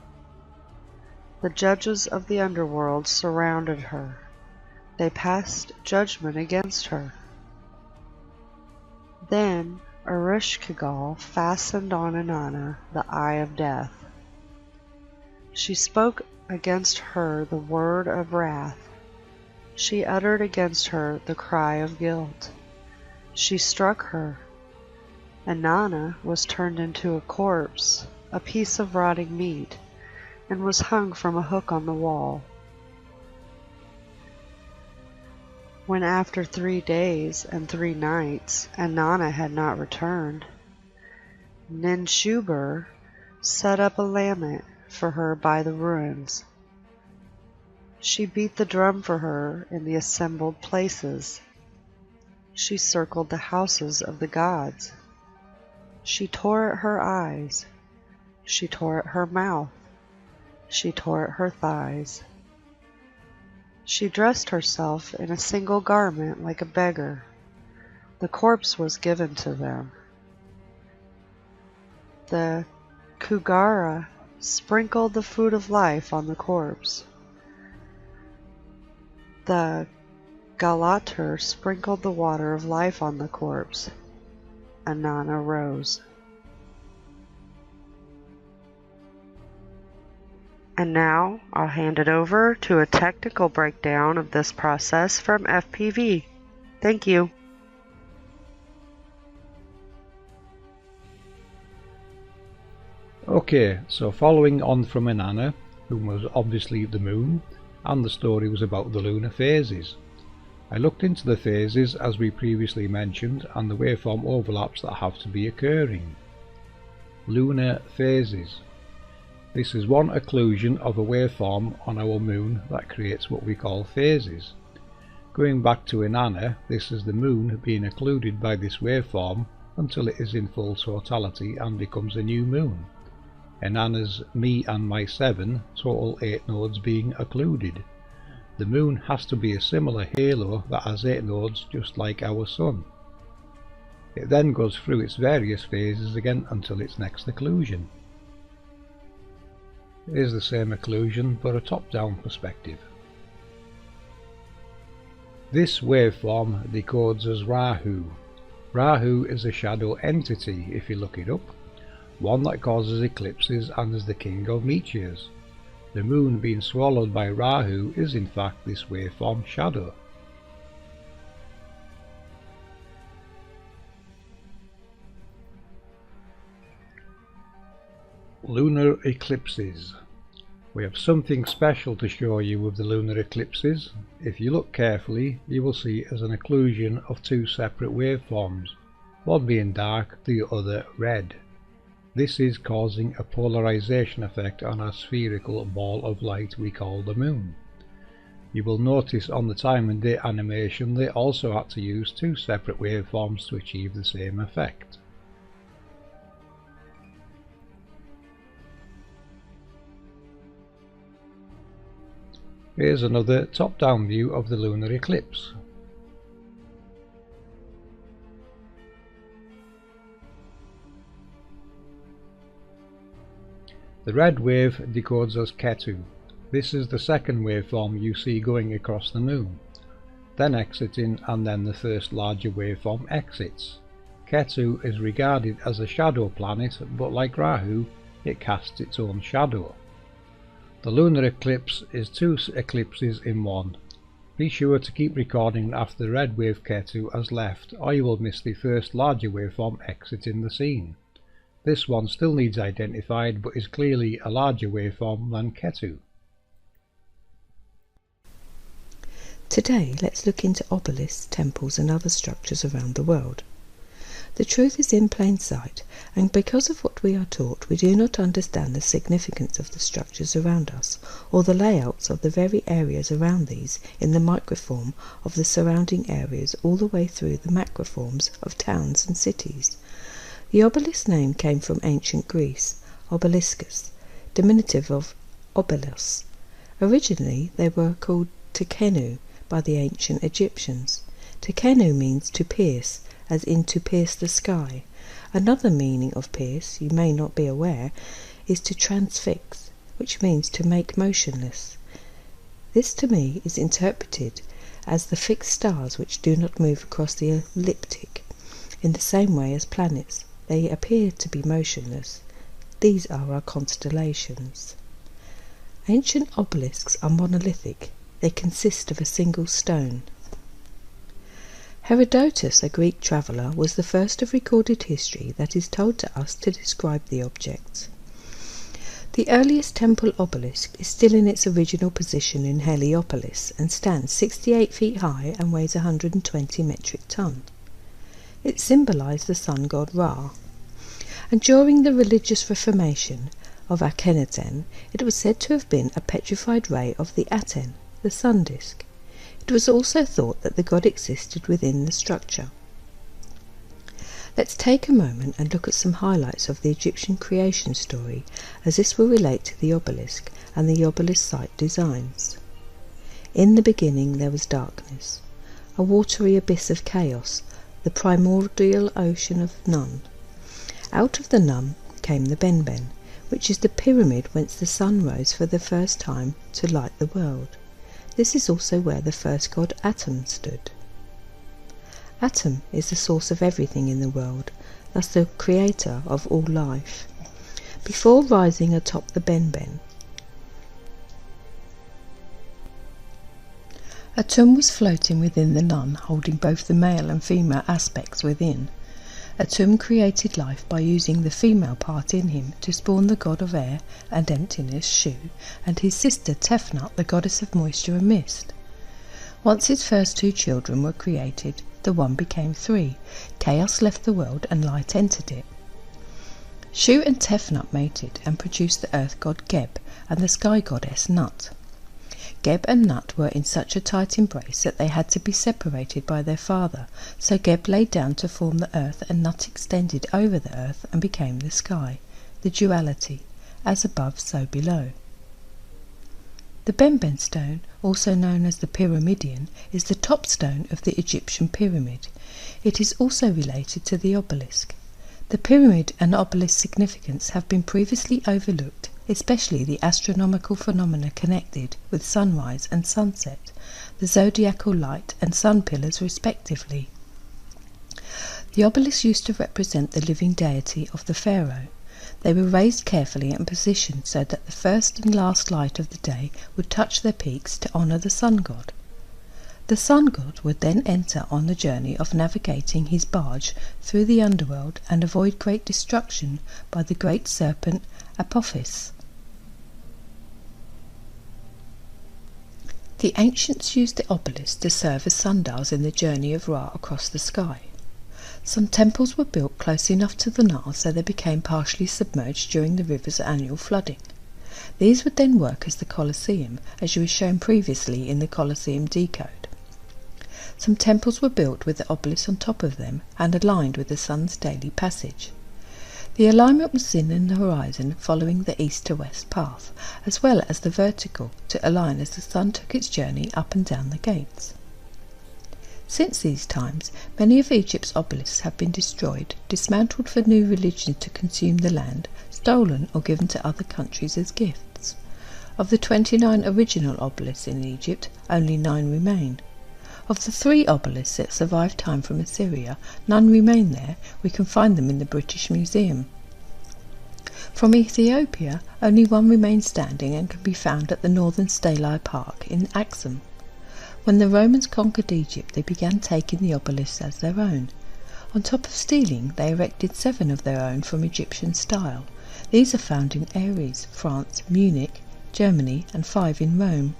K: The judges of the underworld surrounded her. They passed judgment against her. Then Ereshkigal fastened on Inanna the eye of death. She spoke against her the word of wrath. She uttered against her the cry of guilt. She struck her. Inanna was turned into a corpse, a piece of rotting meat, and was hung from a hook on the wall. When after 3 days and 3 nights Inanna had not returned, Ninshubur set up a lament for her by the ruins. She beat the drum for her in the assembled places. She circled the houses of the gods. She tore at her eyes. She tore at her mouth. She tore at her thighs. She dressed herself in a single garment like a beggar. The corpse was given to them. The Kugara sprinkled the food of life on the corpse. The Galater sprinkled the water of life on the corpse. Inanna rose. And now I'll hand it over to a technical breakdown of this process from FPV. Thank you.
A: Okay, so following on from Inanna, who was obviously the moon, and the story was about the lunar phases. I looked into the phases as we previously mentioned and the waveform overlaps that have to be occurring. Lunar phases. This is one occlusion of a waveform on our moon that creates what we call phases. Going back to Inanna, this is the moon being occluded by this waveform until it is in full totality and becomes a new moon. Inanna's me and my 7, total 8 nodes being occluded. The moon has to be a similar halo that has 8 nodes just like our sun. It then goes through its various phases again until its next occlusion. It is the same occlusion but a top-down perspective. This waveform decodes as Rahu. Rahu is a shadow entity if you look it up, one that causes eclipses and is the king of meteors. The moon being swallowed by Rahu is in fact this waveform shadow. Lunar eclipses. We have something special to show you with the lunar eclipses. If you look carefully, you will see it as an occlusion of 2 separate waveforms, one being dark, the other red. This is causing a polarization effect on our spherical ball of light we call the moon. You will notice on the time and date animation they also had to use 2 separate waveforms to achieve the same effect. Here's another top-down view of the lunar eclipse. The red wave decodes as Ketu. This is the second waveform you see going across the moon, then exiting, and then the first larger waveform exits. Ketu is regarded as a shadow planet, but like Rahu, it casts its own shadow. The lunar eclipse is 2 eclipses in one. Be sure to keep recording after the red wave Ketu has left, or you will miss the first larger waveform exiting the scene. This one still needs identified, but is clearly a larger waveform than Ketu.
C: Today, let's look into obelisks, temples and other structures around the world. The truth is in plain sight, and because of what we are taught, we do not understand the significance of the structures around us, or the layouts of the very areas around these in the microform of the surrounding areas all the way through the macroforms of towns and cities. The obelisk name came from ancient Greece, obeliscus, diminutive of obelos. Originally they were called tekenu by the ancient Egyptians. Tekenu means to pierce, as in to pierce the sky. Another meaning of pierce, you may not be aware, is to transfix, which means to make motionless. This to me is interpreted as the fixed stars which do not move across the ecliptic. In the same way as planets, they appear to be motionless. These are our constellations. Ancient obelisks are monolithic. They consist of a single stone. Herodotus, a Greek traveller, was the first of recorded history that is told to us to describe the objects. The earliest temple obelisk is still in its original position in Heliopolis and stands 68 feet high and weighs 120 metric tons. It symbolised the sun god Ra. And during the religious reformation of Akhenaten, it was said to have been a petrified ray of the Aten, the sun disk. It was also thought that the god existed within the structure. Let's take a moment and look at some highlights of the Egyptian creation story, as this will relate to the obelisk and the obelisk site designs. In the beginning there was darkness, a watery abyss of chaos, the primordial ocean of Nun. Out of the Nun came the Benben, which is the pyramid whence the sun rose for the first time to light the world. This is also where the first god Atum stood. Atum is the source of everything in the world, thus the creator of all life. Before rising atop the Benben, Atum was floating within the Nun, holding both the male and female aspects within. Atum created life by using the female part in him to spawn the god of air and emptiness, Shu, and his sister Tefnut, the goddess of moisture and mist. Once his first 2 children were created, the one became 3. Chaos left the world and light entered it. Shu and Tefnut mated and produced the earth god Geb and the sky goddess Nut. Geb and Nut were in such a tight embrace that they had to be separated by their father, so Geb laid down to form the earth and Nut extended over the earth and became the sky, the duality, as above so below. The Benben stone, also known as the Pyramidion, is the top stone of the Egyptian pyramid. It is also related to the obelisk. The pyramid and obelisk significance have been previously overlooked, especially the astronomical phenomena connected with sunrise and sunset, the zodiacal light and sun pillars respectively. The obelisks used to represent the living deity of the pharaoh. They were raised carefully and positioned so that the first and last light of the day would touch their peaks to honour the sun god. The sun god would then enter on the journey of navigating his barge through the underworld and avoid great destruction by the great serpent Apophis. The ancients used the obelisks to serve as sundials in the journey of Ra across the sky. Some temples were built close enough to the Nile so they became partially submerged during the river's annual flooding. These would then work as the Colosseum, as was shown previously in the Colosseum Decode. Some temples were built with the obelisk on top of them and aligned with the sun's daily passage. The alignment was seen in the horizon following the east to west path, as well as the vertical to align as the sun took its journey up and down the gates. Since these times, many of Egypt's obelisks have been destroyed, dismantled for new religions to consume the land, stolen or given to other countries as gifts. Of the 29 original obelisks in Egypt, only 9 remain. Of the 3 obelisks that survived time from Assyria, none remain there. We can find them in the British Museum. From Ethiopia, only one remains standing and can be found at the northern Stelae Park in Axum. When the Romans conquered Egypt, they began taking the obelisks as their own. On top of stealing, they erected 7 of their own from Egyptian style. These are found in Aries, France, Munich, Germany, and 5 in Rome.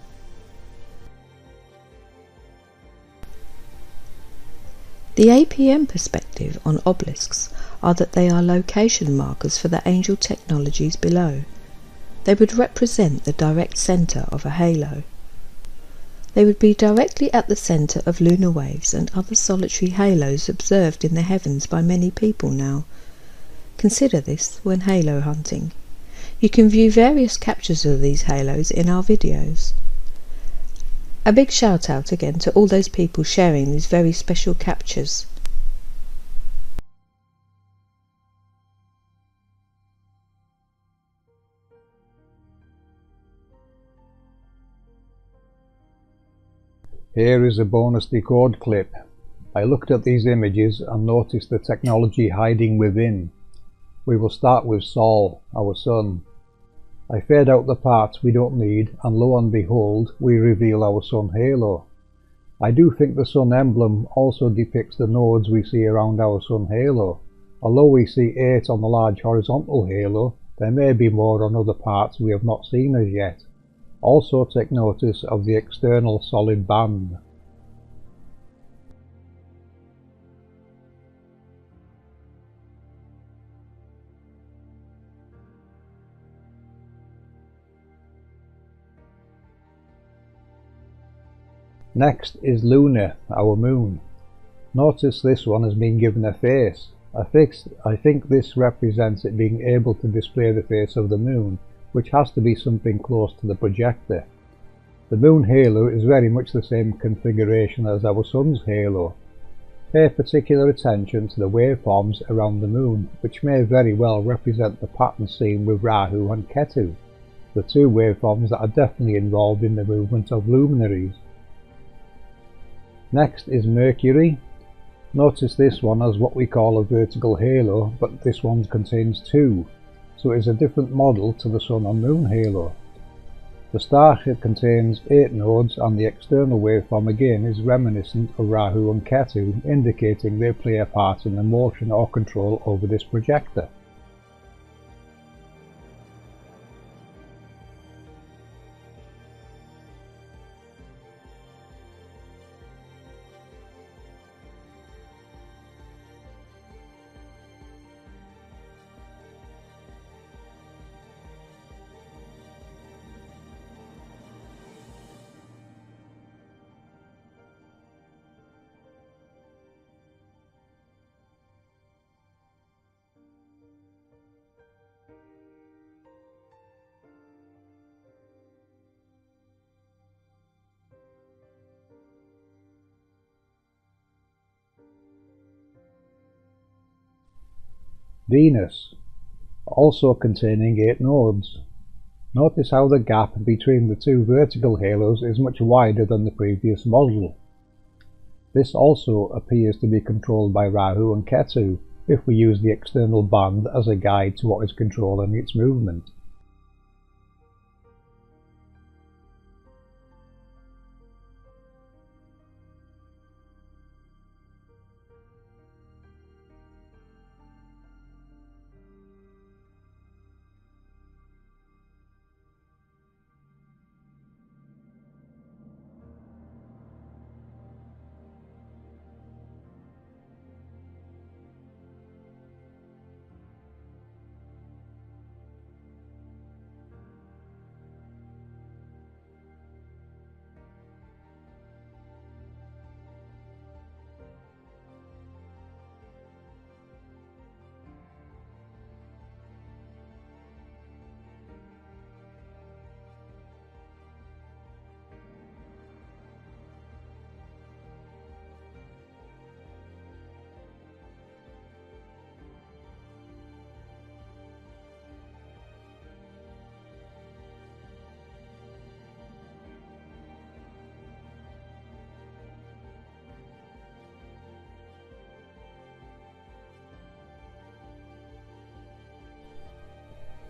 C: The APM perspective on obelisks are that they are location markers for the angel technologies below. They would represent the direct centre of a halo. They would be directly at the centre of lunar waves and other solitary halos observed in the heavens by many people now. Consider this when halo hunting. You can view various captures of these halos in our videos. A big shout out again to all those people sharing these very special captures.
A: Here is a bonus decode clip. I looked at these images and noticed the technology hiding within. We will start with Sol, our sun. I fade out the parts we don't need, and lo and behold, we reveal our sun halo. I do think the sun emblem also depicts the nodes we see around our sun halo. Although we see 8 on the large horizontal halo, there may be more on other parts we have not seen as yet. Also take notice of the external solid band. Next is Luna, our moon. Notice this one has been given a face. I think this represents it being able to display the face of the moon, which has to be something close to the projector. The moon halo is very much the same configuration as our sun's halo. Pay particular attention to the waveforms around the moon, which may very well represent the pattern seen with Rahu and Ketu, the 2 waveforms that are definitely involved in the movement of luminaries. Next is Mercury. Notice this one has what we call a vertical halo, but this one contains 2, so it is a different model to the Sun and Moon halo. The star contains 8 nodes, and the external waveform again is reminiscent of Rahu and Ketu, indicating they play a part in the motion or control over this projector. Venus, also containing 8 nodes. Notice how the gap between the 2 vertical halos is much wider than the previous model. This also appears to be controlled by Rahu and Ketu, if we use the external band as a guide to what is controlling its movement.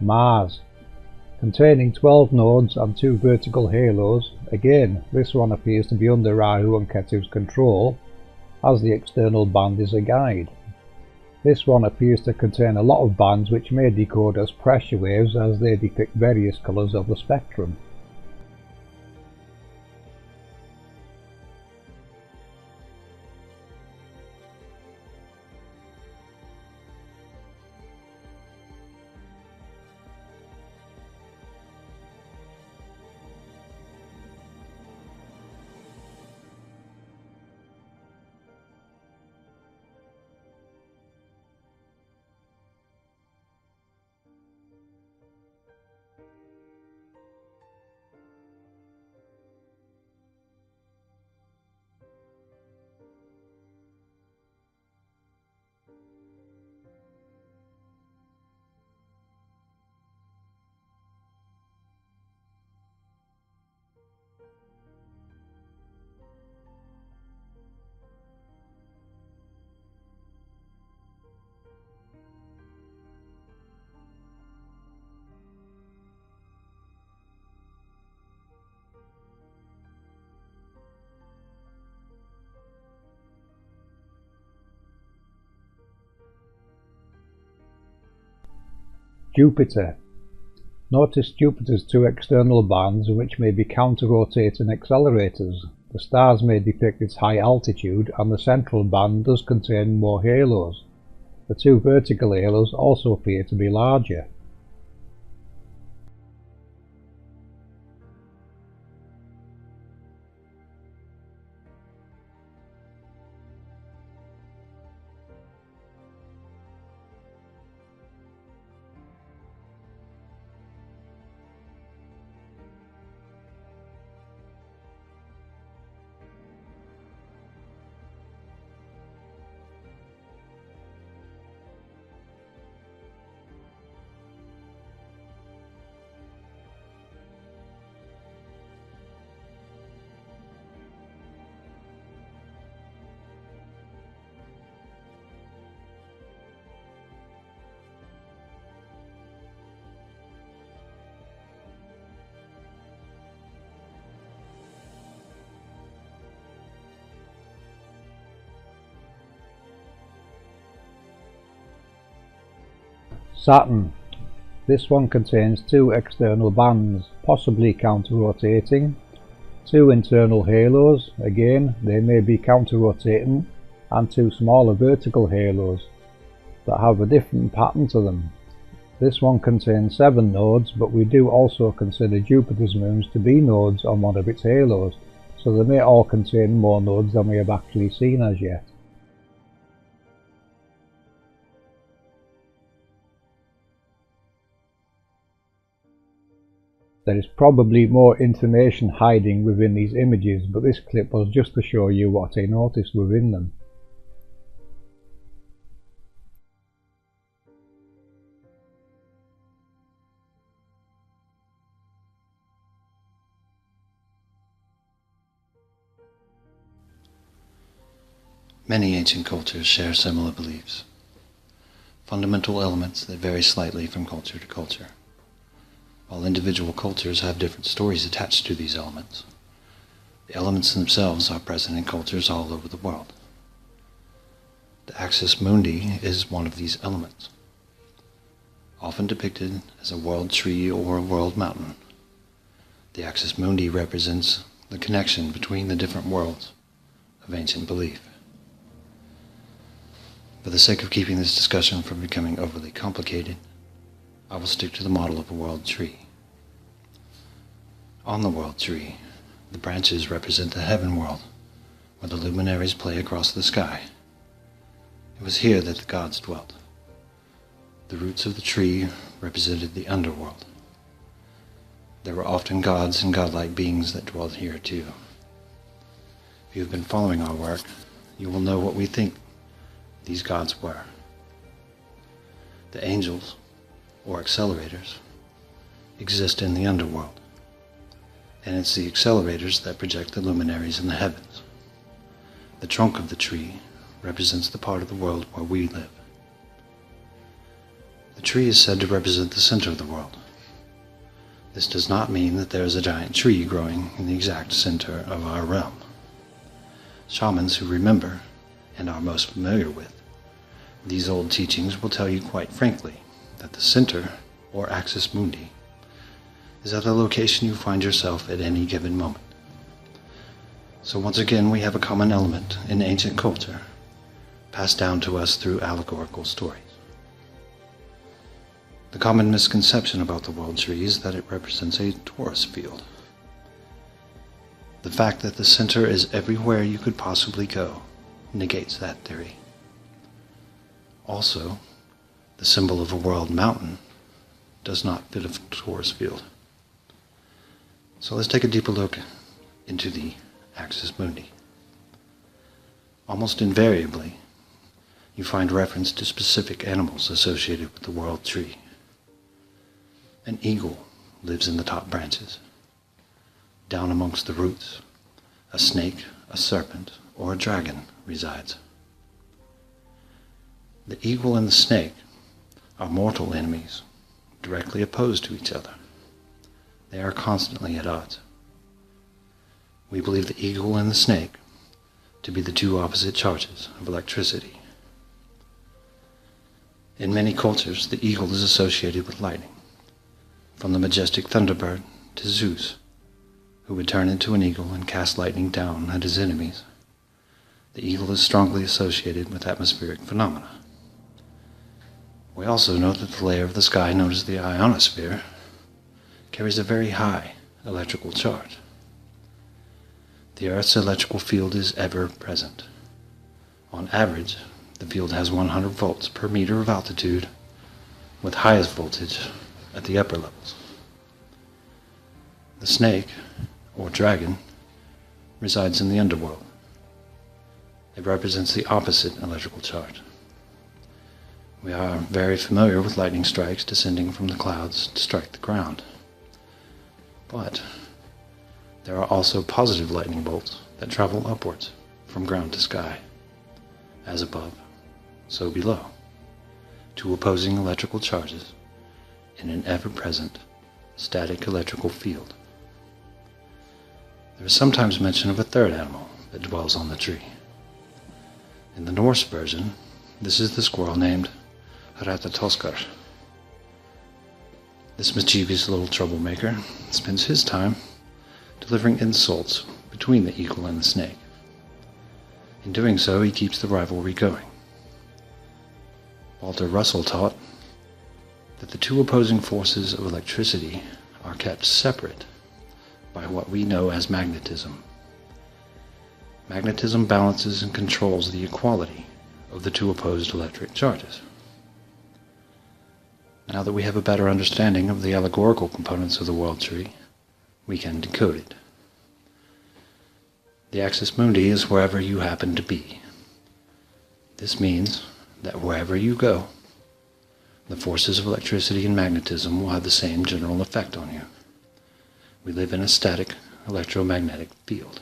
A: Mars, containing 12 nodes and 2 vertical halos. Again, this one appears to be under Rahu and Ketu's control, as the external band is a guide. This one appears to contain a lot of bands which may decode as pressure waves, as they depict various colours of the spectrum. Jupiter. Notice Jupiter's 2 external bands, which may be counter-rotating accelerators. The stars may depict its high altitude, and the central band does contain more halos. The 2 vertical halos also appear to be larger. Saturn. This one contains 2 external bands, possibly counter-rotating, 2 internal halos, again they may be counter-rotating, and 2 smaller vertical halos that have a different pattern to them. This one contains 7 nodes, but we do also consider Jupiter's moons to be nodes on one of its halos, so they may all contain more nodes than we have actually seen as yet. There is probably more information hiding within these images, but this clip was just to show you what I noticed within them.
I: Many ancient cultures share similar beliefs, fundamental elements that vary slightly from culture to culture. While individual cultures have different stories attached to these elements, the elements themselves are present in cultures all over the world. The axis mundi is one of these elements, often depicted as a world tree or a world mountain. The axis mundi represents the connection between the different worlds of ancient belief. For the sake of keeping this discussion from becoming overly complicated, I will stick to the model of a world tree. On the world tree, the branches represent the heaven world, where the luminaries play across the sky. It was here that the gods dwelt. The roots of the tree represented the underworld. There were often gods and godlike beings that dwelt here too. If you have been following our work, you will know what we think these gods were. The angels, or accelerators, exist in the underworld, and it's the accelerators that project the luminaries in the heavens. The trunk of the tree represents the part of the world where we live. The A tree is said to represent the center of the world. This does not mean that there is a giant tree growing in the exact center of our realm. Shamans who remember, and are most familiar with, these old teachings will tell you quite frankly that the center, or axis mundi, is at the location you find yourself at any given moment. So once again we have a common element in ancient culture, passed down to us through allegorical stories. The common misconception about the world tree is that it represents a torus field. The fact that the center is everywhere you could possibly go negates that theory. Also, the symbol of a world mountain does not fit a torus field. So let's take a deeper look into the axis mundi. Almost invariably, you find reference to specific animals associated with the world tree. An eagle lives in the top branches. Down amongst the roots, a snake, a serpent, or a dragon resides. The eagle and the snake are mortal enemies, directly opposed to each other. They are constantly at odds. We believe the eagle and the snake to be the two opposite charges of electricity. In many cultures, the eagle is associated with lightning, from the majestic thunderbird to Zeus, who would turn into an eagle and cast lightning down at his enemies. The eagle is strongly associated with atmospheric phenomena. We also know that the layer of the sky known as the ionosphere carries a very high electrical charge. The Earth's electrical field is ever present. On average, the field has 100 volts per meter of altitude, with highest voltage at the upper levels. The snake, or dragon, resides in the underworld. It represents the opposite electrical charge. We are very familiar with lightning strikes descending from the clouds to strike the ground. But there are also positive lightning bolts that travel upwards from ground to sky, as above, so below, two opposing electrical charges in an ever-present static electrical field. There is sometimes mention of a third animal that dwells on the tree. In the Norse version, this is the squirrel named Ratatoskar. This mischievous little troublemaker spends his time delivering insults between the eagle and the snake. In doing so, he keeps the rivalry going. Walter Russell taught that the two opposing forces of electricity are kept separate by what we know as magnetism. Magnetism balances and controls the equality of the two opposed electric charges. Now that we have a better understanding of the allegorical components of the world tree, we can decode it. The axis mundi is wherever you happen to be. This means that wherever you go, the forces of electricity and magnetism will have the same general effect on you. We live in a static electromagnetic field.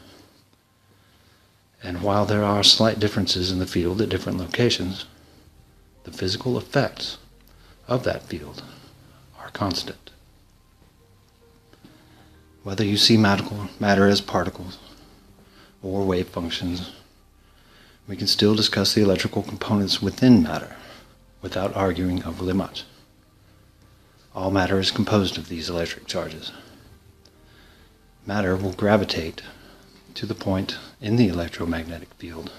I: And while there are slight differences in the field at different locations, the physical effects of that field are constant. Whether you see matter as particles or wave functions, we can still discuss the electrical components within matter without arguing overly much. All matter is composed of these electric charges. Matter will gravitate to the point in the electromagnetic field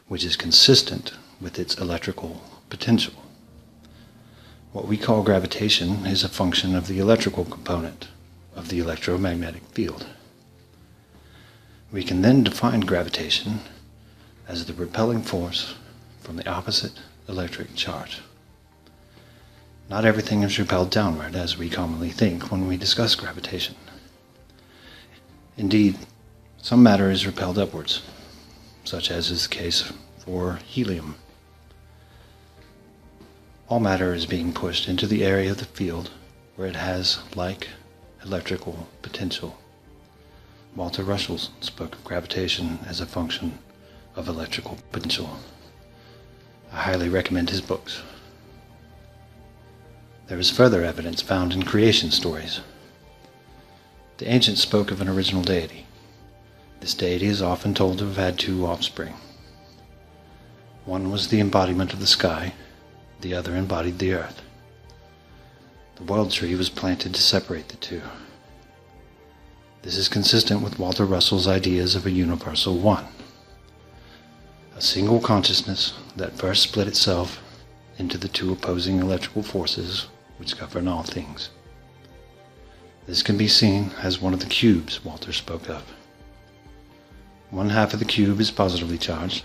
I: which is consistent with its electrical potential. What we call gravitation is a function of the electrical component of the electromagnetic field. We can then define gravitation as the repelling force from the opposite electric charge. Not everything is repelled downward as we commonly think when we discuss gravitation. Indeed, some matter is repelled upwards, such as is the case for helium. All matter is being pushed into the area of the field where it has like electrical potential. Walter Russell spoke of gravitation as a function of electrical potential. I highly recommend his books. There is further evidence found in creation stories. The ancients spoke of an original deity. This deity is often told to have had two offspring. One was the embodiment of the sky, the other embodied the earth. The world tree was planted to separate the two. This is consistent with Walter Russell's ideas of a universal one, a single consciousness that first split itself into the two opposing electrical forces which govern all things. This can be seen as one of the cubes Walter spoke of. One half of the cube is positively charged,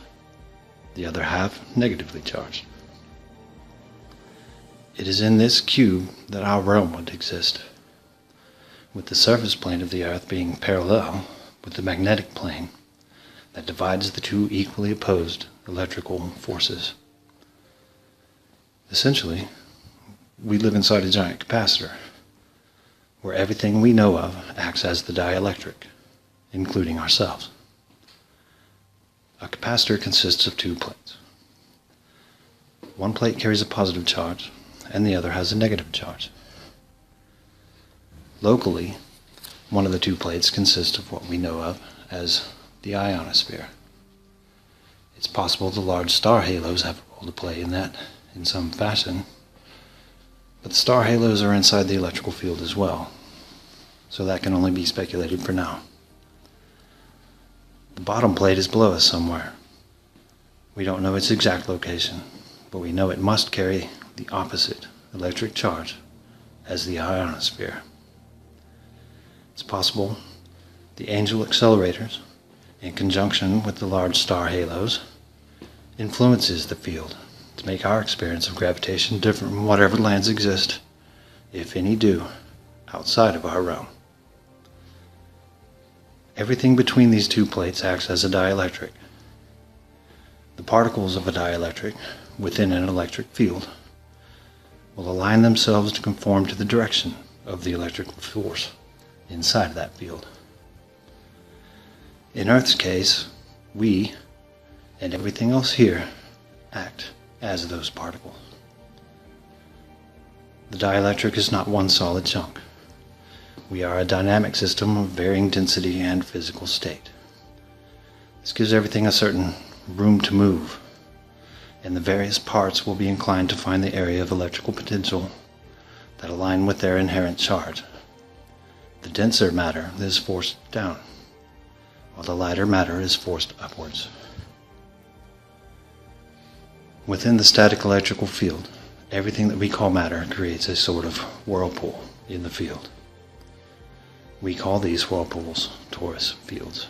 I: the other half negatively charged. It is in this cube that our realm would exist, with the surface plane of the earth being parallel with the magnetic plane that divides the two equally opposed electrical forces. Essentially, we live inside a giant capacitor, where everything we know of acts as the dielectric, including ourselves. A capacitor consists of two plates. One plate carries a positive charge, and the other has a negative charge. Locally, one of the two plates consists of what we know of as the ionosphere. It's possible the large star halos have a role to play in that in some fashion, but the star halos are inside the electrical field as well, so that can only be speculated for now. The bottom plate is below us somewhere. We don't know its exact location, but we know it must carry the opposite electric charge as the ionosphere. It's possible the angel accelerators, in conjunction with the large star halos, influences the field to make our experience of gravitation different from whatever lands exist, if any do, outside of our realm. Everything between these two plates acts as a dielectric. The particles of a dielectric within an electric field will align themselves to conform to the direction of the electrical force inside of that field. In Earth's case, we and everything else here act as those particles. The dielectric is not one solid chunk. We are a dynamic system of varying density and physical state. This gives everything a certain room to move, and the various parts will be inclined to find the area of electrical potential that align with their inherent charge. The denser matter is forced down, while the lighter matter is forced upwards. Within the static electrical field, everything that we call matter creates a sort of whirlpool in the field. We call these whirlpools torus fields.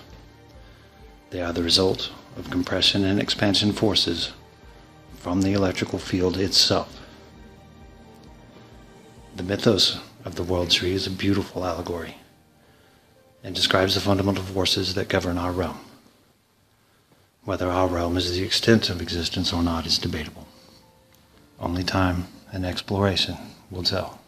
I: They are the result of compression and expansion forces from the electrical field itself. The mythos of the world tree is a beautiful allegory and describes the fundamental forces that govern our realm. Whether our realm is the extent of existence or not is debatable. Only time and exploration will tell.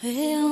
D: will